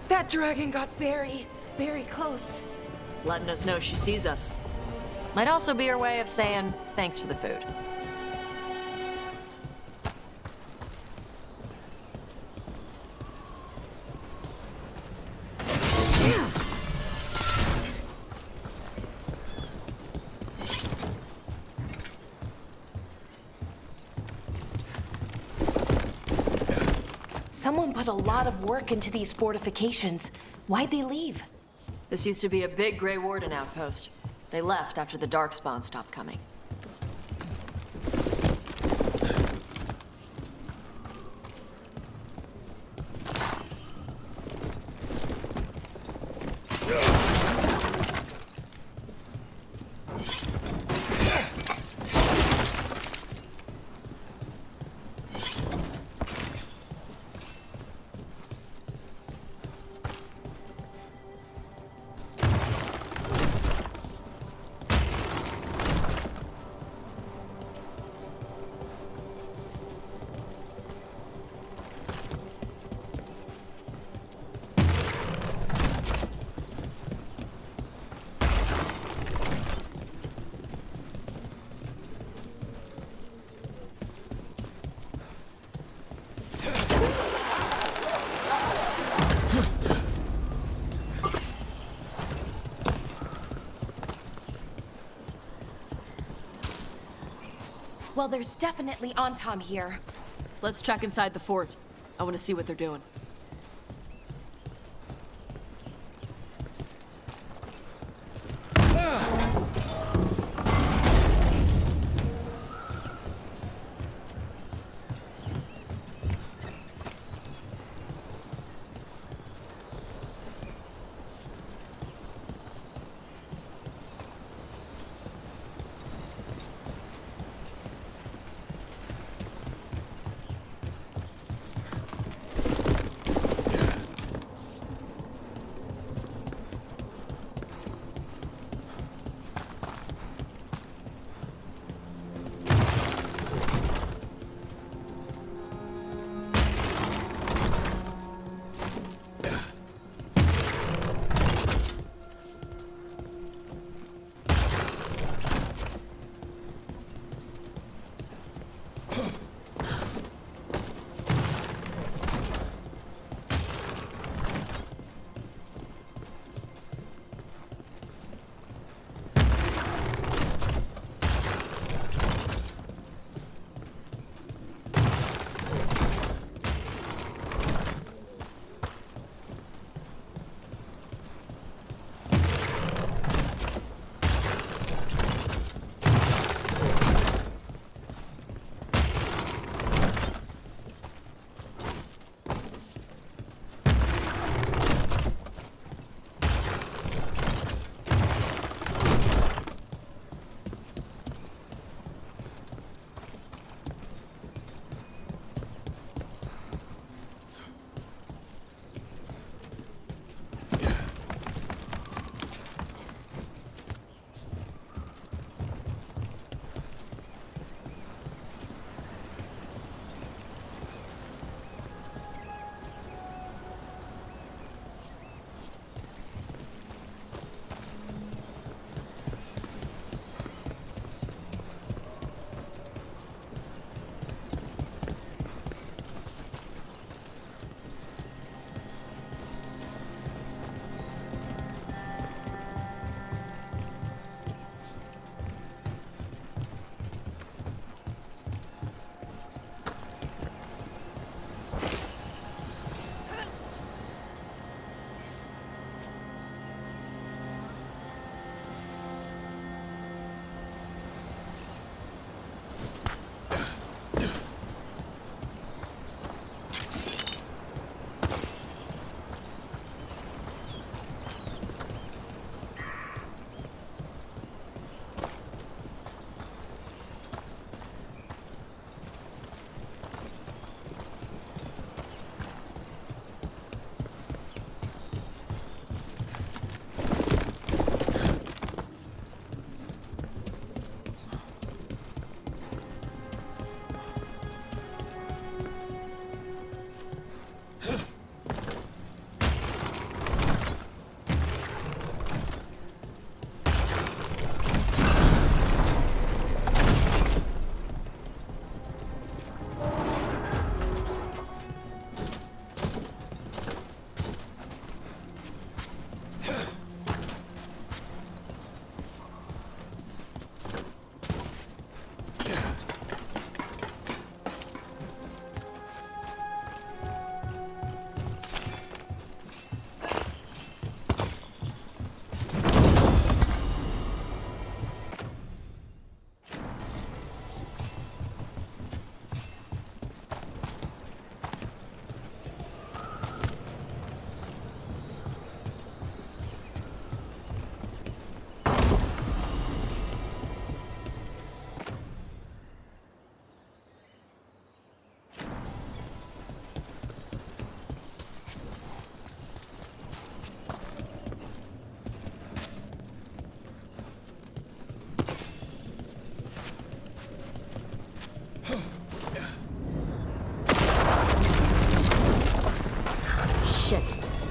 That dragon got very, very close. Letting us know she sees us. Might also be her way of saying thanks for the food. Someone put a lot of work into these fortifications. Why'd they leave? This used to be a big Grey Warden outpost. They left after the Darkspawn stopped coming. Well, there's definitely Anton here. Let's check inside the fort. I want to see what they're doing.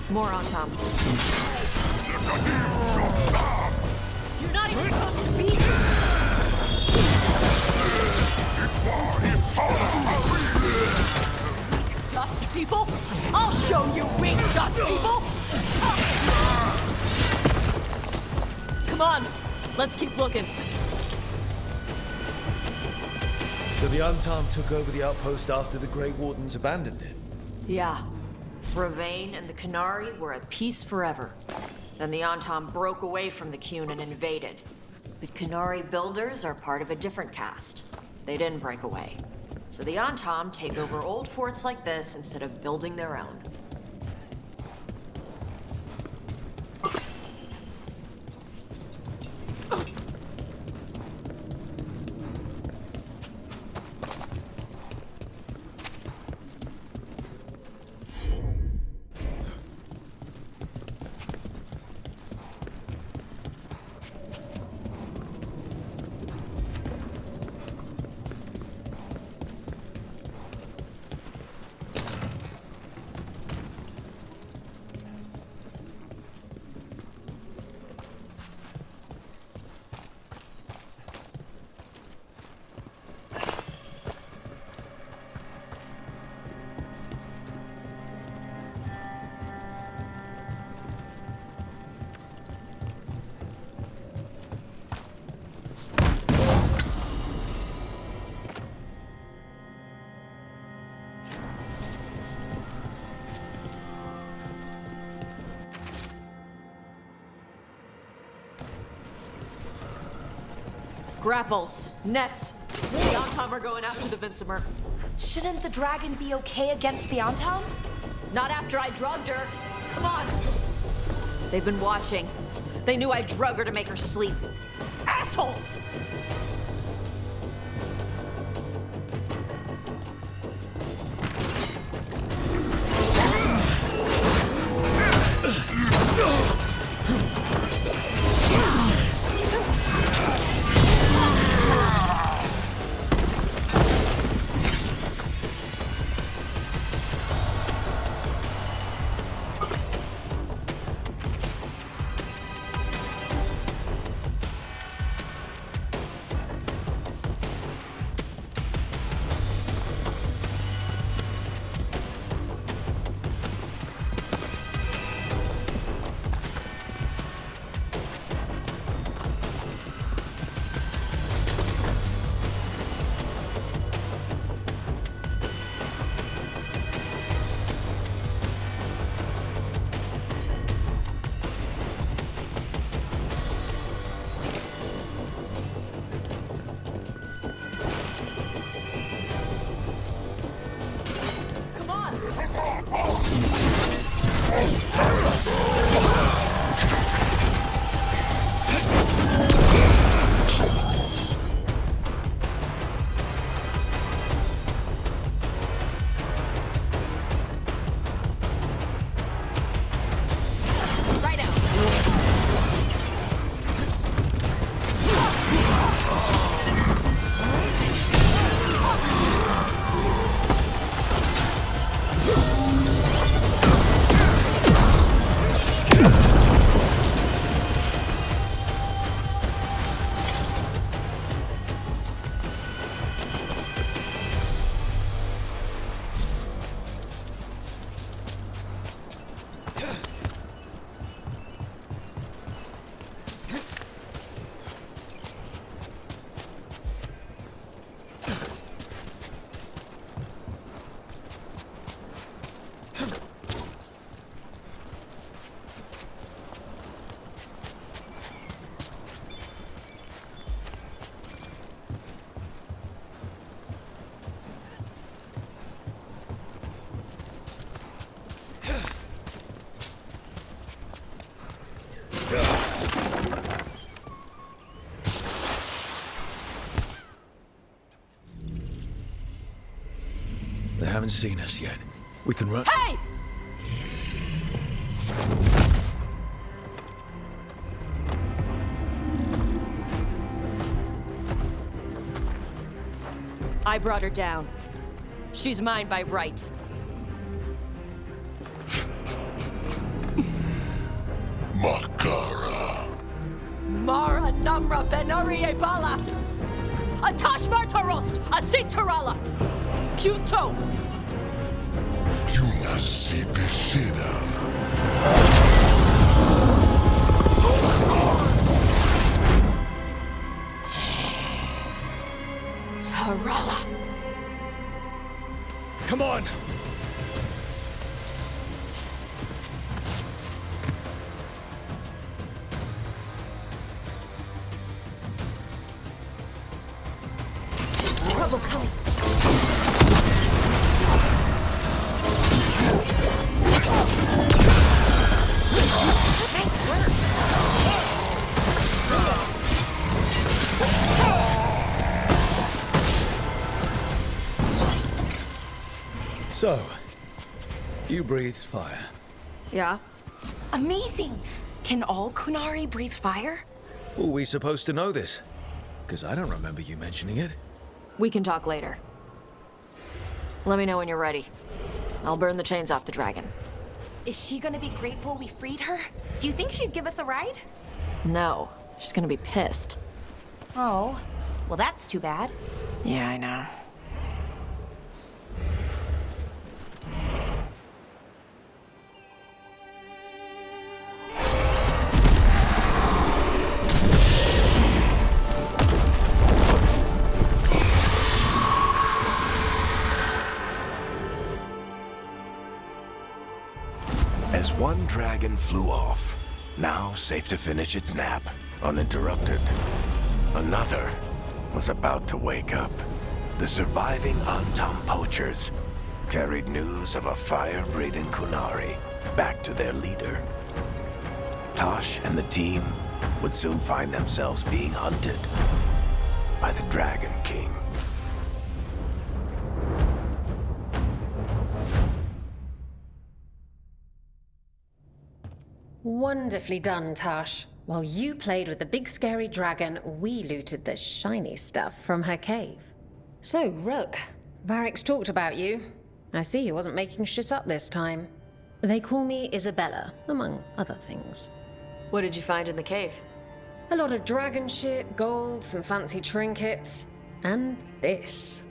More on Tom. You're not even supposed to be here! Dust people? I'll show you weak dust people! Come on, let's keep looking. So the Untarmed took over the outpost after the Grey Wardens abandoned it? Yeah. Bravain and the Canary were at peace forever. Then the Antom broke away from the Qun and invaded. But Canary builders are part of a different caste. They didn't break away. So the Antom take over old forts like this instead of building their own. Grapples, nets. The Antom are going after the Vincimer. Shouldn't the dragon be okay against the Antom? Not after I drugged her. Come on. They've been watching. They knew I drug her to make her sleep. Assholes! They haven't seen us yet. We can run. Hey! I brought her down. She's mine by right. Benarie Bala! A Tashmar Tarost! A Sitarala! Kyuto! Yunasi Besidam. Tarala! Come on! Trouble coming. Nice work. So, you breathe fire. Yeah? Amazing! Can all Kunari breathe fire? Are we supposed to know this? Because I don't remember you mentioning it. We can talk later. Let me know when you're ready. I'll burn the chains off the dragon. Is she gonna be grateful we freed her? Do you think she'd give us a ride? No, she's gonna be pissed. Oh, well that's too bad. Yeah, I know. As one dragon flew off, now safe to finish its nap, uninterrupted, another was about to wake up. The surviving Antam poachers carried news of a fire-breathing Kunari back to their leader. Tosh and the team would soon find themselves being hunted by the Dragon King. Wonderfully done, Tash. While you played with the big scary dragon, we looted the shiny stuff from her cave. So, Rook, Varric's talked about you. I see he wasn't making shit up this time. They call me Isabella, among other things. What did you find in the cave? A lot of dragon shit, gold, some fancy trinkets, and this.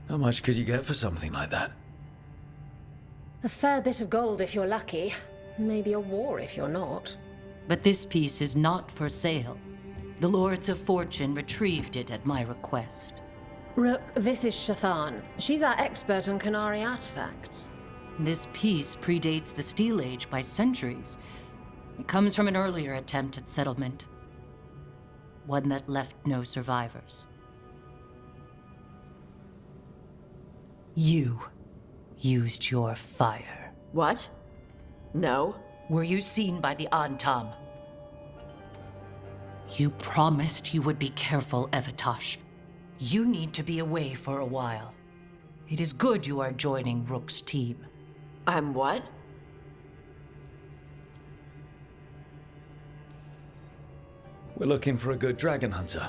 How much could you get for something like that? A fair bit of gold if you're lucky. Maybe a war if you're not. But this piece is not for sale. The Lords of Fortune retrieved it at my request. Rook, this is Shathan. She's our expert on Kunari artifacts. This piece predates the Steel Age by centuries. It comes from an earlier attempt at settlement. One that left no survivors. You used your fire. What? No. Were you seen by the Antam? You promised you would be careful, Evatosh. You need to be away for a while. It is good you are joining Rook's team. I'm what? We're looking for a good dragon hunter.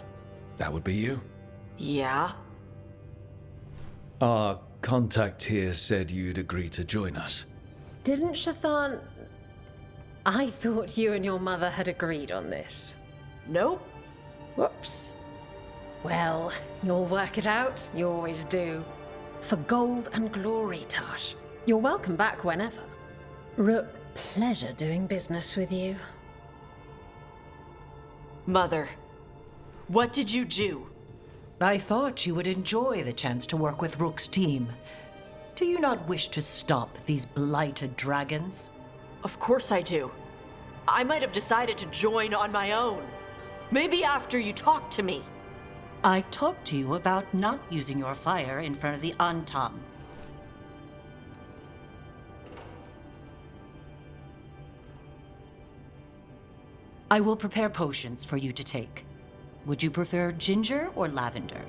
That would be you. Yeah? Our contact here said you'd agree to join us. Didn't Shathan... I thought you and your mother had agreed on this. Nope. Whoops. Well, you'll work it out. You always do. For gold and glory, Tash. You're welcome back whenever. Rook, pleasure doing business with you. Mother, what did you do? I thought you would enjoy the chance to work with Rook's team. Do you not wish to stop these blighted dragons? Of course I do. I might have decided to join on my own. Maybe after you talked to me. I talked to you about not using your fire in front of the Antam. I will prepare potions for you to take. Would you prefer ginger or lavender?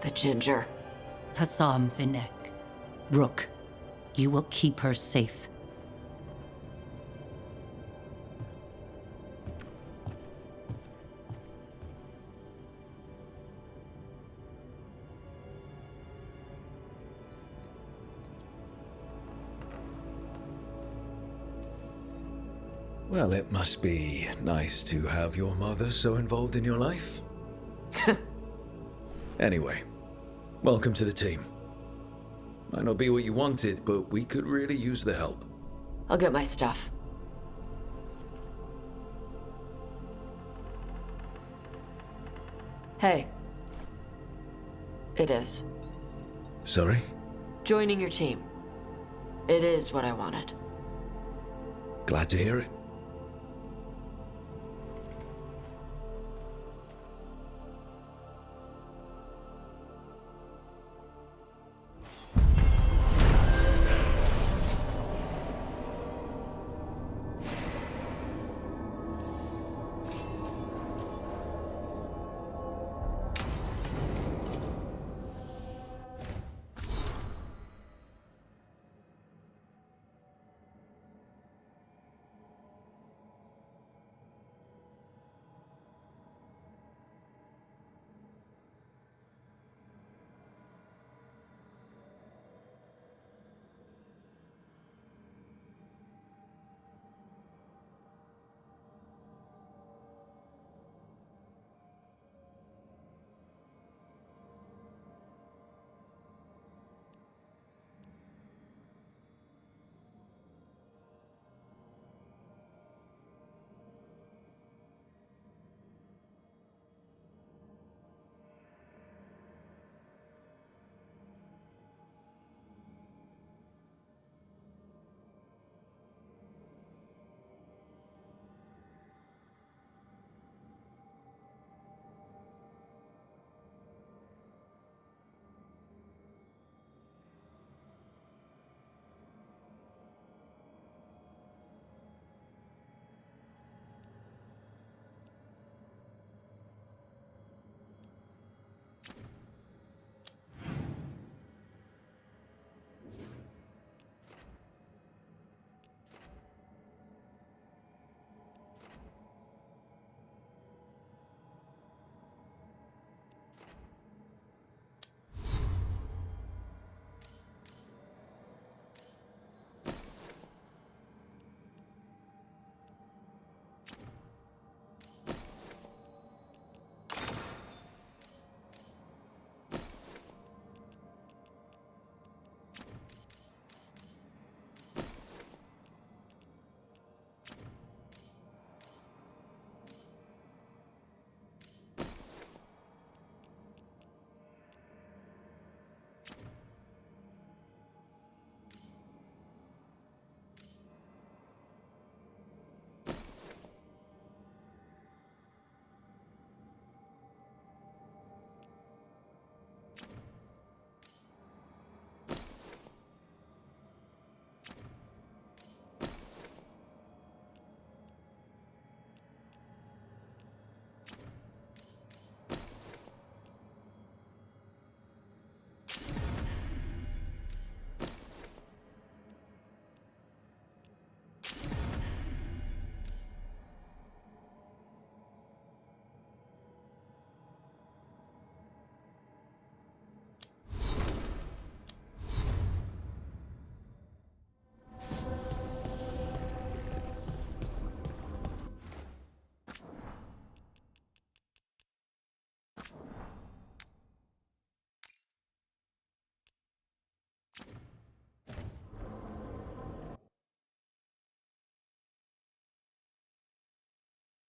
The ginger. Hassam Vinek. Rook, you will keep her safe. Well, it must be nice to have your mother so involved in your life. Anyway, welcome to the team. Might not be what you wanted, but we could really use the help. I'll get my stuff. Hey. It is. Sorry? Joining your team. It is what I wanted. Glad to hear it.